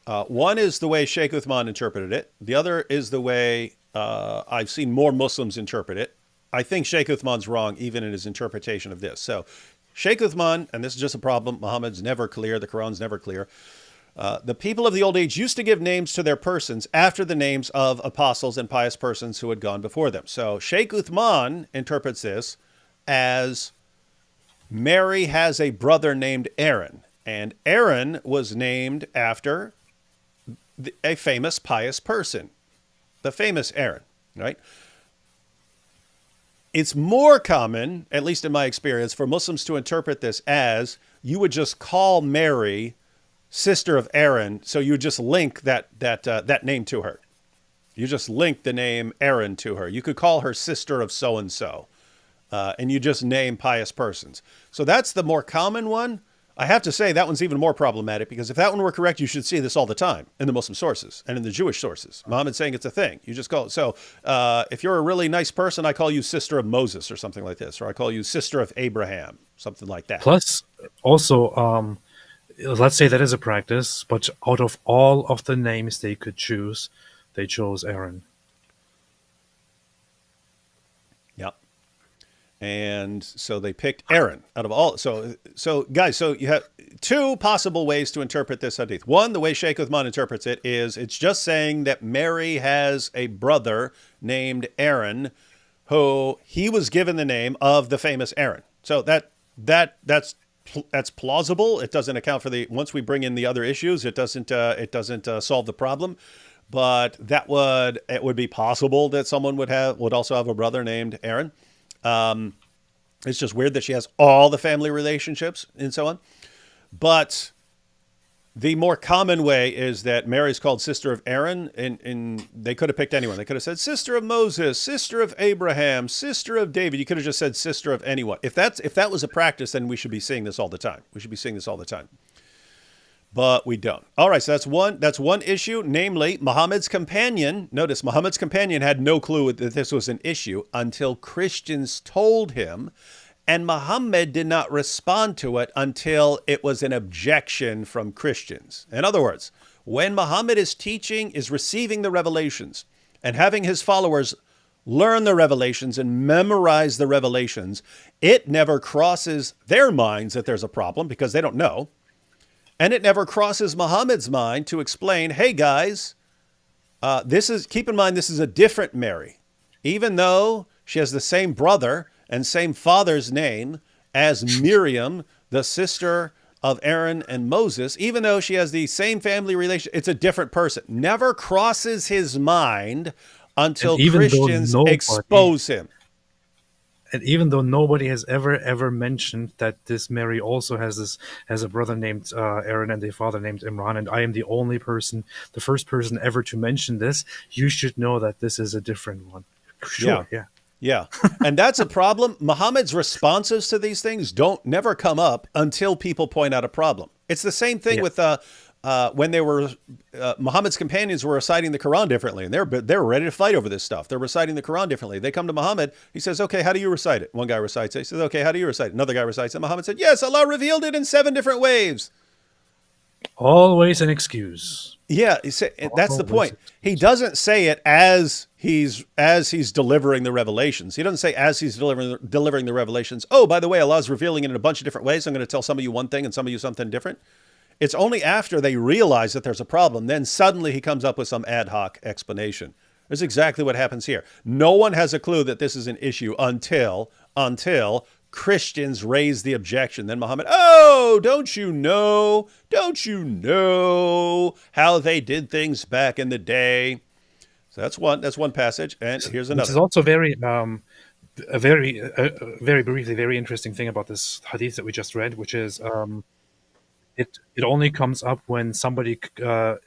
One is the way Sheikh Uthman interpreted it. The other is the way I've seen more Muslims interpret it. I think Sheikh Uthman's wrong even in his interpretation of this. So Sheikh Uthman, and this is just a problem, Muhammad's never clear, the Quran's never clear. The people of the old age used to give names to their persons after the names of apostles and pious persons who had gone before them. So Sheikh Uthman interprets this as Mary has a brother named Aaron, and Aaron was named after a famous pious person, the famous Aaron, right? It's more common, at least in my experience, for Muslims to interpret this as you would just call Mary sister of Aaron, so you would just link that name to her. You just link the name Aaron to her. You could call her sister of so-and-so, and you just name pious persons. So that's the more common one. I have to say that one's even more problematic because if that one were correct, you should see this all the time in the Muslim sources and in the Jewish sources. Muhammad's saying it's a thing. You just call it. So if you're a really nice person, I call you sister of Moses or something like this, or I call you sister of Abraham, something like that. Plus, also, let's say that is a practice, but out of all of the names they could choose, they chose Aaron. Yep. And so they picked Aaron out of all. So guys, so you have two possible ways to interpret this hadith. One, the way Sheikh Uthman interprets it is it's just saying that Mary has a brother named Aaron who he was given the name of the famous Aaron. So that's plausible. It doesn't account for once we bring in the other issues, it doesn't solve the problem. But it would be possible that someone would also have a brother named Aaron. It's just weird that she has all the family relationships and so on. But the more common way is that Mary's called sister of Aaron, and they could have picked anyone. They could have said sister of Moses, sister of Abraham, sister of David. You could have just said sister of anyone. If that was a practice, then we should be seeing this all the time. But we don't. All right, so that's one issue, namely Muhammad's companion. Notice Muhammad's companion had no clue that this was an issue until Christians told him, and Muhammad did not respond to it until it was an objection from Christians. In other words, when Muhammad is teaching, is receiving the revelations, and having his followers learn the revelations and memorize the revelations, it never crosses their minds that there's a problem because they don't know. And it never crosses Muhammad's mind to explain, hey guys, keep in mind, this is a different Mary. Even though she has the same brother and same father's name as Miriam, the sister of Aaron and Moses, even though she has the same family relation, it's a different person. Never crosses his mind until Christians expose him. And even though nobody has ever mentioned that this Mary also has a brother named Aaron and a father named Imran, and I am the first person ever to mention this, you should know that this is a different one. Sure, yeah. And that's a problem. Muhammad's responses to these things never come up until people point out a problem. It's the same thing with when they were Muhammad's companions were reciting the Quran differently, and they're ready to fight over this stuff. They're reciting the Quran differently. They come to Muhammad. He says, "Okay, how do you recite it?" One guy recites it. He says, "Okay, how do you recite it?" Another guy recites it. Muhammad said, "Yes, Allah revealed it in 7 different ways." Always an excuse. Yeah, that's the Always point. an He excuse. doesn't say it as he's delivering the revelations. He doesn't say as he's delivering the revelations. Oh, by the way, Allah's revealing it in a bunch of different ways. I'm going to tell some of you one thing and some of you something different. It's only after they realize that there's a problem, then suddenly he comes up with some ad hoc explanation. That's exactly what happens here. No one has a clue that this is an issue until Christians raise the objection. Then Muhammad, oh, don't you know? Don't you know how they did things back in the day? So that's one passage. And here's This is another. also very briefly, very interesting thing about this hadith that we just read, which is it only comes up when somebody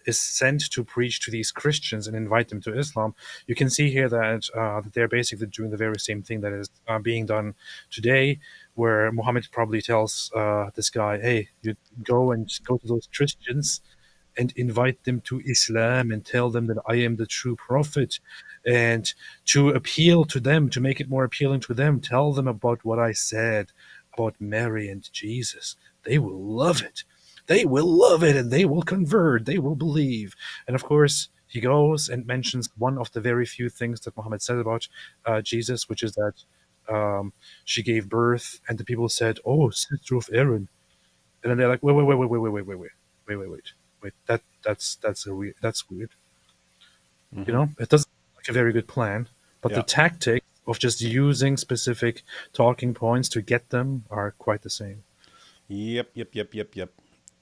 is sent to preach to these Christians and invite them to Islam. You can see here that they're basically doing the very same thing that is being done today, where Muhammad probably tells this guy, "Hey, you go to those Christians and invite them to Islam and tell them that I am the true prophet, and to appeal to them, to make it more appealing to them, tell them about what I said about Mary and Jesus. They will love it. They will love it, and they will convert. They will believe." And of course, he goes and mentions one of the very few things that Muhammad said about Jesus, which is that she gave birth, and the people said, "Oh, sister of Aaron." And then they're like, "Wait, that's weird. You Mm-hmm. know, it doesn't look like a very good plan." But the Yeah. tactics of just using specific talking points to get them are quite the same. Yep.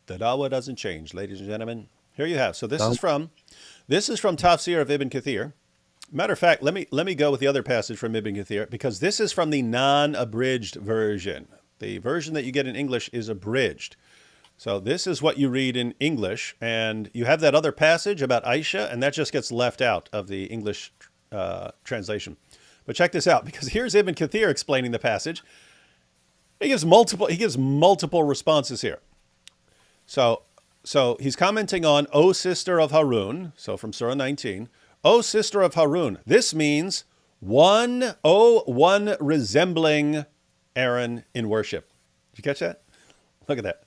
The dawah doesn't change, ladies and gentlemen. Here you have. So this Now, is from Tafsir of Ibn Kathir. Matter of fact, let me go with the other passage from Ibn Kathir because this is from the non-abridged version. The version that you get in English is abridged. So this is what you read in English, and you have that other passage about Aisha, and that just gets left out of the English translation. But check this out, because here's Ibn Kathir explaining the passage. He gives multiple responses here. So he's commenting on, "O sister of Harun," so from Surah 19, "O sister of Harun." This means one resembling Aaron in worship. Did you catch that? Look at that.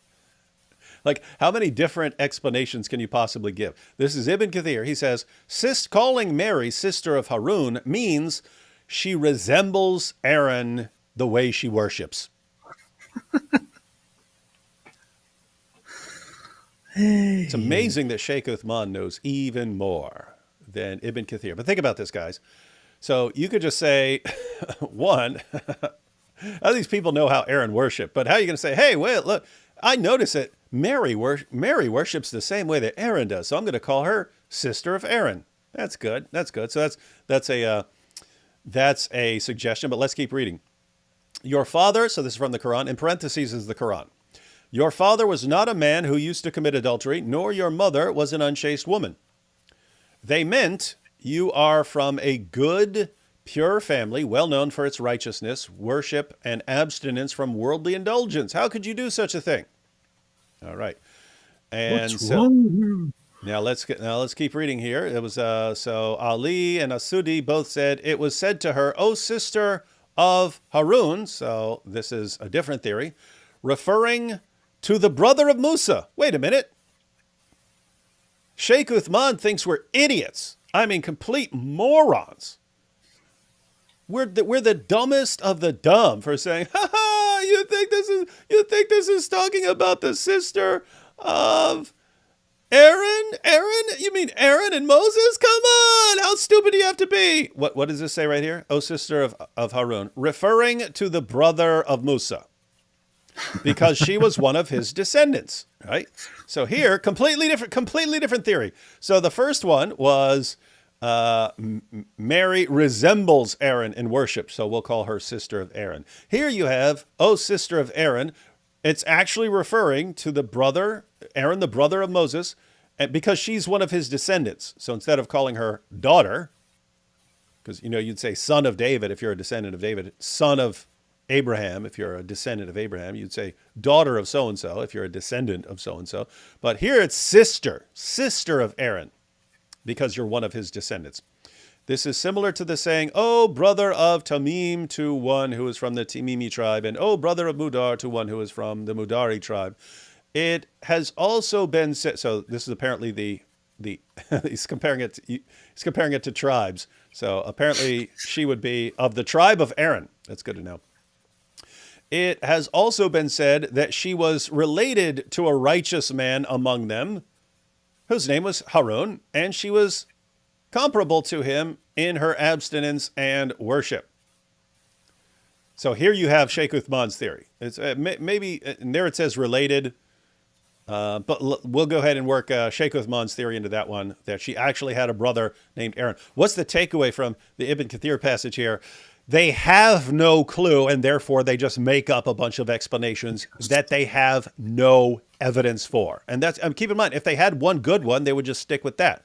Like, how many different explanations can you possibly give? This is Ibn Kathir. He says, calling Mary sister of Harun means she resembles Aaron the way she worships. It's amazing that Sheikh Uthman knows even more than Ibn Kathir. But think about this, guys. So you could just say, one, how these people know how Aaron worshiped, but how are you going to say, "Hey, wait, look, I notice that Mary worships the same way that Aaron does, so I'm going to call her sister of Aaron." That's good. That's good. So that's a suggestion. But let's keep reading. "Your father," so this is from the Quran, in parentheses is the Quran. "Your father was not a man who used to commit adultery, nor your mother was an unchaste woman. They meant you are from a good, pure family, well known for its righteousness, worship, and abstinence from worldly indulgence. How could you do such a thing?" All right. And what's so wrong with you? now let's keep reading here. It was so Ali and Asudi both said, "It was said to her, 'O sister of Harun,'" so this is a different theory, "referring to the brother of Musa." Wait a minute. Sheikh Uthman thinks we're idiots. I mean, complete morons. We're the dumbest of the dumb for saying, "Ha ha, you think this is talking about the sister of Aaron? Aaron? You mean Aaron and Moses? Come on, how stupid do you have to be?" What does this say right here? "O sister of Harun," referring to the brother of Musa, because she was one of his descendants, right? So here, completely different theory. So the first one was Mary resembles Aaron in worship, so we'll call her sister of Aaron. Here you have, "O sister of Aaron." It's actually referring to the brother, Aaron, the brother of Moses, because she's one of his descendants. So instead of calling her daughter, because you'd say son of David if you're a descendant of David, son of Abraham, if you're a descendant of Abraham. You'd say daughter of so-and-so if you're a descendant of so-and-so. But here it's sister of Aaron, because you're one of his descendants. This is similar to the saying, "Oh, brother of Tamim," to one who is from the Tamimi tribe, and "Oh, brother of Mudar," to one who is from the Mudari tribe. It has also been said. So this is apparently the he's comparing it to tribes. So apparently she would be of the tribe of Aaron. That's good to know. It has also been said that she was related to a righteous man among them, whose name was Harun, and she was comparable to him in her abstinence and worship. So here you have Sheikh Uthman's theory. It's maybe and there it says related, but we'll go ahead and work Sheikh Uthman's theory into that one, that she actually had a brother named Aaron. What's the takeaway from the Ibn Kathir passage here? They have no clue, and therefore they just make up a bunch of explanations that they have no evidence for. And that's, keep in mind, if they had one good one, they would just stick with that.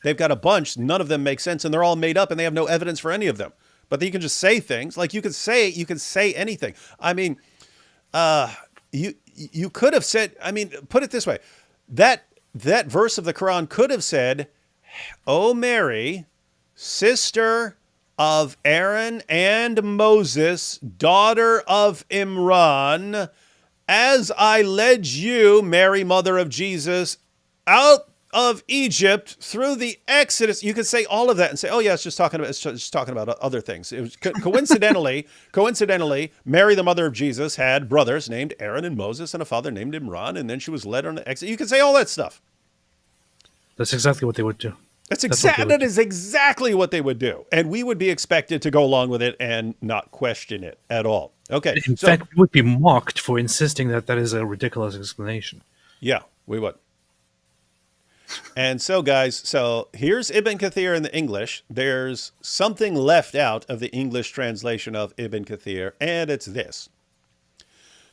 They've got a bunch, none of them make sense, and they're all made up, and they have no evidence for any of them. But you can just say things, like you can say anything. I mean, you could have said, I mean, put it this way, that verse of the Quran could have said, "O Mary, sister of Aaron and Moses, daughter of Imran, as I led you, Mary, mother of Jesus, out of Egypt through the Exodus." You could say all of that and say, "Oh yeah, it's just talking about other things." It was coincidentally, Mary, the mother of Jesus, had brothers named Aaron and Moses, and a father named Imran, and then she was led on the Exodus. You could say all that stuff. That's exactly what they would do. That is exactly what they would do, and we would be expected to go along with it and not question it at all. Okay. In fact, we would be mocked for insisting that is a ridiculous explanation. Yeah, we would. And so, guys, so here's Ibn Kathir in the English. There's something left out of the English translation of Ibn Kathir, and it's this.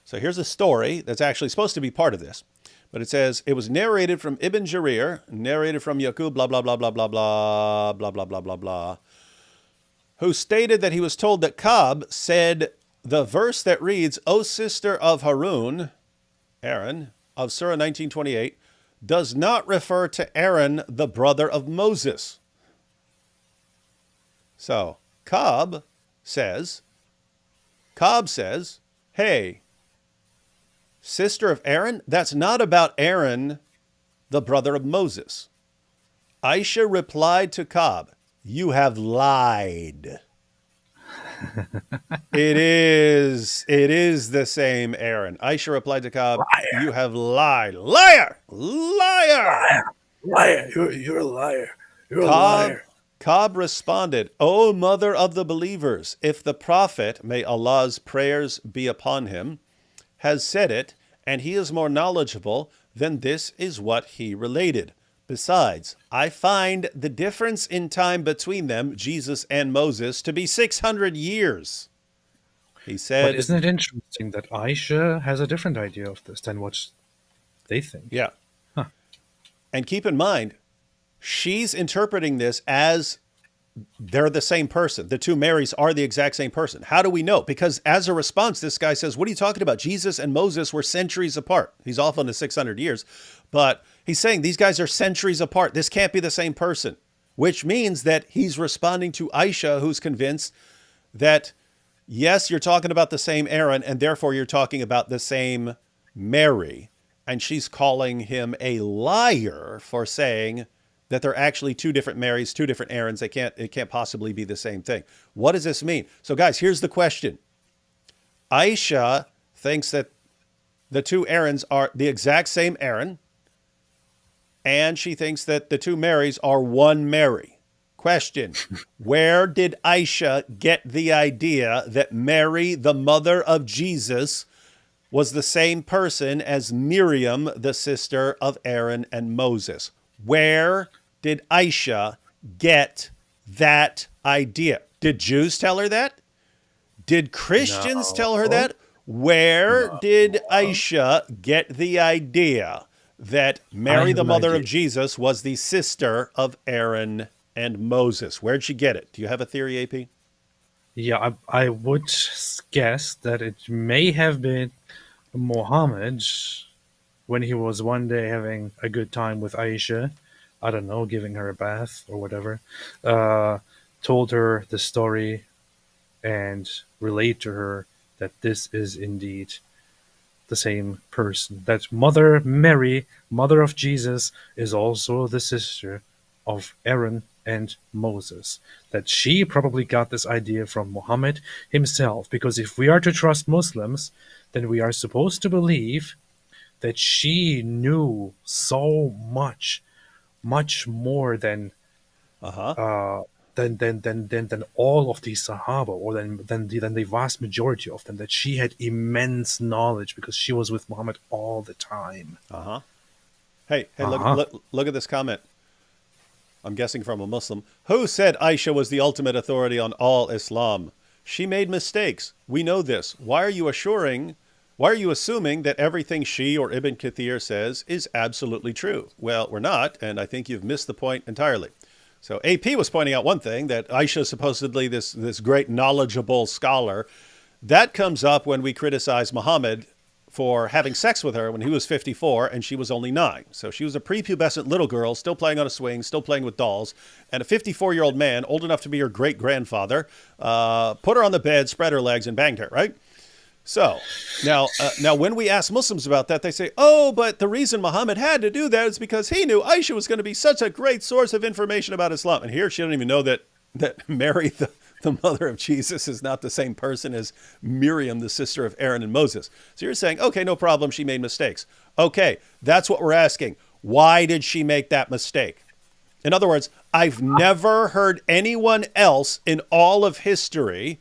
So here's a story that's actually supposed to be part of this. But it says, it was narrated from Ibn Jarir, narrated from Yaqub, blah, blah, blah, blah, blah, blah, blah, blah, blah, blah, blah, who stated that he was told that Ka'b said the verse that reads, "O sister of Harun," Aaron, of Surah 1928, does not refer to Aaron, the brother of Moses. So Ka'b says, "Hey, sister of Aaron, that's not about Aaron, the brother of Moses." Aisha replied to Ka'b, "You have lied." It is the same Aaron. Aisha replied to Ka'b, "Liar. You have lied." Liar! Liar! Liar! You're a liar. You're a liar. Ka'b responded, "O mother of the believers, if the Prophet, may Allah's prayers be upon him, has said it, and he is more knowledgeable, then this is what he related. Besides, I find the difference in time between them, Jesus and Moses, to be 600 years. He said... But isn't it interesting that Aisha has a different idea of this than what they think? Yeah. Huh. And keep in mind, she's interpreting this as they're the same person. The two Marys are the exact same person. How do we know? Because as a response, this guy says, "What are you talking about? Jesus and Moses were centuries apart." He's off on the 600 years, but he's saying these guys are centuries apart. This can't be the same person, which means that he's responding to Aisha, who's convinced that, yes, you're talking about the same Aaron, and therefore you're talking about the same Mary. And she's calling him a liar for saying that they're actually two different Marys, two different Aarons. It can't possibly be the same thing. What does this mean? So guys, here's the question. Aisha thinks that the two Aarons are the exact same Aaron, and she thinks that the two Marys are one Mary. Question, where did Aisha get the idea that Mary, the mother of Jesus, was the same person as Miriam, the sister of Aaron and Moses? Where did Aisha get that idea? Did Jews tell her that? Did Christians tell her that? Where did Aisha get the idea that Mary, the mother of Jesus, was the sister of Aaron and Moses? Where'd she get it? Do you have a theory, AP? Yeah, I would guess that it may have been Muhammad when he was one day having a good time with Aisha. I don't know, giving her a bath or whatever. Uh, Told her the story and relayed to her that this is indeed the same person. That Mother Mary, mother of Jesus, is also the sister of Aaron and Moses. That she probably got this idea from Muhammad himself, because if we are to trust Muslims, then we are supposed to believe that she knew so much, much more Uh-huh. uh, than all of these Sahaba, or than the vast majority of them. That she had immense knowledge because she was with Muhammad all the time. Uh-huh. Hey, Uh look, huh. look at this comment. I'm guessing from a Muslim. Who said Aisha was the ultimate authority on all Islam? She made mistakes. We know this. Why are you assuming that everything she or Ibn Kathir says is absolutely true? Well, we're not, and I think you've missed the point entirely. So AP was pointing out one thing, that Aisha is supposedly this great knowledgeable scholar. That comes up when we criticize Muhammad for having sex with her when he was 54 and she was only 9. So she was a prepubescent little girl, still playing on a swing, still playing with dolls, and a 54-year-old man, old enough to be her great-grandfather, put her on the bed, spread her legs, and banged her, right? So now, when we ask Muslims about that, they say, "Oh, but the reason Muhammad had to do that is because he knew Aisha was going to be such a great source of information about Islam." And here she doesn't even know that Mary, the mother of Jesus, is not the same person as Miriam, the sister of Aaron and Moses. So you're saying, okay, no problem, she made mistakes. Okay, that's what we're asking. Why did she make that mistake? In other words, I've never heard anyone else in all of history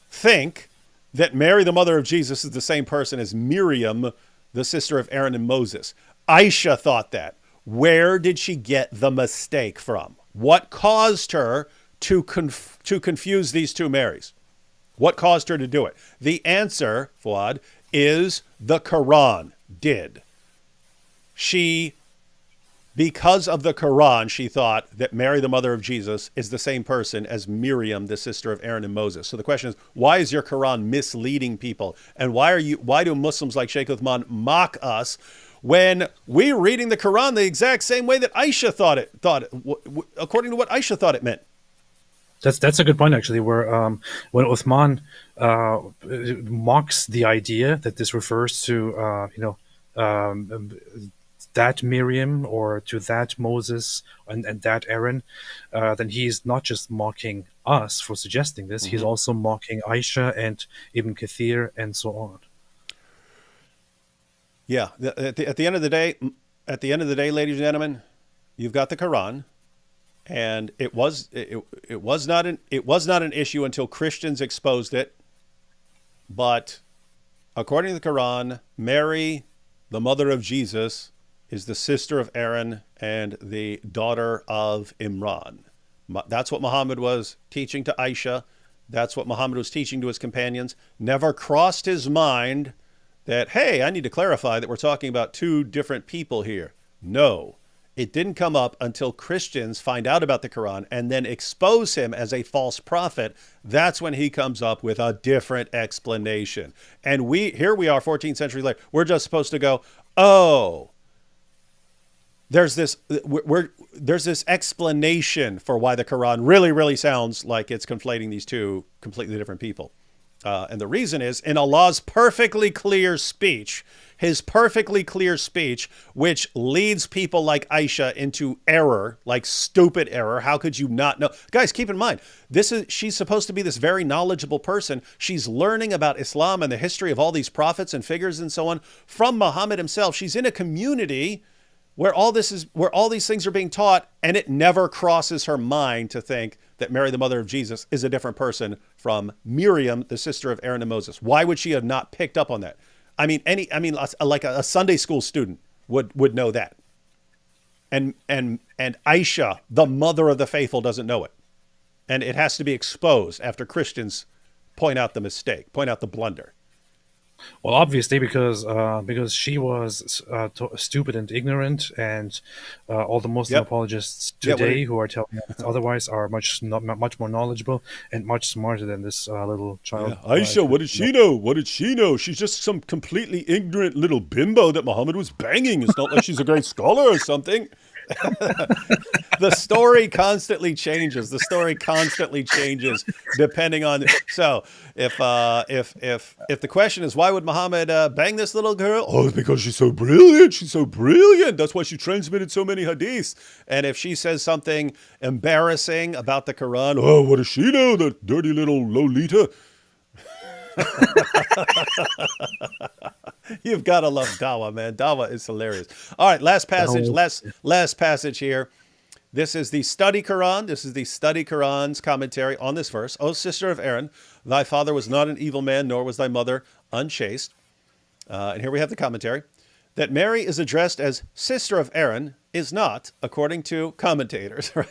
think that Mary, the mother of Jesus, is the same person as Miriam, the sister of Aaron and Moses. Aisha thought that. Where did she get the mistake from? What caused her to confuse these two Marys? What caused her to do it? The answer, Fuad, is the Quran did. Because of the Quran, she thought that Mary, the mother of Jesus, is the same person as Miriam, the sister of Aaron and Moses. So the question is, why is your Quran misleading people? And why do Muslims like Sheikh Uthman mock us when we're reading the Quran the exact same way that Aisha thought it, according to what Aisha thought it meant? That's a good point actually. Where when Uthman mocks the idea that this refers to that Miriam or to that Moses and that Aaron, then he's not just mocking us for suggesting this. He's Mm-hmm. also mocking Aisha and Ibn Kathir and so on. Yeah. At the end of the day, ladies and gentlemen, you've got the Quran. And it was not an issue until Christians exposed it. But according to the Quran, Mary, the mother of Jesus, is the sister of Aaron and the daughter of Imran. That's what Muhammad was teaching to Aisha. That's what Muhammad was teaching to his companions. Never crossed his mind that, hey, I need to clarify that we're talking about two different people here. No. It didn't come up until Christians find out about the Quran and then expose him as a false prophet. That's when he comes up with a different explanation. And here we are 14th century later. We're just supposed to go, oh, there's this explanation for why the Quran really, really sounds like it's conflating these two completely different people. And the reason is in Allah's perfectly clear speech, his perfectly clear speech, which leads people like Aisha into error, like stupid error. How could you not know? Guys, keep in mind, she's supposed to be this very knowledgeable person. She's learning about Islam and the history of all these prophets and figures and so on from Muhammad himself. She's in a community where all these things are being taught, and it never crosses her mind to think that Mary, the mother of Jesus, is a different person from Miriam, the sister of Aaron and Moses. Why would she have not picked up on that? Like a Sunday school student would know that. And Aisha, the mother of the faithful, doesn't know it. And it has to be exposed after Christians point out the mistake, point out the blunder. Well, obviously, because she was stupid and ignorant, and all the Muslim Yep. apologists Yeah. What today did who are telling us otherwise are much more knowledgeable and much smarter than this little Yeah, child. Aisha, what did she know? What did she know? She's just some completely ignorant little bimbo that Muhammad was banging. It's not like she's a great scholar or something. The story constantly changes. The story constantly changes depending on. So if the question is why would Muhammad bang this little girl? Oh, it's because she's so brilliant. She's so brilliant. That's why she transmitted so many hadiths. And if she says something embarrassing about the Quran, oh, what does she know? That dirty little Lolita. You've got to love Dawa, man. Dawa is hilarious. All right, last passage. No. Last passage here. This is the Study Quran. This is the Study Quran's commentary on this verse. O sister of Aaron, thy father was not an evil man, nor was thy mother unchaste. And here we have the commentary. That Mary is addressed as sister of Aaron is not, according to commentators, right?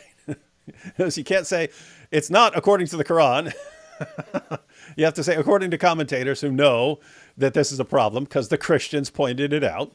So you can't say it's not according to the Quran. You have to say according to commentators who know that this is a problem because the Christians pointed it out.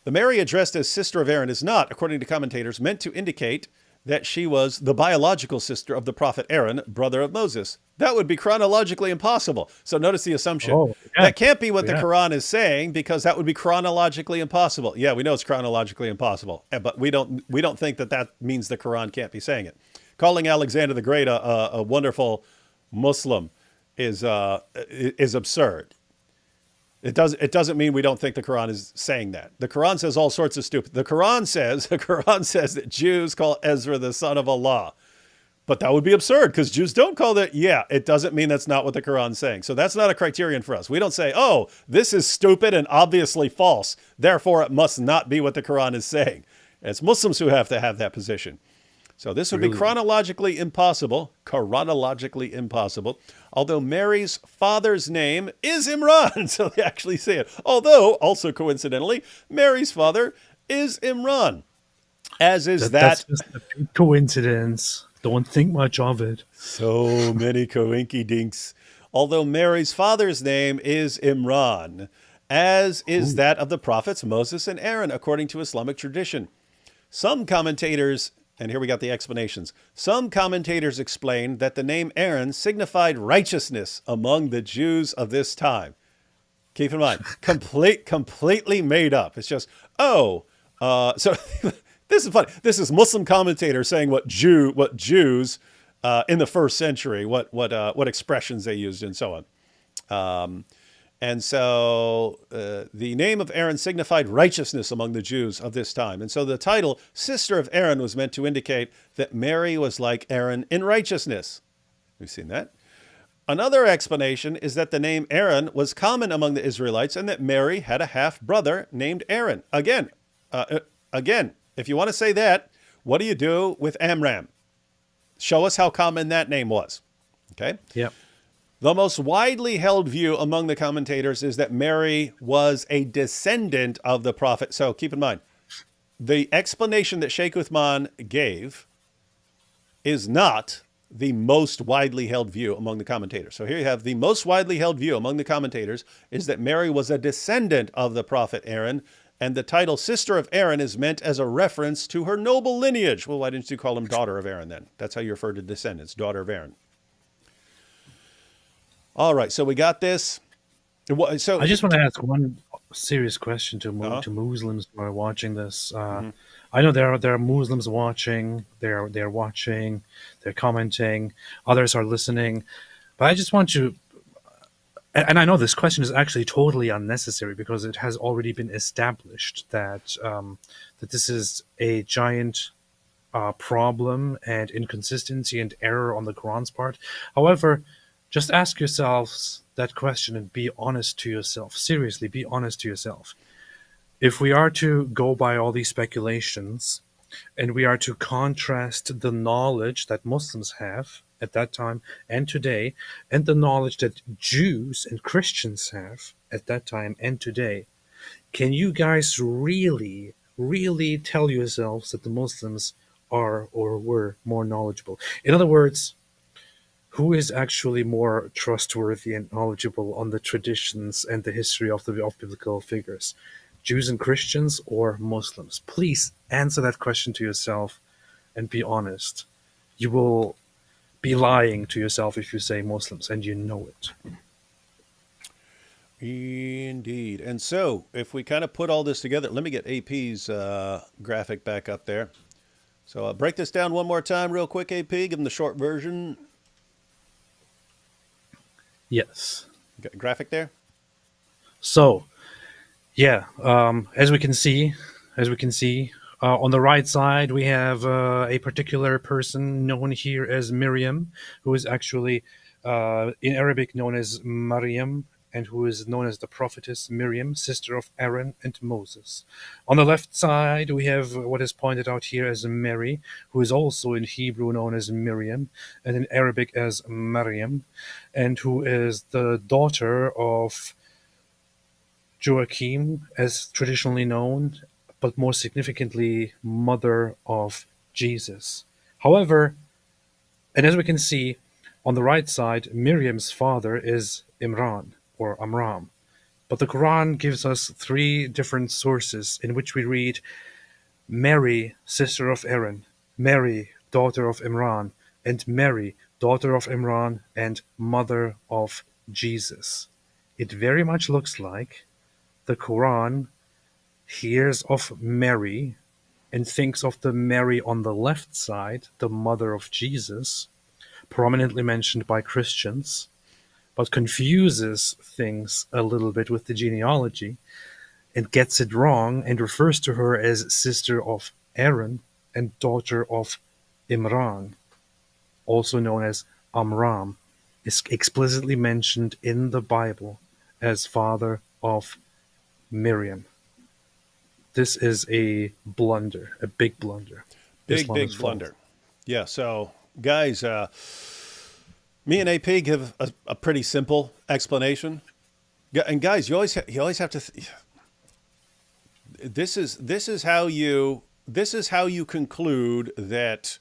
The Mary addressed as sister of Aaron is not, according to commentators, meant to indicate that she was the biological sister of the prophet Aaron, brother of Moses. That would be chronologically impossible. So notice the assumption. Oh, yeah, That can't be what the yeah. Quran is saying because that would be chronologically impossible. Yeah, we know it's chronologically impossible, but we don't think that that means the Quran can't be saying it. Calling Alexander the Great a wonderful Muslim is absurd. It doesn't mean we don't think the Quran is saying that. The Quran says all sorts of stupid. The Quran says that Jews call Ezra the son of Allah. But that would be absurd because Jews don't call that. Yeah, it doesn't mean that's not what the Quran's saying. So that's not a criterion for us. We don't say, oh, this is stupid and obviously false. Therefore, it must not be what the Quran is saying. It's Muslims who have to have that position. So this would be Brilliant. chronologically impossible, although Mary's father's name is Imran. So they actually say it. Although, also coincidentally, Mary's father is Imran, as is That's that. just a big coincidence. Don't think much of it. So many coinky dinks. Although Mary's father's name is Imran, as is that of the prophets Moses and Aaron, according to Islamic tradition. Some commentators, and here we got the explanations. Some commentators explain that the name Aaron signified righteousness among the Jews of this time. Keep in mind, completely made up. It's just, so this is funny. This is Muslim commentators saying what Jews in the first century, what expressions they used and so on. And so the name of Aaron signified righteousness among the Jews of this time. And so the title, Sister of Aaron, was meant to indicate that Mary was like Aaron in righteousness. We've seen that. Another explanation is that the name Aaron was common among the Israelites and that Mary had a half-brother named Aaron. Again, if you want to say that, what do you do with Amram? Show us how common that name was. Okay? Yep. The most widely held view among the commentators is that Mary was a descendant of the prophet. So keep in mind, the explanation that Sheikh Uthman gave is not the most widely held view among the commentators. So here you have the most widely held view among the commentators is that Mary was a descendant of the prophet Aaron, and the title Sister of Aaron is meant as a reference to her noble lineage. Well, why didn't you call him daughter of Aaron then? That's how you refer to descendants, daughter of Aaron. All right, so we got this. So I just want to ask one serious question to Uh-huh. to Muslims who are watching this. I know there are Muslims watching. They're watching. They're commenting. Others are listening. But I just want to, and I know this question is actually totally unnecessary because it has already been established that that this is a giant problem and inconsistency and error on the Quran's part. However, just ask yourselves that question and be honest to yourself. Seriously, be honest to yourself. If we are to go by all these speculations and we are to contrast the knowledge that Muslims have at that time and today and the knowledge that Jews and Christians have at that time and today, can you guys really tell yourselves that the Muslims are or were more knowledgeable? In other words, who is actually more trustworthy and knowledgeable on the traditions and the history of biblical figures? Jews and Christians or Muslims? Please answer that question to yourself and be honest. You will be lying to yourself if you say Muslims, and you know it. Indeed. And so, if we kind of put all this together, let me get AP's graphic back up there. So, break this down one more time, real quick, AP. Give them the short version. Yes. Got a graphic there? So, yeah, as we can see, on the right side we have a particular person known here as Miriam, who is actually in Arabic known as Miriam, and who is known as the prophetess Miriam, sister of Aaron and Moses. On the left side, we have what is pointed out here as Mary, who is also in Hebrew known as Miriam, and in Arabic as Maryam, and who is the daughter of Joachim, as traditionally known, but more significantly, mother of Jesus. However, and as we can see, on the right side, Miriam's father is Imran or Amram. But the Quran gives us three different sources in which we read Mary, sister of Aaron, Mary, daughter of Imran, and Mary, daughter of Imran and mother of Jesus. It very much looks like the Quran hears of Mary and thinks of the Mary on the left side, the mother of Jesus, prominently mentioned by Christians, but confuses things a little bit with the genealogy and gets it wrong and refers to her as sister of Aaron and daughter of Imran, also known as Amram, is explicitly mentioned in the Bible as father of Miriam. This is a blunder, a big blunder. Big blunder. Yeah, so guys, me and AP give a pretty simple explanation. And guys, you always have to this is how you conclude that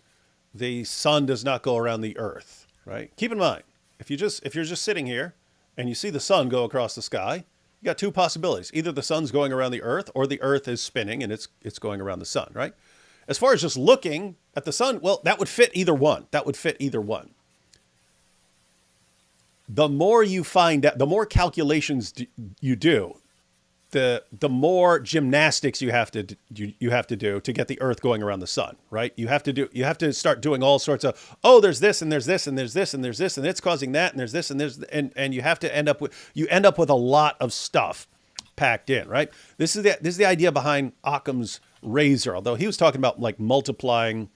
the sun does not go around the earth, right? Keep in mind, if you're just sitting here and you see the sun go across the sky, you got two possibilities. Either the sun's going around the earth or the earth is spinning and it's going around the sun, right? As far as just looking at the sun, well, that would fit either one. The more you find out, the more calculations you do, the more gymnastics you have to do to get the earth going around the sun, right? You have to start doing all sorts of, oh, there's this and there's this and there's this and there's this and it's causing that and there's this and there's and you have to end up with a lot of stuff packed in, right? This is the idea behind Occam's razor, although he was talking about like multiplying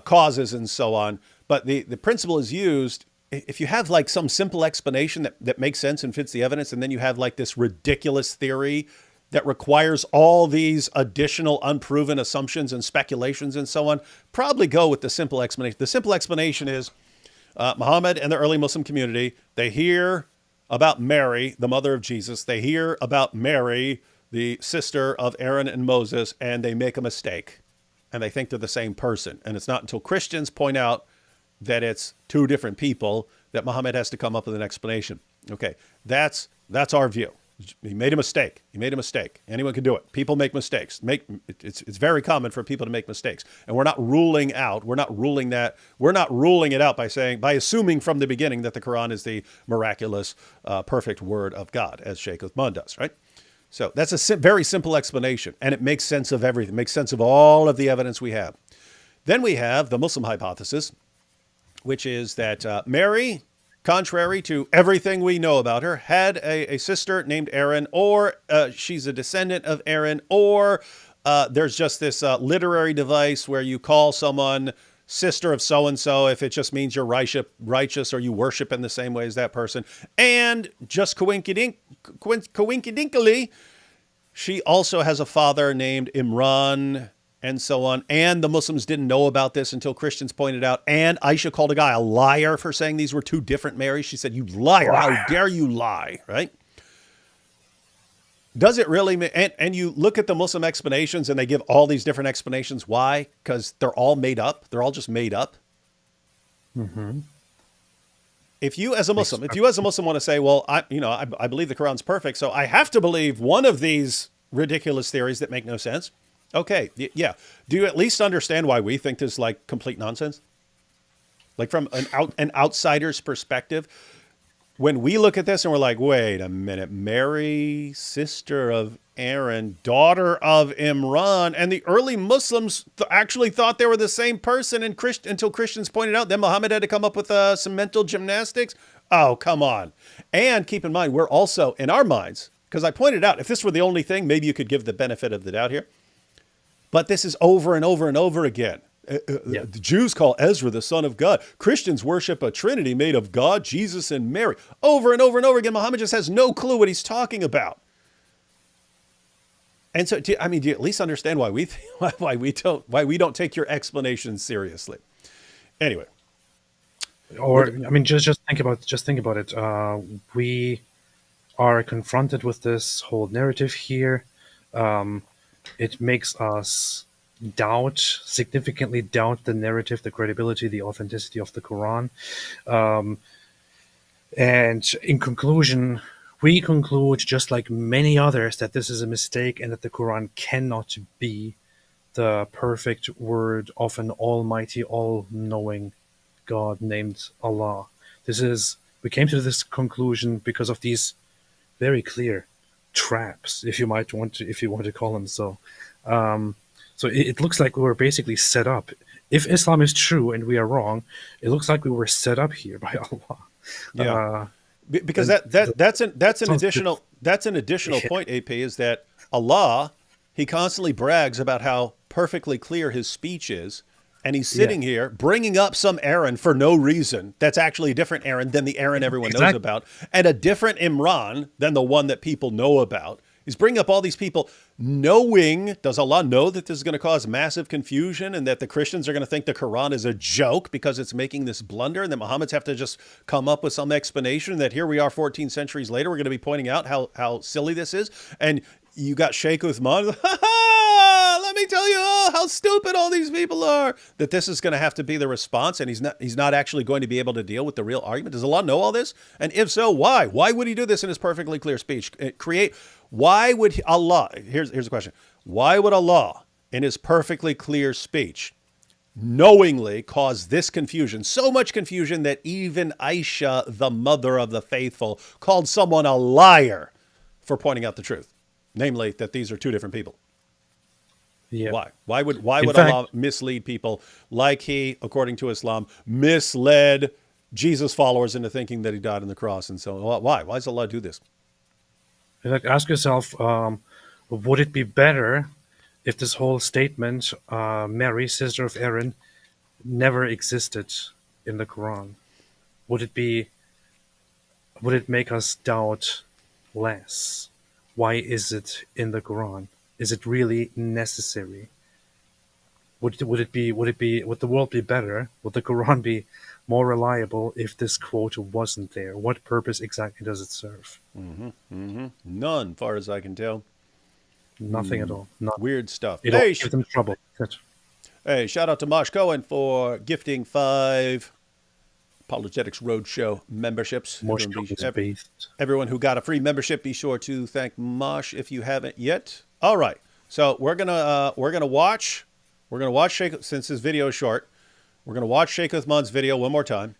causes and so on. But the principle is used if you have like some simple explanation that makes sense and fits the evidence, and then you have like this ridiculous theory that requires all these additional unproven assumptions and speculations and so on, probably go with the simple explanation. The simple explanation is Muhammad and the early Muslim community, they hear about Mary, the mother of Jesus. They hear about Mary, the sister of Aaron and Moses, and they make a mistake. And they think they're the same person. And it's not until Christians point out that it's two different people that Muhammad has to come up with an explanation. Okay, that's our view. He made a mistake. Anyone can do it. People make mistakes. It's very common for people to make mistakes. And we're not ruling it out by assuming from the beginning that the Quran is the miraculous, perfect word of God, as Sheikh Uthman does, right? So that's a very simple explanation, and it makes sense of everything. It makes sense of all of the evidence we have. Then we have the Muslim hypothesis, which is that Mary, contrary to everything we know about her, had a sister named Aaron, or she's a descendant of Aaron, or there's just this literary device where you call someone sister of so-and-so if it just means you're righteous or you worship in the same way as that person. And just coincidentally, she also has a father named Imran, and so on. And the Muslims didn't know about this until Christians pointed out. And Aisha called a guy a liar for saying these were two different Marys. She said, "You liar, how dare you lie," right? Does it really? And you look at the Muslim explanations, and they give all these different explanations. Why? Because they're all made up. They're all just made up. Mm-hmm. If you as a Muslim want to say, well, I believe the Quran's perfect, so I have to believe one of these ridiculous theories that make no sense. Okay, yeah. Do you at least understand why we think this is like complete nonsense? Like from an outsider's perspective, when we look at this and we're like, wait a minute, Mary, sister of Aaron, daughter of Imran, and the early Muslims actually thought they were the same person until Christians pointed out that Muhammad had to come up with some mental gymnastics. Oh, come on. And keep in mind, we're also, in our minds, because I pointed out, if this were the only thing, maybe you could give the benefit of the doubt here. But this is over and over and over again. The Jews call Ezra the son of God. Christians worship a trinity made of God, Jesus, and Mary. Over and over and over again, Muhammad just has no clue what he's talking about. And so, do you at least understand why we don't take your explanation seriously? Anyway, Or just think about it. We are confronted with this whole narrative here. It makes us significantly doubt the narrative, the credibility, the authenticity of the Quran. And in conclusion, we conclude, just like many others, that this is a mistake and that the Quran cannot be the perfect word of an almighty, all-knowing God named Allah. We came to this conclusion because of these very clear traps, if you want to call them so. So it looks like we were basically set up. If Islam is true and we are wrong, it looks like we were set up here by Allah. Yeah, because that's an additional point. AP is that Allah, he constantly brags about how perfectly clear his speech is, and he's sitting here bringing up some Aaron for no reason. That's actually a different Aaron than the Aaron everyone knows about, and a different Imran than the one that people know about. He's bringing up all these people does Allah know that this is going to cause massive confusion and that the Christians are going to think the Quran is a joke because it's making this blunder, and that Muhammad's have to just come up with some explanation that here we are 14 centuries later, we're going to be pointing out how silly this is. And you got Sheikh Uthman, let me tell you how stupid all these people are, that this is going to have to be the response, and he's not actually going to be able to deal with the real argument. Does Allah know all this? And if so, why? Why would he do this in his perfectly clear speech? Why would Allah, here's the question, why would Allah, in his perfectly clear speech, knowingly cause this confusion, so much confusion that even Aisha, the mother of the faithful, called someone a liar for pointing out the truth, namely that these are two different people? Yeah. Why? Why would Allah mislead people like he, according to Islam, misled Jesus' followers into thinking that he died on the cross and so on? Why? Why does Allah do this? Ask yourself, would it be better if this whole statement, Mary, sister of Aaron, never existed in the Quran? Would it make us doubt less? Why is it in the Quran? Is it really necessary? Would the world be better? Would the Quran be more reliable if this quote wasn't there? What purpose exactly does it serve? None, far as I can tell. Nothing at all. Weird stuff. It'll give them trouble. Hey, shout out to Mosh Cohen for gifting 5 Apologetics Roadshow memberships. Everyone who got a free membership, be sure to thank Mosh if you haven't yet. All right, so we're gonna watch Sheikh, since his video is short. We're gonna watch Sheikh Uthman's video one more time,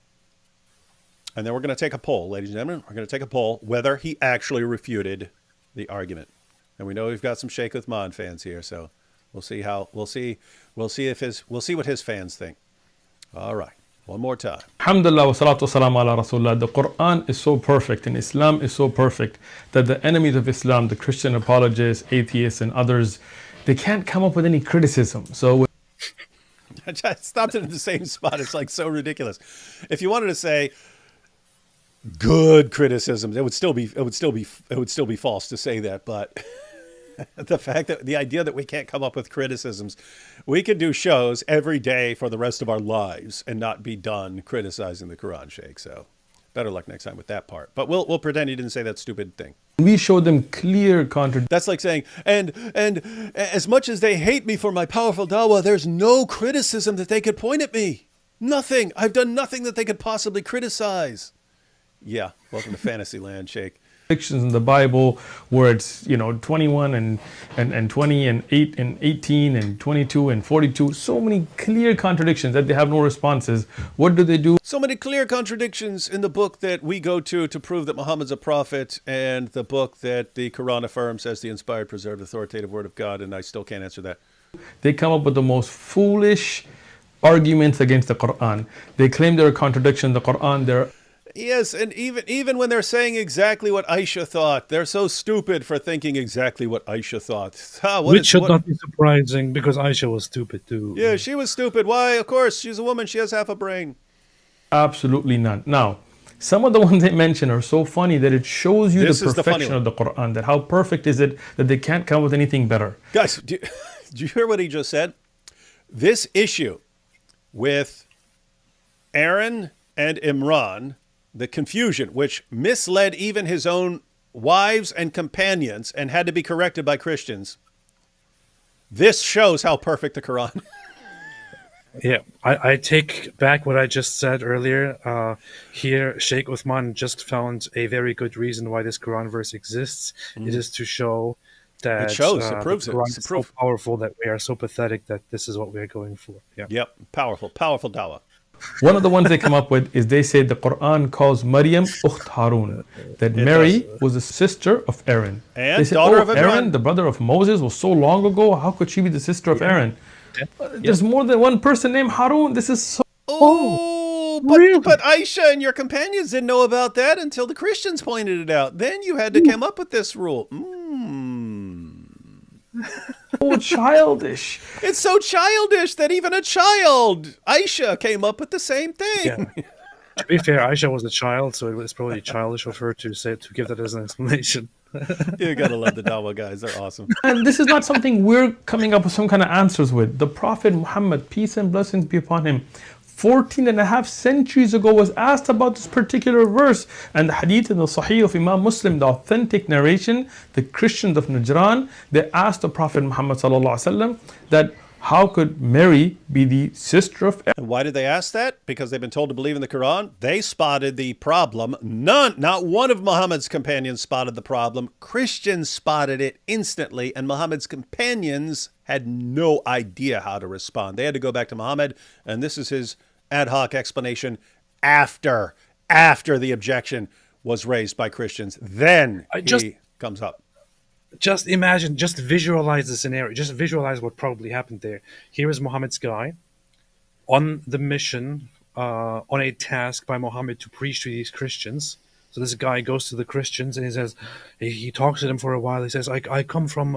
and then we're gonna take a poll, ladies and gentlemen. We're gonna take a poll whether he actually refuted the argument. And we know we've got some Sheikh Uthman fans here, so we'll see what his fans think. All right. One more time. Alhamdulillah wa salatu wa salam ala Rasulullah. The Quran is so perfect and Islam is so perfect that the enemies of Islam, the Christian apologists, atheists, and others, they can't come up with any criticism. So I just stopped it in the same spot. It's like so ridiculous. If you wanted to say good criticisms, it would still be false to say that, but the idea that we can't come up with criticisms, we could do shows every day for the rest of our lives and not be done criticizing the Quran, Sheikh. So Better luck next time with that part. But we'll pretend he didn't say that stupid thing. We show them clear contradictions. That's like saying, and as much as they hate me for my powerful dawah, there's no criticism that they could point at me. Nothing. I've done nothing that they could possibly criticize. Yeah, welcome to fantasy land, Sheikh. In the Bible where it's 21 and 20 and 8 and 18 and 22 and 42, so many clear contradictions that they have no responses. What do? So many clear contradictions in the book that we go to prove that Muhammad's a prophet, and the book that the Quran affirms as the inspired, preserved, authoritative word of God, and I still can't answer that. They come up with the most foolish arguments against the Quran. They claim there are contradictions in the Quran. Yes, and even when they're saying exactly what Aisha thought, they're so stupid for thinking exactly what Aisha thought. Which should not be surprising, because Aisha was stupid too. Yeah, she was stupid. Why? Of course, she's a woman. She has half a brain. Absolutely none. Now, some of the ones they mention are so funny that it shows you the perfection of the Quran, that how perfect is it that they can't come with anything better. Guys, do you hear what he just said? This issue with Aaron and Imran, the confusion, which misled even his own wives and companions and had to be corrected by Christians. This shows how perfect the Quran. Yeah, I take back what I just said earlier. Here, Sheikh Uthman just found a very good reason why this Quran verse exists. It is to show that it shows, it proves the Quran it. is so powerful that we are so pathetic that this is what we are going for. Yeah. Yep, powerful dawah. One of the ones they come up with is they say the Quran calls Miriam Ukht Harun, that Mary was the sister of Aaron. And they say, daughter of Aaron, the brother of Moses, was so long ago. How could she be the sister of Aaron? There's more than one person named Harun. This is so... But Aisha and your companions didn't know about that until the Christians pointed it out. Then you had to come up with this rule. So childish. It's so childish that even a child, Aisha, came up with the same thing. Yeah. To be fair, Aisha was a child, so it was probably childish of her to give that as an explanation. You gotta love the Dawah guys. They're awesome. And this is not something we're coming up with some kind of answers with. The Prophet Muhammad, peace and blessings be upon him, 14 and a half centuries ago was asked about this particular verse, and the hadith in the Sahih of Imam Muslim, the authentic narration, the Christians of Najran, they asked the Prophet Muhammad that how could Mary be the sister of Aaron? And why did they ask that? Because they've been told to believe in the Quran. They spotted the problem. Not one of Muhammad's companions spotted the problem. Christians spotted it instantly, and Muhammad's companions had no idea how to respond. They had to go back to Muhammad, and this is his ad hoc explanation after the objection was raised by Christians. Then he comes up. Just imagine, just visualize the scenario. Just visualize what probably happened there. Here is Muhammad's guy on the mission, on a task by Muhammad to preach to these Christians. So this guy goes to the Christians and he says, he talks to them for a while. He says, I come from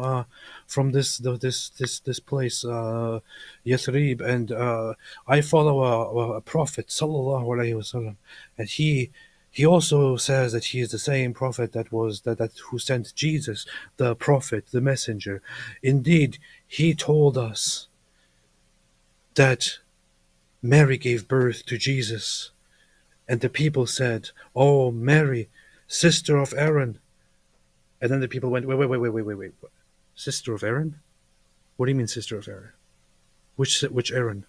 this place, Yathrib, and I follow a prophet, sallallahu alaihi wasallam, and he also says that he is the same prophet that who sent Jesus, the prophet, the messenger. Indeed, he told us that Mary gave birth to Jesus. And the people said, "Oh, Mary, sister of Aaron." And then the people went, wait. Sister of Aaron? What do you mean, sister of Aaron? Which Aaron?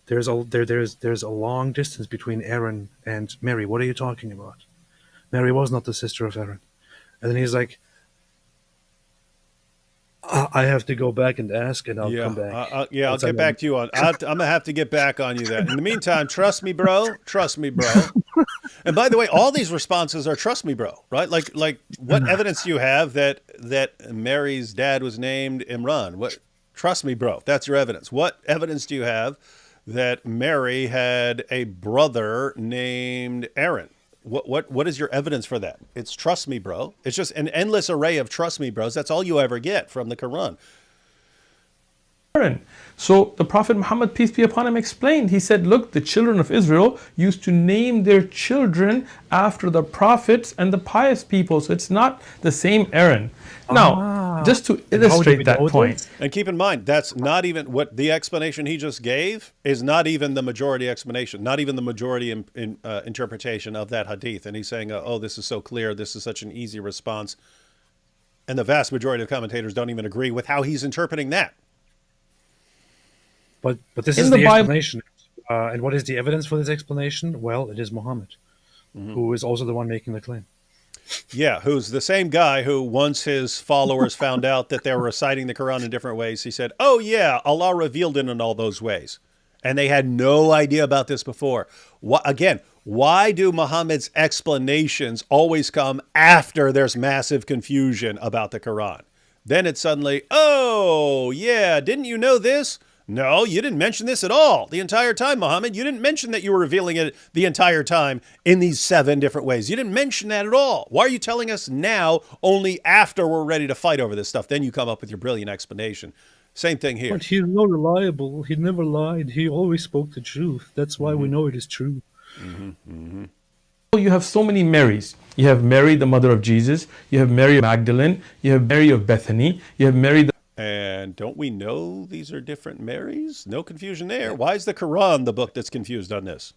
There's a long distance between Aaron and Mary. What are you talking about? Mary was not the sister of Aaron. And then he's like, I have to go back and ask, and I'll come back. I'll get back to you on. I'm gonna have to get back on you there. In the meantime, trust me, bro. Trust me, bro. And by the way, all these responses are trust me, bro. Right? Like, what evidence do you have that Mary's dad was named Imran? What? Trust me, bro. That's your evidence. What evidence do you have that Mary had a brother named Aaron? What is your evidence for that? It's trust me, bro. It's just an endless array of trust me, bros. That's all you ever get from the Quran. Aaron. So the Prophet Muhammad, peace be upon him, explained. He said, look, the children of Israel used to name their children after the prophets and the pious people. So it's not the same Aaron. Now, Ah, just to and how do illustrate we that know point, this? And keep in mind, that's not even what the explanation he just gave is not even the majority explanation, not even the majority interpretation of that hadith. And he's saying, oh, this is so clear. This is such an easy response. And the vast majority of commentators don't even agree with how he's interpreting that. But this in is the the Bible, explanation. And what is the evidence for this explanation? Well, it is Muhammad, who is also the one making the claim. Yeah, who's the same guy who, once his followers found out that they were reciting the Quran in different ways, he said, oh, yeah, Allah revealed it in all those ways. And they had no idea about this before. Again, why do Muhammad's explanations always come after there's massive confusion about the Quran? Then it's suddenly, oh, yeah, didn't you know this? No, you didn't mention this at all the entire time, Muhammad. You didn't mention that you were revealing it the entire time in these 7 different ways. You didn't mention that at all. Why are you telling us now only after we're ready to fight over this stuff? Then you come up with your brilliant explanation. Same thing here. But he's so reliable. He never lied. He always spoke the truth. That's why we know it is true. you have so many Marys. You have Mary, the mother of Jesus. You have Mary of Magdalene. You have Mary of Bethany. You have Mary, the And don't we know these are different Marys? No confusion there. Why is the Quran the book that's confused on this?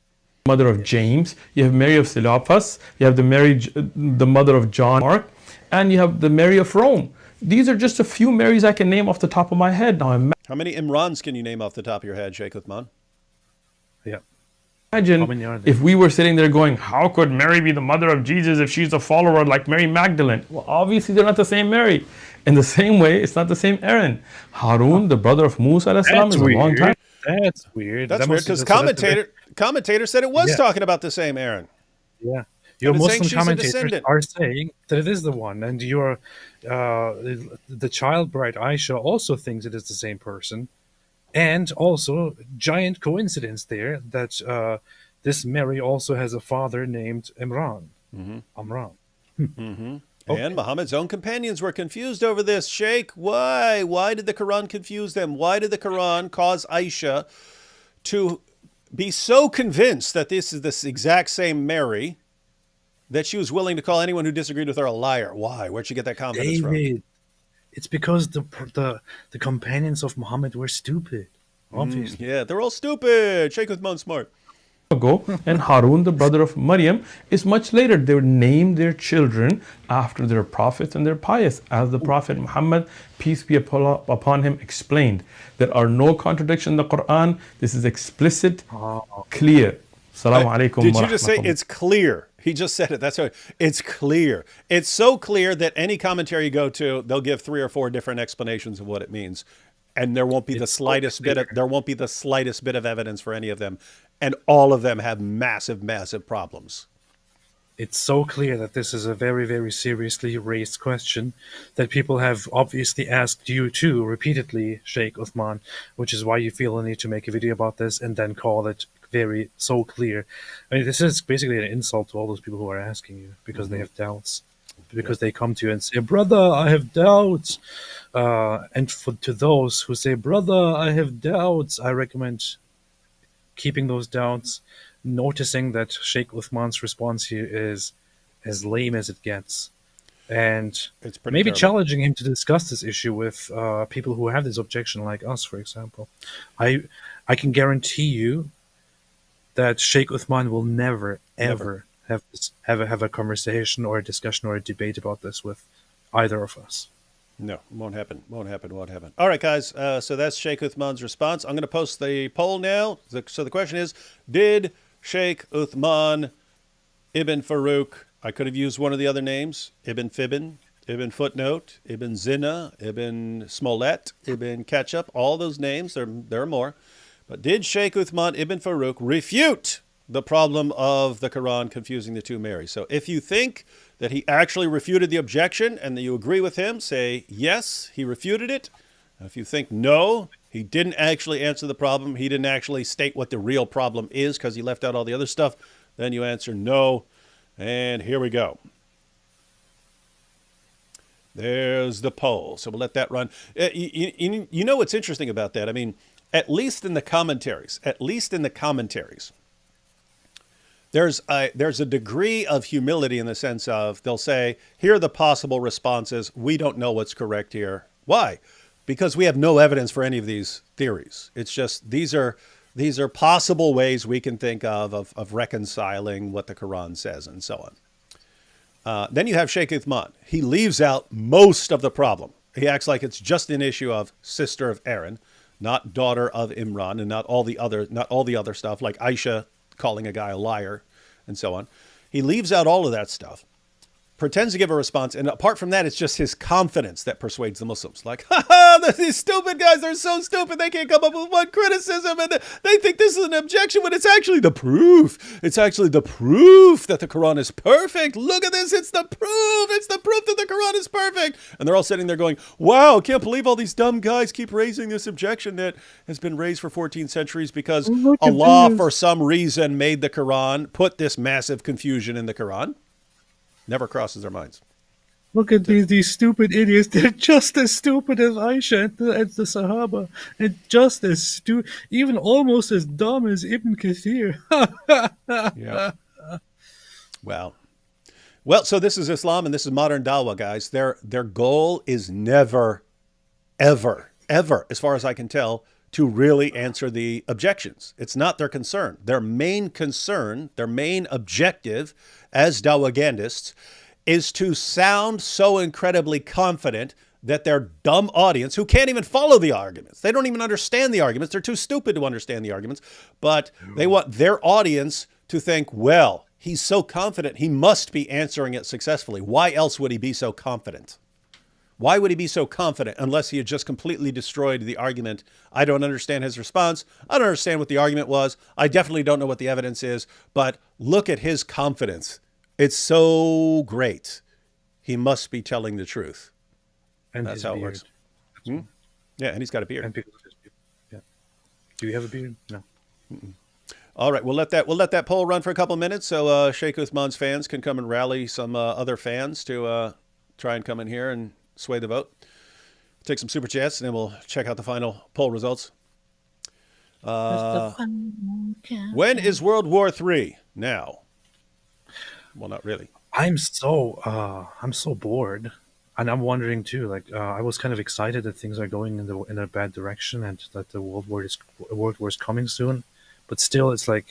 mother of James. You have Mary of Cleopas. You have the mother of John Mark. And you have the Mary of Rome. These are just a few Marys I can name off the top of my head. Now How many Imrans can you name off the top of your head, Sheikh Uthman? Yeah. How many are imagine there? if we were sitting there going, how could Mary be the mother of Jesus if she's a follower like Mary Magdalene? Well, obviously they're not the same Mary. In the same way, it's not the same Aaron. Harun, the brother of Musa alayhi salam, That's is a long weird. time. That's weird. That's That weird must- because so that's a bit- commentator said it was Yeah. talking about the same Aaron. Yeah. Your And it's saying Muslim she's a commentators descendant. are saying that it is the one, and the child bride Aisha also thinks it is the same person, and also giant coincidence there that this Mary also has a father named Imran. Amran. And Muhammad's own companions were confused over this. Sheikh, why? Why did the Quran confuse them? Why did the Quran cause Aisha to be so convinced that this is this exact same Mary that she was willing to call anyone who disagreed with her a liar? Why? Where'd she get that confidence from? David, it's because the companions of Muhammad were stupid. Obviously. Yeah, they're all stupid. Sheikh Uthman smart. Ago, and Harun, the brother of Miriam, is much later. They would name their children after their prophets and their pious, as the Prophet Muhammad, peace be upon him, explained. There are no contradictions in the Quran. This is explicit, clear. Assalamu alaikum Did wa you just say rahmatullah. it's clear? He just said it. That's right. It's clear. It's so clear that any commentary you go to, they'll give 3 or 4 different explanations of what it means, and there won't be the slightest bit of evidence for any of them, and all of them have massive, massive problems. It's so clear that this is a very, very seriously raised question that people have obviously asked you too repeatedly, Sheikh Uthman, which is why you feel the need to make a video about this and then call it very so clear. I mean, this is basically an insult to all those people who are asking you because they have doubts. Because they come to you and say, "Brother, I have doubts," and to those who say, "Brother, I have doubts," I recommend keeping those doubts, noticing that Sheikh Uthman's response here is as lame as it gets, and It's pretty maybe terrible. challenging him to discuss this issue with people who have this objection, like us, for example. I can guarantee you that Sheikh Uthman will never, ever have a conversation or a discussion or a debate about this with either of us. No, won't happen. Won't happen. Won't happen. All right, guys. So that's Sheikh Uthman's response. I'm going to post the poll now. So the question is, did Sheikh Uthman Ibn Farouk, I could have used one of the other names, Ibn Fibbin, Ibn Footnote, Ibn Zina, Ibn Smollett, Ibn Ketchup, all those names, there are more. But did Sheikh Uthman Ibn Farouk refute the problem of the Quran confusing the two Marys? So if you think that he actually refuted the objection and that you agree with him, say yes, he refuted it. And if you think no, he didn't actually answer the problem, he didn't actually state what the real problem is because he left out all the other stuff, then you answer no. And here we go. There's the poll. So we'll let that run. You know what's interesting about that? I mean, at least in the commentaries, there's a degree of humility in the sense of they'll say, here are the possible responses. We don't know what's correct here. Why? Because we have no evidence for any of these theories. It's just these are possible ways we can think of reconciling what the Quran says and so on. Then you have Sheikh Uthman. He leaves out most of the problem. He acts like it's just an issue of sister of Aaron, not daughter of Imran, and not all the other stuff like Aisha calling a guy a liar and so on. He leaves out all of that stuff, pretends to give a response, and apart from that, it's just his confidence that persuades the Muslims. Like, ha ha, these stupid guys, they're so stupid, they can't come up with one criticism, and they think this is an objection when it's actually the proof. It's actually the proof that the Quran is perfect. Look at this, it's the proof. It's the proof that the Quran is perfect. And they're all sitting there going, wow, can't believe all these dumb guys keep raising this objection that has been raised for 14 centuries because Allah, for some reason, made the Quran, put this massive confusion in the Quran. Never crosses their minds. Look at these stupid idiots. They're just as stupid as Aisha and the Sahaba. And just as even almost as dumb as Ibn Kathir. Yeah. Wow. Well, so this is Islam and this is modern dawah, guys. Their goal is never, ever, ever, as far as I can tell, to really answer the objections. It's not their concern. Their main concern, their main objective as dawagandists is to sound so incredibly confident that their dumb audience, who can't even follow the arguments, they don't even understand the arguments, they're too stupid to understand the arguments, but they want their audience to think, well, he's so confident, he must be answering it successfully. Why else would he be so confident? Why would he be so confident unless he had just completely destroyed the argument? I don't understand his response. I don't understand what the argument was. I definitely don't know what the evidence is, but look at his confidence. It's so great. He must be telling the truth. And that's his how beard. it works. Yeah, and he's got a beard. And because of his beard. Yeah. Do you have a beard? No. All right, we'll let that poll run for a couple minutes so Sheikh Uthman's fans can come and rally some other fans to try and come in here and sway the vote. Take some super chats and then we'll check out the final poll results. When is World War III? Now. Well, not really. I'm so bored, and I'm wondering too. Like, I was kind of excited that things are going in a bad direction, and that the World War is coming soon. But still, it's like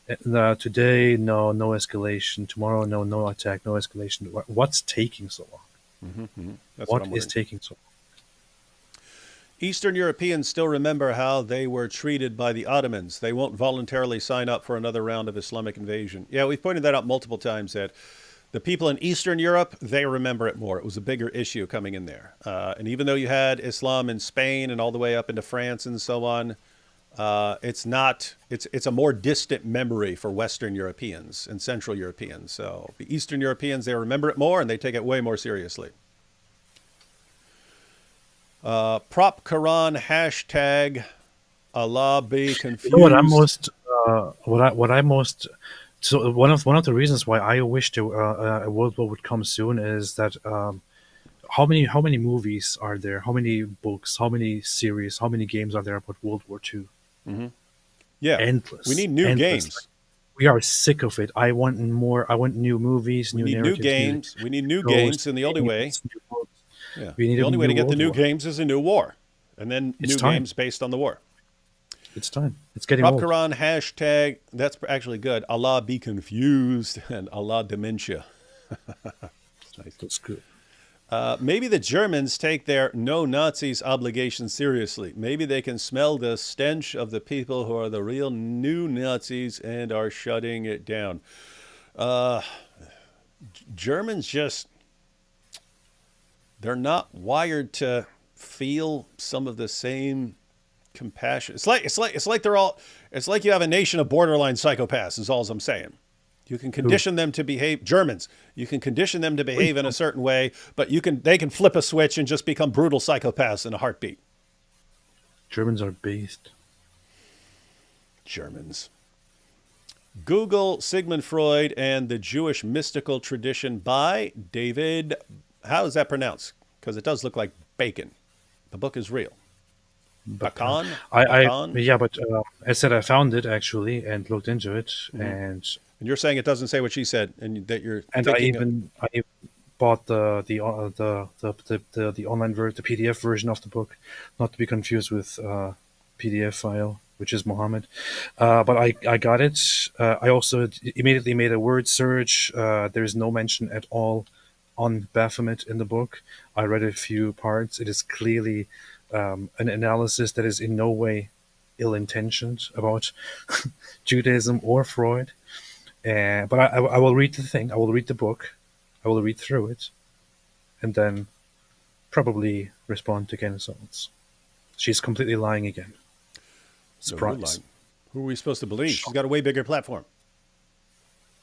today, no escalation. Tomorrow, no attack, no escalation. What's taking so long? That's what I'm is taking so long? Eastern Europeans still remember how they were treated by the Ottomans. They won't voluntarily sign up for another round of Islamic invasion. Yeah, we've pointed that out multiple times that the people in Eastern Europe, they remember it more. It was a bigger issue coming in there. And even though you had Islam in Spain and all the way up into France and so on, it's a more distant memory for Western Europeans and Central Europeans. So the Eastern Europeans, they remember it more and they take it way more seriously. Prop Quran hashtag Allah be confused. You know what I'm most so one of the reasons why I wish a world war would come soon is that how many movies are there? How many books? How many series? How many games are there about World War II? Yeah, endless. We need new games. Like, we are sick of it. I want more. I want new movies, new narratives, new games. We need new games, and the only way. Yeah. We need the only way to get the new war. games is a new war, and then new games based on the war. It's time. It's getting Prop old. Quran hashtag. That's actually good. Allah be confused and Allah dementia. That's nice. That's good. Maybe the Germans take their no Nazis obligation seriously. Maybe they can smell the stench of the people who are the real new Nazis and are shutting it down. Germans just, they're not wired to feel some of the same compassion. It's like you have a nation of borderline psychopaths is all I'm saying. You can condition them to behave, Germans, you can condition them to behave in a certain way, but they can flip a switch and just become brutal psychopaths in a heartbeat. Germans are based. Germans. Google Sigmund Freud and the Jewish mystical tradition by David How is that pronounced? Because it does look like bacon. The book is real. But Bacon? I Bacon? yeah, but I said I found it actually and looked into it, And you're saying it doesn't say what she said, and that you're and thinking, I even bought the online the PDF version of the book, not to be confused with PDF file, which is Muhammad. But I got it. I also immediately made a word search. There is no mention at all on Baphomet in the book. I read a few parts. It is clearly an analysis that is in no way ill-intentioned about Judaism or Freud. But I will read the thing. I will read the book. I will read through it, and then probably respond to insults. She's completely lying again. no, you're Surprise. lying. Who are we supposed to believe? She's got a way bigger platform.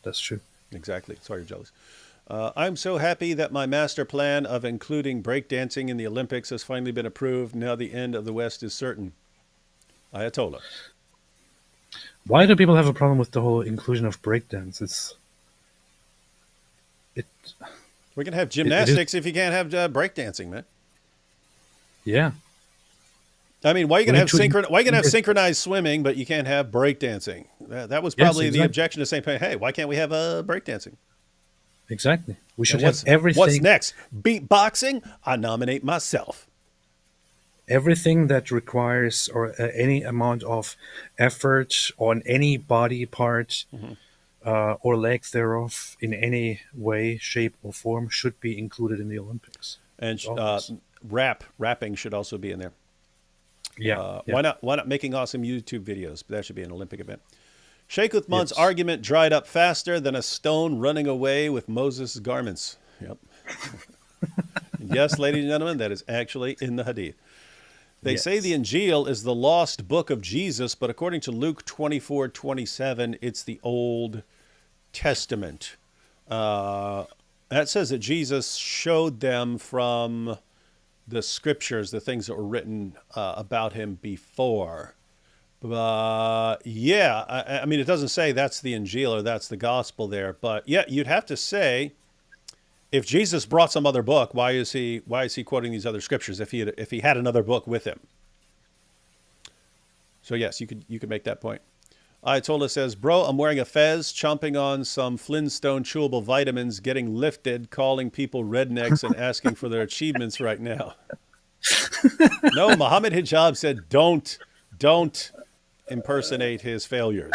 That's true. Exactly. That's why you're jealous. I'm so happy that my master plan of including breakdancing in the Olympics has finally been approved. Now the end of the West is certain. Ayatollah. Why do people have a problem with the whole inclusion of breakdance? It We can have it is gymnastics if you can't have breakdancing, man. yeah. I mean, why are you We going need to have to why are you going to have synchronized swimming, but you can't have breakdancing? That was yes, probably the exactly. objection to saying, hey, why can't we have breakdancing? Exactly. We should And have what's everything next? Beatboxing? I nominate myself. everything that requires or any amount of effort on any body part or legs thereof in any way, shape, or form should be included in the Olympics. And It's obvious. rapping should also be in there. Yeah, yeah. Why not making awesome YouTube videos? That should be an Olympic event. Sheikh Uthman's Yes. argument dried up faster than a stone running away with Moses' garments. Yep. Yes, ladies and gentlemen, that is actually in the Hadith. They say Yes. the Injil is the lost book of Jesus, but according to Luke 24:27, it's the Old Testament. That says that Jesus showed them from the scriptures, the things that were written about him before. Yeah, I mean, it doesn't say that's the Injil or that's the gospel there, but yeah, you'd have to say if Jesus brought some other book, why is he quoting these other scriptures if he had another book with him? So yes, you could make that point. Ayatollah says, bro, I'm wearing a fez, chomping on some Flintstone chewable vitamins, getting lifted, calling people rednecks and asking for their achievements right now. No, Muhammad Hijab said, don't impersonate his failures.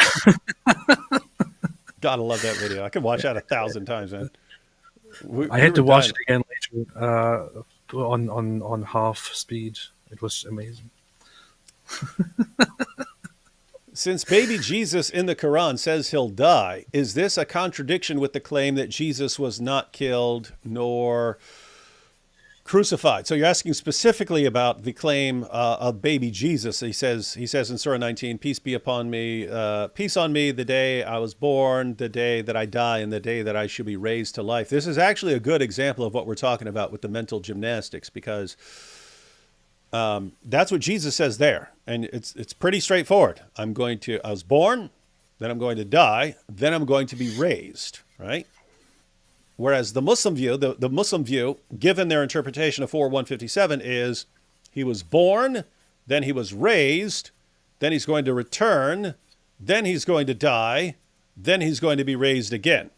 Gotta love that video. I could watch that 1,000 times, man. I had to watch it again later on half speed. It was amazing. Since baby Jesus in the Quran says he'll die, is this a contradiction with the claim that Jesus was not killed nor crucified? So you're asking specifically about the claim of baby Jesus. He says in Surah 19, peace be upon me, peace on me the day I was born, the day that I die, and the day that I should be raised to life. This is actually a good example of what we're talking about with the mental gymnastics, because that's what Jesus says there. And it's pretty straightforward. I was born, then I'm going to die, then I'm going to be raised, right? Whereas the Muslim view, the Muslim view, given their interpretation of 4:157, is he was born, then he was raised, then he's going to return, then he's going to die, then he's going to be raised again.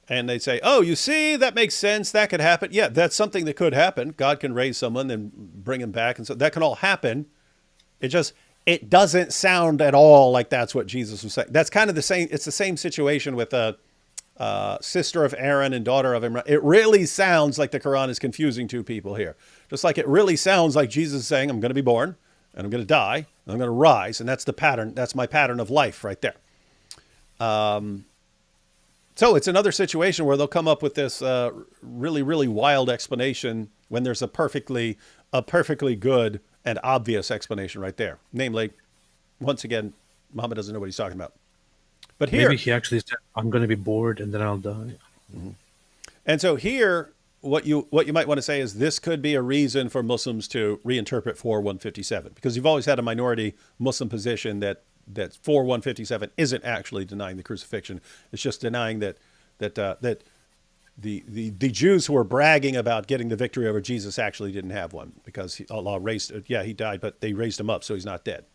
And they say, oh, you see, that makes sense. That could happen. Yeah, that's something that could happen. God can raise someone and bring him back. And so that can all happen. It doesn't sound at all like that's what Jesus was saying. That's kind of the same. It's the same situation with sister of Aaron and daughter of Imran. It really sounds like the Quran is confusing two people here. Just like it really sounds like Jesus is saying, I'm going to be born and I'm going to die and I'm going to rise. And that's the pattern. That's my pattern of life right there. So it's another situation where they'll come up with this really, really wild explanation when there's a perfectly good and obvious explanation right there. Namely, once again, Muhammad doesn't know what he's talking about. But here, maybe he actually said, "I'm going to be bored and then I'll die." and so here, what you might want to say is this could be a reason for Muslims to reinterpret 4:157, because you've always had a minority Muslim position that 4:157 isn't actually denying the crucifixion. It's just denying that the Jews who were bragging about getting the victory over Jesus actually didn't have one because Allah raised. Yeah, he died, but they raised him up, so he's not dead.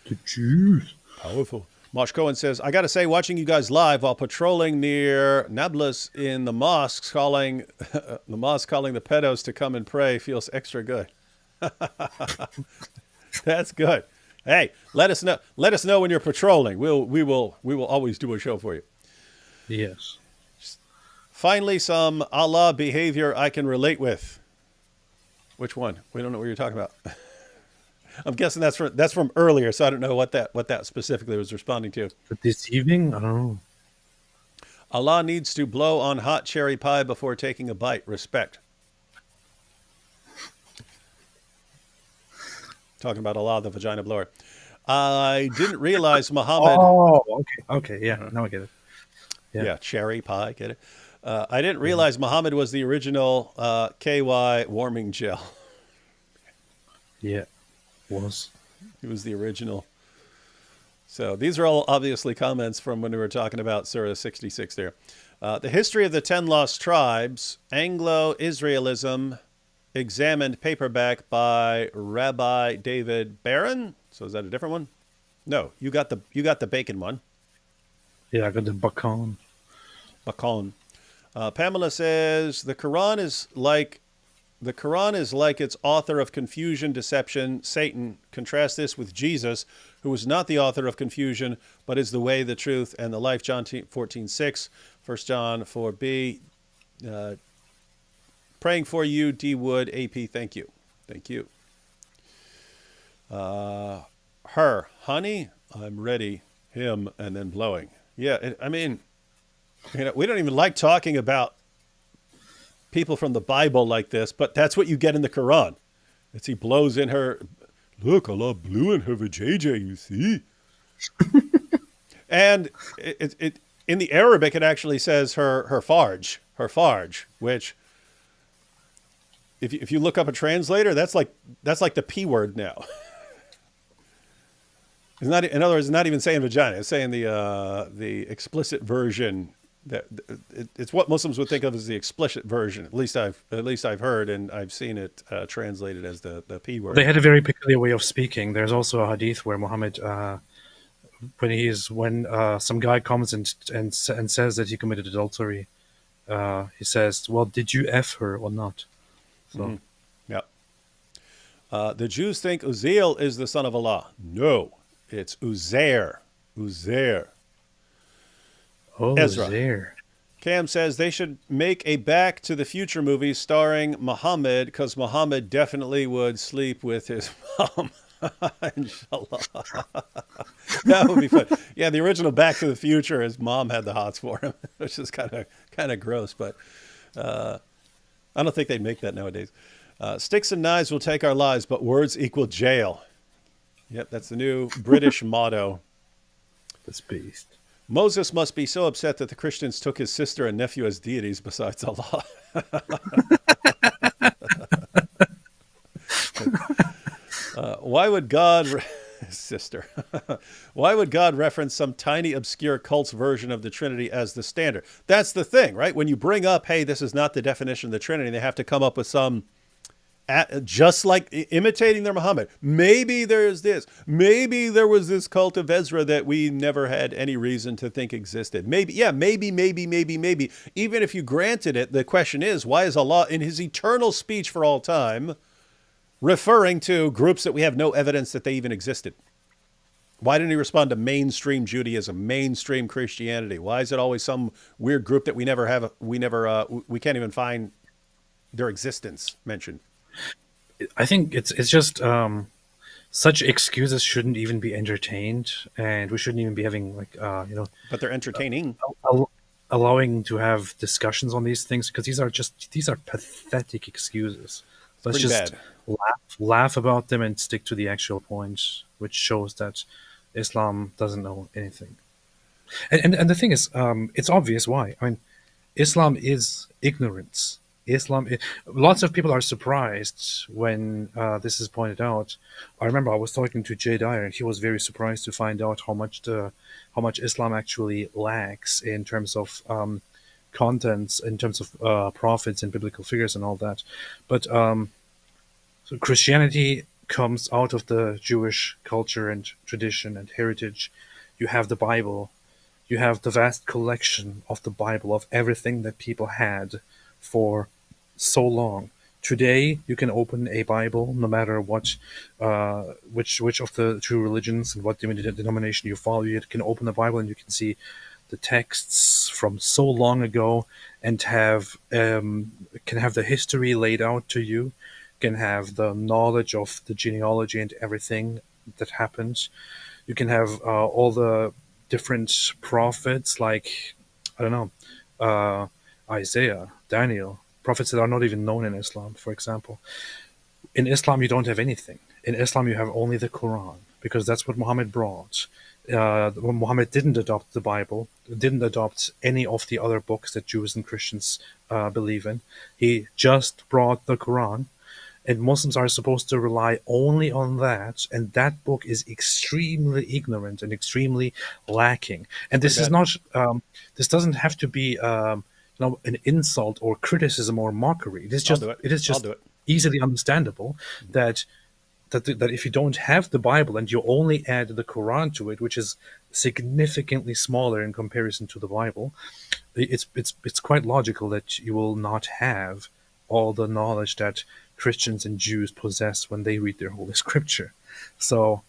The Jews. Powerful. Mosh Cohen says, I got to say, watching you guys live while patrolling near Nablus in the mosque, calling the pedos to come and pray feels extra good. That's good. Hey, let us know. Let us know when you're patrolling. We will always do a show for you. Yes. Finally, some Allah behavior I can relate with. Which one? We don't know what you're talking about. I'm guessing that's from earlier, so I don't know what that specifically was responding to. But this evening, I don't know. Allah needs to blow on hot cherry pie before taking a bite. Respect. Talking about Allah, the vagina blower. I didn't realize Muhammad. Oh, okay, yeah, now I get it. Yeah, cherry pie, get it? I didn't realize Muhammad was the original KY warming gel. Yeah, was. He was the original. So these are all obviously comments from when we were talking about Surah 66 there. The history of the 10 lost tribes, Anglo-Israelism, examined paperback by Rabbi David Barron. So is that a different one? No, you got the bacon one. Yeah, I got the Bacon. Bacon. Pamela says the Quran is like its author of confusion, deception, Satan. Contrast this with Jesus, who was not the author of confusion, but is the way, the truth, and the life. John 14:6, 1 John 4b. Praying for you, D. Wood, AP. Thank you. Thank you. Her, honey, I'm ready. Him, and then blowing. Yeah, I mean, we don't even like talking about people from the Bible like this, but that's what you get in the Quran. It's he blows in her. Look, Allah blew in her vajayjay, you see. And it in the Arabic it actually says her farj, which if you look up a translator, that's like the P word now. It's not, in other words, it's not even saying vagina. It's saying the explicit version. It's what Muslims would think of as the explicit version. At least I've heard and I've seen it translated as the P word. They had a very peculiar way of speaking. There's also a hadith where Muhammad, when some guy comes and says that he committed adultery, he says, "Well, did you f her or not?" So. Mm-hmm. Yeah. The Jews think Uziel is the son of Allah. No, it's Uzair. Uzair. Oh, Ezra. there. Cam says they should make a Back to the Future movie starring Muhammad because Muhammad definitely would sleep with his mom. Inshallah. That would be fun. Yeah, the original Back to the Future, his mom had the hots for him, which is kind of gross, but I don't think they'd make that nowadays. Sticks and knives will take our lives, but words equal jail. Yep, that's the new British motto. This beast. Moses must be so upset that the Christians took his sister and nephew as deities besides Allah. Why would God... sister. Why would God reference some tiny, obscure cult's version of the Trinity as the standard? That's the thing, right? When you bring up, hey, this is not the definition of the Trinity, they have to come up with some... just like imitating their Muhammad. Maybe there's this. Maybe there was this cult of Ezra that we never had any reason to think existed. Maybe, yeah, maybe. Even if you granted it, the question is, why is Allah, in his eternal speech for all time, referring to groups that we have no evidence that they even existed? Why didn't he respond to mainstream Judaism, mainstream Christianity? Why is it always some weird group that we can't even find their existence mentioned? I think it's just such excuses shouldn't even be entertained, and we shouldn't even be having But they're entertaining. Allowing to have discussions on these things, because these are pathetic excuses. Let's just laugh about them and stick to the actual point, which shows that Islam doesn't know anything. And the thing is, it's obvious why. I mean, Islam is ignorance. Lots of people are surprised when this is pointed out. I remember I was talking to Jay Dyer, and he was very surprised to find out how much Islam actually lacks in terms of contents in terms of prophets and biblical figures and all that. But so Christianity comes out of the Jewish culture and tradition and heritage. You have the Bible. You have the vast collection of the Bible, of everything that people had for so long. Today, you can open a Bible, no matter what, which of the two religions and what denomination you follow. You can open the Bible and you can see the texts from so long ago, and can have the history laid out to you, can have the knowledge of the genealogy and everything that happened. You can have all the different prophets, like, I don't know, Isaiah, Daniel, prophets that are not even known in Islam, for example. In Islam, you don't have anything. In Islam, you have only the Quran, because that's what Muhammad brought. Muhammad didn't adopt the Bible, didn't adopt any of the other books that Jews and Christians believe in. He just brought the Quran, and Muslims are supposed to rely only on that, and that book is extremely ignorant and extremely lacking. And this is bad. not, this doesn't have to be, an insult or criticism or mockery. It is I'll just, do it. it is I'll just do it. easily understandable that that if you don't have the Bible and you only add the Quran to it, which is significantly smaller in comparison to the Bible, it's quite logical that you will not have all the knowledge that Christians and Jews possess when they read their holy scripture. So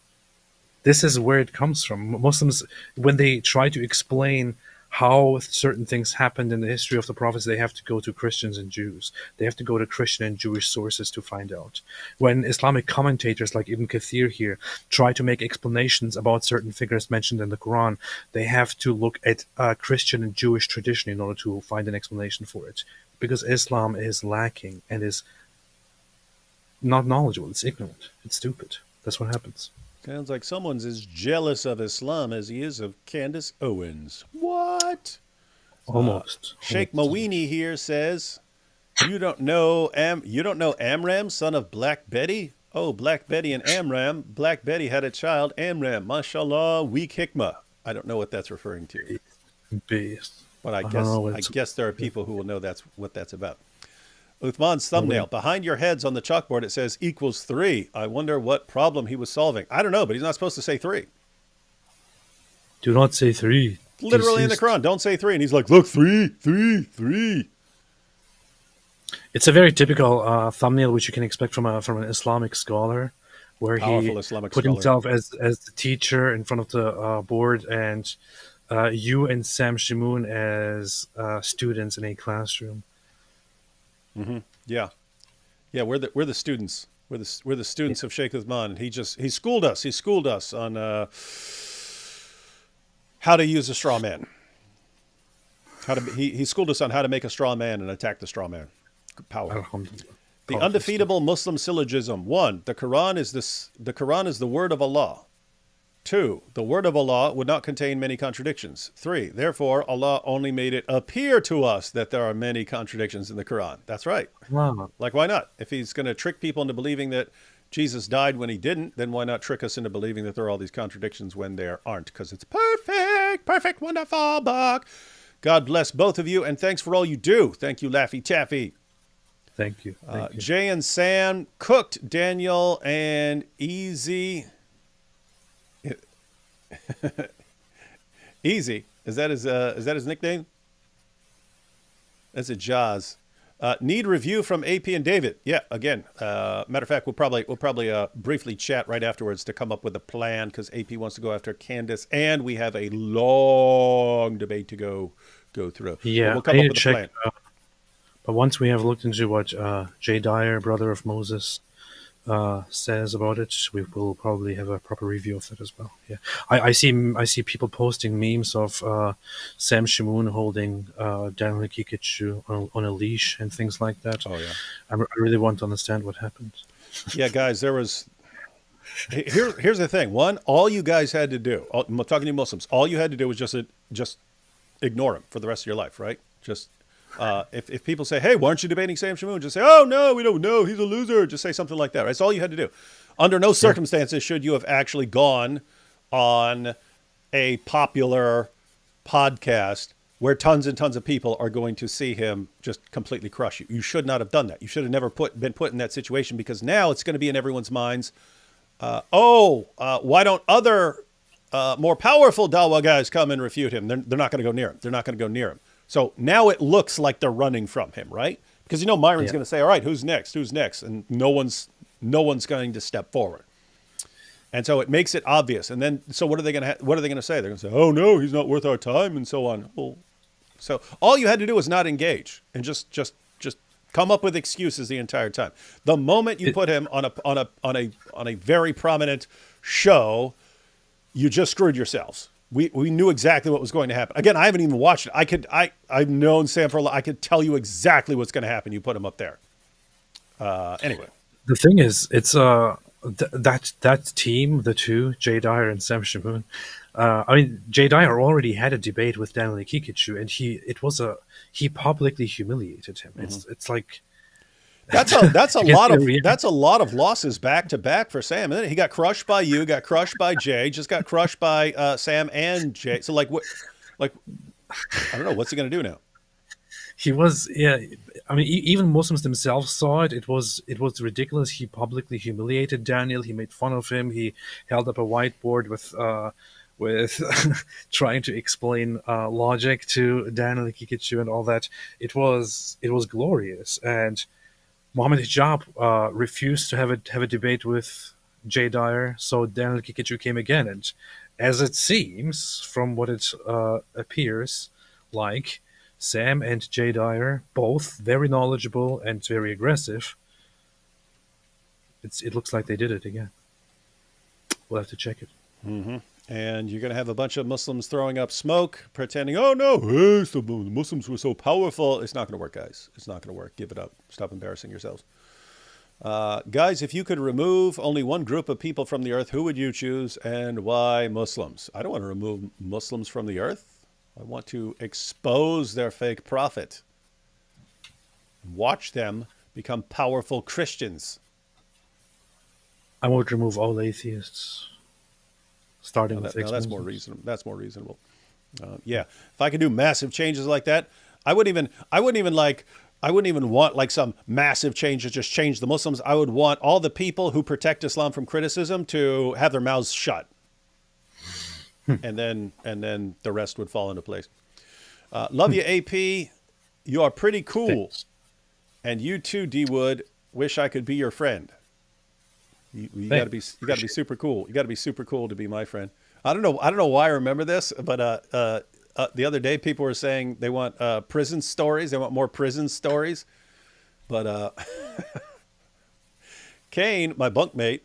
this is where it comes from. Muslims, when they try to explain how certain things happened in the history of the prophets, they have to go to Christians and Jews. They have to go to Christian and Jewish sources to find out. When Islamic commentators like Ibn Kathir here try to make explanations about certain figures mentioned in the Quran, they have to look at Christian and Jewish tradition in order to find an explanation for it. Because Islam is lacking and is not knowledgeable. It's ignorant. It's stupid. That's what happens. Sounds like someone's as jealous of Islam as he is of Candace Owens. What? Almost. Sheikh Almost. Mawini here says, you don't know Amram, son of Black Betty? Oh, Black Betty and Amram. Black Betty had a child, Amram. Mashallah, weak hikmah. I don't know what that's referring to, Beast. but I know guess there are people who will know that's what that's about. Uthman's thumbnail. Behind your heads on the chalkboard, it says equals 3. I wonder what problem he was solving. I don't know, but he's not supposed to say 3. Do not say 3. Literally in the Quran, don't say 3. And he's like, look, 3, 3, 3. It's a very typical thumbnail which you can expect from an Islamic scholar, where Powerful he Islamic put scholar. himself as the teacher in front of the board, and you and Sam Shimoon as students in a classroom. Yeah, yeah. We're the students. We're the students of Sheikh Uthman. He schooled us. He schooled us on how to use a straw man. He schooled us on how to make a straw man and attack the straw man. Power. Alhamdulillah. The undefeatable Muslim syllogism. 1. The Quran is the word of Allah. 2. The word of Allah would not contain many contradictions. 3. Therefore, Allah only made it appear to us that there are many contradictions in the Quran. That's right. Wow. Like, why not? If he's going to trick people into believing that Jesus died when he didn't, then why not trick us into believing that there are all these contradictions when there aren't? Because it's perfect, wonderful book. God bless both of you, and thanks for all you do. Thank you, Laffy Taffy. Thank you. Jay and Sam cooked Daniel and Easy. Easy. Is that his nickname? That's a Jaws. Need review from AP and David. Yeah, again. Matter of fact, we'll probably briefly chat right afterwards to come up with a plan, because AP wants to go after Candace, and we have a long debate to go through. Yeah, we'll come I up need with to a check. plan. But once we have looked into what Jay Dyer, brother of Moses, says about it, we will probably have a proper review of that as well. Yeah, I see people posting memes of Sam Shimoon holding Daniel Kikichu on a leash and things like that. Oh yeah. I really want to understand what happened. Yeah, guys, here's the thing. One, all you guys had to do, I'm talking to you Muslims, all you had to do was just ignore him for the rest of your life, right? Just if people say, hey, why aren't you debating Sam Shamoon? Just say, oh, no, we don't know. He's a loser. Just say something like that. Right? That's all you had to do. Under no circumstances should you have actually gone on a popular podcast where tons and tons of people are going to see him just completely crush you. You should not have done that. You should have never been put in that situation, because now it's going to be in everyone's minds. Why don't other more powerful Dawa guys come and refute him? They're not going to go near him. They're not going to go near him. So now it looks like they're running from him, right? Because Myron's going to say, "All right, who's next? Who's next?" And no one's going to step forward. And so it makes it obvious. And then, so what are they going to say? They're going to say, "Oh no, he's not worth our time," and so on. Well, so all you had to do was not engage and just come up with excuses the entire time. The moment you put him on a very prominent show, you just screwed yourselves. We knew exactly what was going to happen. Again, I haven't even watched it. I've known Sam for a lot. I could tell you exactly what's going to happen. You put him up there. Anyway, the thing is, it's that team, the two, Jay Dyer and Sam Shamoon. I mean, Jay Dyer already had a debate with Daniel Kikichu, and he publicly humiliated him. Mm-hmm. It's like that's a lot of losses back to back for Sam. And then he got crushed by you, got crushed by Jay, just got crushed by Sam and Jay. So like I don't know, what's he going to do now? He was, yeah. I mean, even Muslims themselves saw it. It was ridiculous. He publicly humiliated Daniel. He made fun of him. He held up a whiteboard with trying to explain logic to Daniel Kikichu and all that. It was glorious. And Mohammed Hijab refused to have a debate with Jay Dyer, so Daniel Kikichu came again. And as it seems, from what it appears like, Sam and Jay Dyer, both very knowledgeable and very aggressive. It looks like they did it again. We'll have to check it. Mm-hmm. And you're going to have a bunch of Muslims throwing up smoke, pretending, "Oh no, hey, the Muslims were so powerful." It's not going to work, guys. It's not going to work. Give it up. Stop embarrassing yourselves. Guys, if you could remove only one group of people from the earth, who would you choose and why? Muslims. I don't want to remove Muslims from the earth. I want to expose their fake prophet. Watch them become powerful Christians. I would remove all atheists, starting with that's more reasonable. That's more reasonable. Yeah, if I could do massive changes like that, I wouldn't even want like some massive change to just change the Muslims. I would want all the people who protect Islam from criticism to have their mouths shut. And then the rest would fall into place. Love you, AP. You are pretty cool. Thanks. And you too, D Wood. Wish I could be your friend. You got to be super cool. You got to be super cool to be my friend. I don't know why I remember this, but the other day people were saying they want prison stories. They want more prison stories. But Kane, my bunkmate,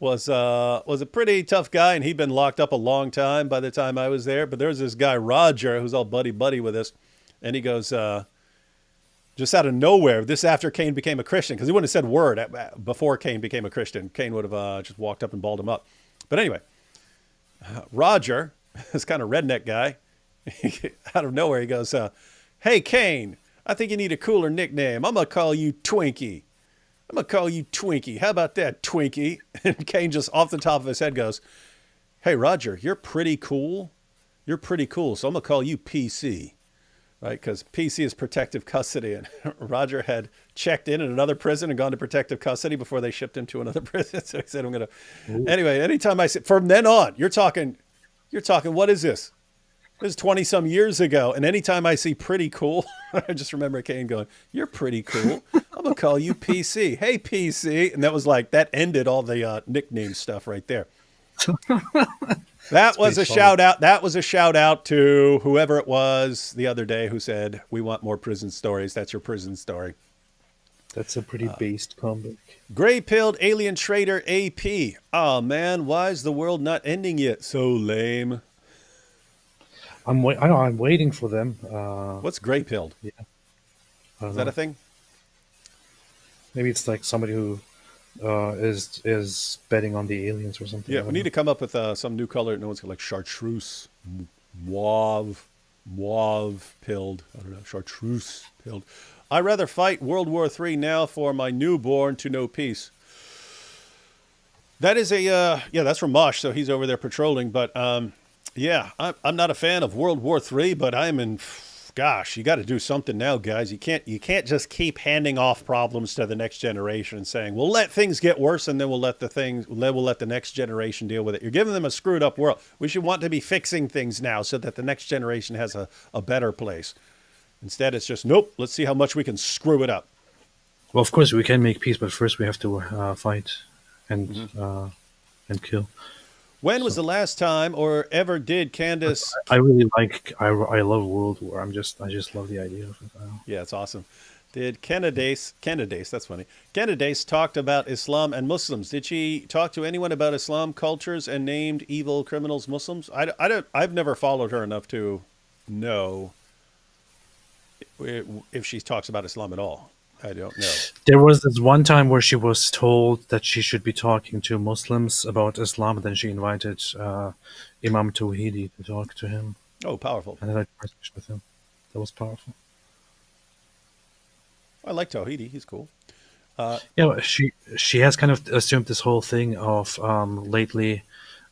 was a pretty tough guy, and he'd been locked up a long time by the time I was there. But there's this guy, Roger, who's all buddy with us, and he goes, just out of nowhere, this after Kane became a Christian, because he wouldn't have said word before Kane became a Christian. Kane would have just walked up and balled him up. But anyway, Roger, this kind of redneck guy, out of nowhere, he goes, "Hey, Kane, I think you need a cooler nickname. I'm going to call you Twinkie. How about that, Twinkie?" And Kane just off the top of his head goes, "Hey, Roger, you're pretty cool. So I'm going to call you PC." Right? Because PC is protective custody. And Roger had checked in another prison and gone to protective custody before they shipped him to another prison. So he said, "I'm going to..." Anyway, anytime I say, from then on, you're talking, what is this? This is 20 some years ago. And anytime I see pretty cool, I just remember Kane going, "You're pretty cool. I'm going to call you PC. Hey, PC." And that ended all the nickname stuff right there. That was a shout out. That was a shout out to whoever it was the other day who said, "We want more prison stories." That's your prison story. That's a pretty based comeback. Gray-pilled alien trader AP. Oh man, why is the world not ending yet? So lame. I'm waiting for them. What's gray-pilled? Yeah. Is that a thing? Maybe it's like somebody who is betting on the aliens or something. Yeah, we need to come up with some new color. No one's like chartreuse, mauve pilled. I don't know, chartreuse pilled. "I'd rather fight World War III now for my newborn to know peace." That is that's from Mosh, so he's over there patrolling. But yeah, I'm not a fan of World War III, but I'm in gosh, you got to do something now, guys. You can't just keep handing off problems to the next generation and saying, "We'll let things get worse, and then we'll let the next generation deal with it." You're giving them a screwed up world. We should want to be fixing things now so that the next generation has a better place. Instead, it's just, nope. Let's see how much we can screw it up. Well, of course we can make peace, but first we have to fight and and kill. When was the last time or ever did Candace? I really like. I love World War. I just love the idea of it. Yeah, it's awesome. Did Candace, that's funny. Candace talked about Islam and Muslims. Did she talk to anyone about Islam cultures and named evil criminals Muslims? I've never followed her enough to know if she talks about Islam at all. I don't know. There was this one time where she was told that she should be talking to Muslims about Islam, and then she invited Imam Tawhidi to talk to him, Oh, powerful. and then I had a conversation with him. That was powerful. I like Tawhidi. He's cool. Yeah, but she has kind of assumed this whole thing of lately.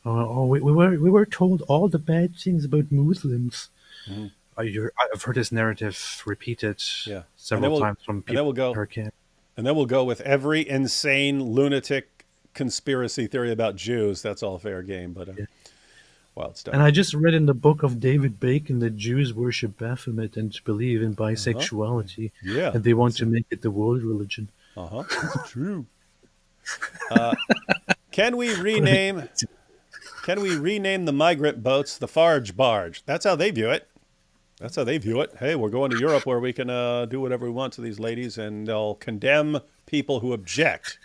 We were told all the bad things about Muslims. Mhm. I've heard this narrative repeated Yeah. several times from And then we'll people go. in her camp. And then we'll go with every insane lunatic conspiracy theory about Jews. That's all fair game, but Yeah. wild stuff. And I just read in the book of David Bacon that Jews worship Baphomet and believe in bisexuality, Yeah. and they want to make it the world religion. It's true. Can we rename the migrant boats the Farge barge? That's how they view it. That's how they view it. Hey, we're going to Europe where we can do whatever we want to these ladies, and they'll condemn people who object.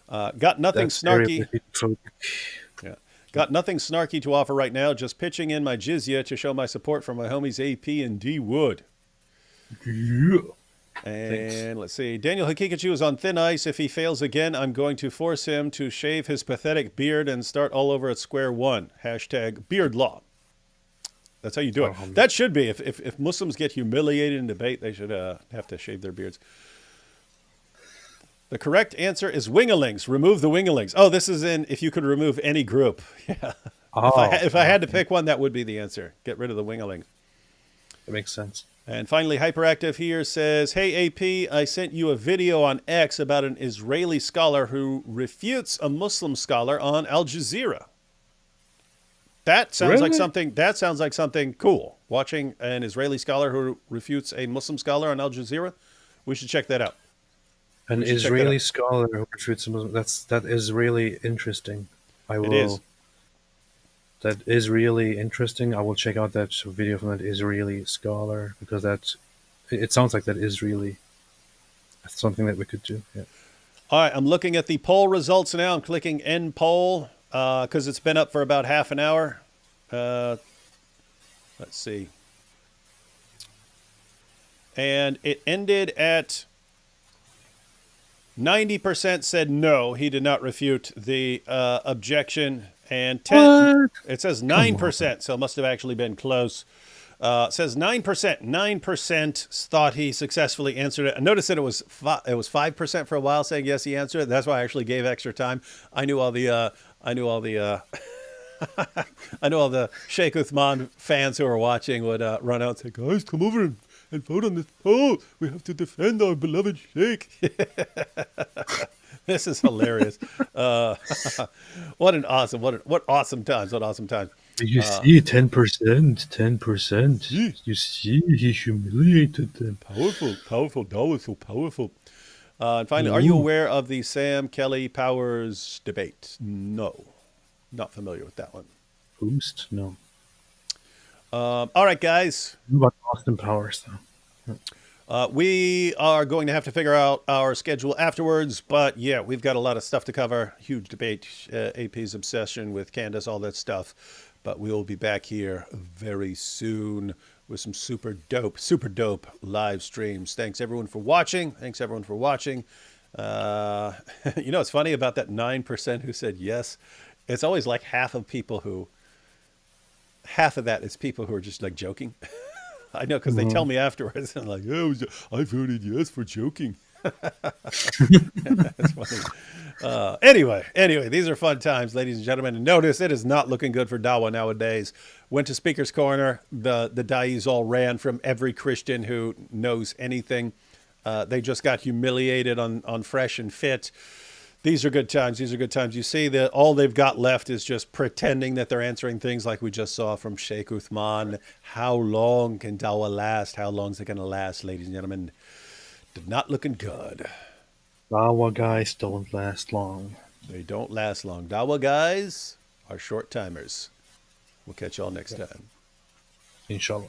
Got nothing That's very snarky. British. Yeah. Got nothing snarky to offer right now. Just pitching in my jizya to show my support for my homies AP and D Wood. Yeah. And let's see. Daniel Hakikachu is on thin ice. If he fails again, I'm going to force him to shave his pathetic beard and start all over at square one. Hashtag beard law. That's how you do it. That should be. If Muslims get humiliated in debate, they should have to shave their beards. The correct answer is wingalings. Remove the wingalings. Oh, this is in if you could remove any group. Yeah. Oh, If I had to pick one, that would be the answer. Get rid of the wingalings. that makes sense. And finally, Hyperactive here says, "Hey AP, I sent you a video on X about an Israeli scholar who refutes a Muslim scholar on Al Jazeera." That sounds like Really? something. That sounds like something cool. Watching an Israeli scholar who refutes a Muslim scholar on Al Jazeera, we should check that out. An We should check that Israeli out. scholar who refutes Muslim. That is really interesting. I will. It is. That is really interesting. I will check out that video from that Israeli scholar because it sounds like that is really something that we could do. Yeah. All right, I'm looking at the poll results now. I'm clicking end poll because it's been up for about half an hour. Let's see. And it ended at 90% said no, he did not refute the objection. And 10, What? it says 9%, so it must have actually been close. It says 9%. 9% thought he successfully answered it. I noticed that it was 5% for a while saying yes, he answered it. That's why I actually gave extra time. I knew all the I knew all the Sheikh Uthman fans who were watching would run out and say, "Guys, come over and vote on this poll. We have to defend our beloved Sheikh." This is hilarious. What awesome times. What awesome times. You see, 10%, 10%. You see, he humiliated them. Powerful. That was so powerful. And finally, are you aware of the Sam Kelly Powers debate? No. Not familiar with that one. Boost? No. All right, guys. What about Austin Powers, though? We are going to have to figure out our schedule afterwards, but yeah, we've got a lot of stuff to cover. Huge debate, AP's obsession with Candace, all that stuff. But we will be back here very soon with some super dope live streams. Thanks everyone for watching. It's funny about that 9% who said yes. It's always like half of that is people who are just like joking. I know because they tell me afterwards, and I'm like, "Oh, I voted yes for joking." That's funny. Anyway, these are fun times, ladies and gentlemen. And notice it is not looking good for Dawa nowadays. Went to Speaker's Corner. The Dais all ran from every Christian who knows anything. They just got humiliated on Fresh and Fit. These are good times. These are good times. You see that all they've got left is just pretending that they're answering things like we just saw from Sheikh Uthman. How long can Dawah last? How long is it going to last, ladies and gentlemen? Not looking good. Our guys don't last long. They don't last long. Dawah guys are short timers. We'll catch y'all next time. Inshallah.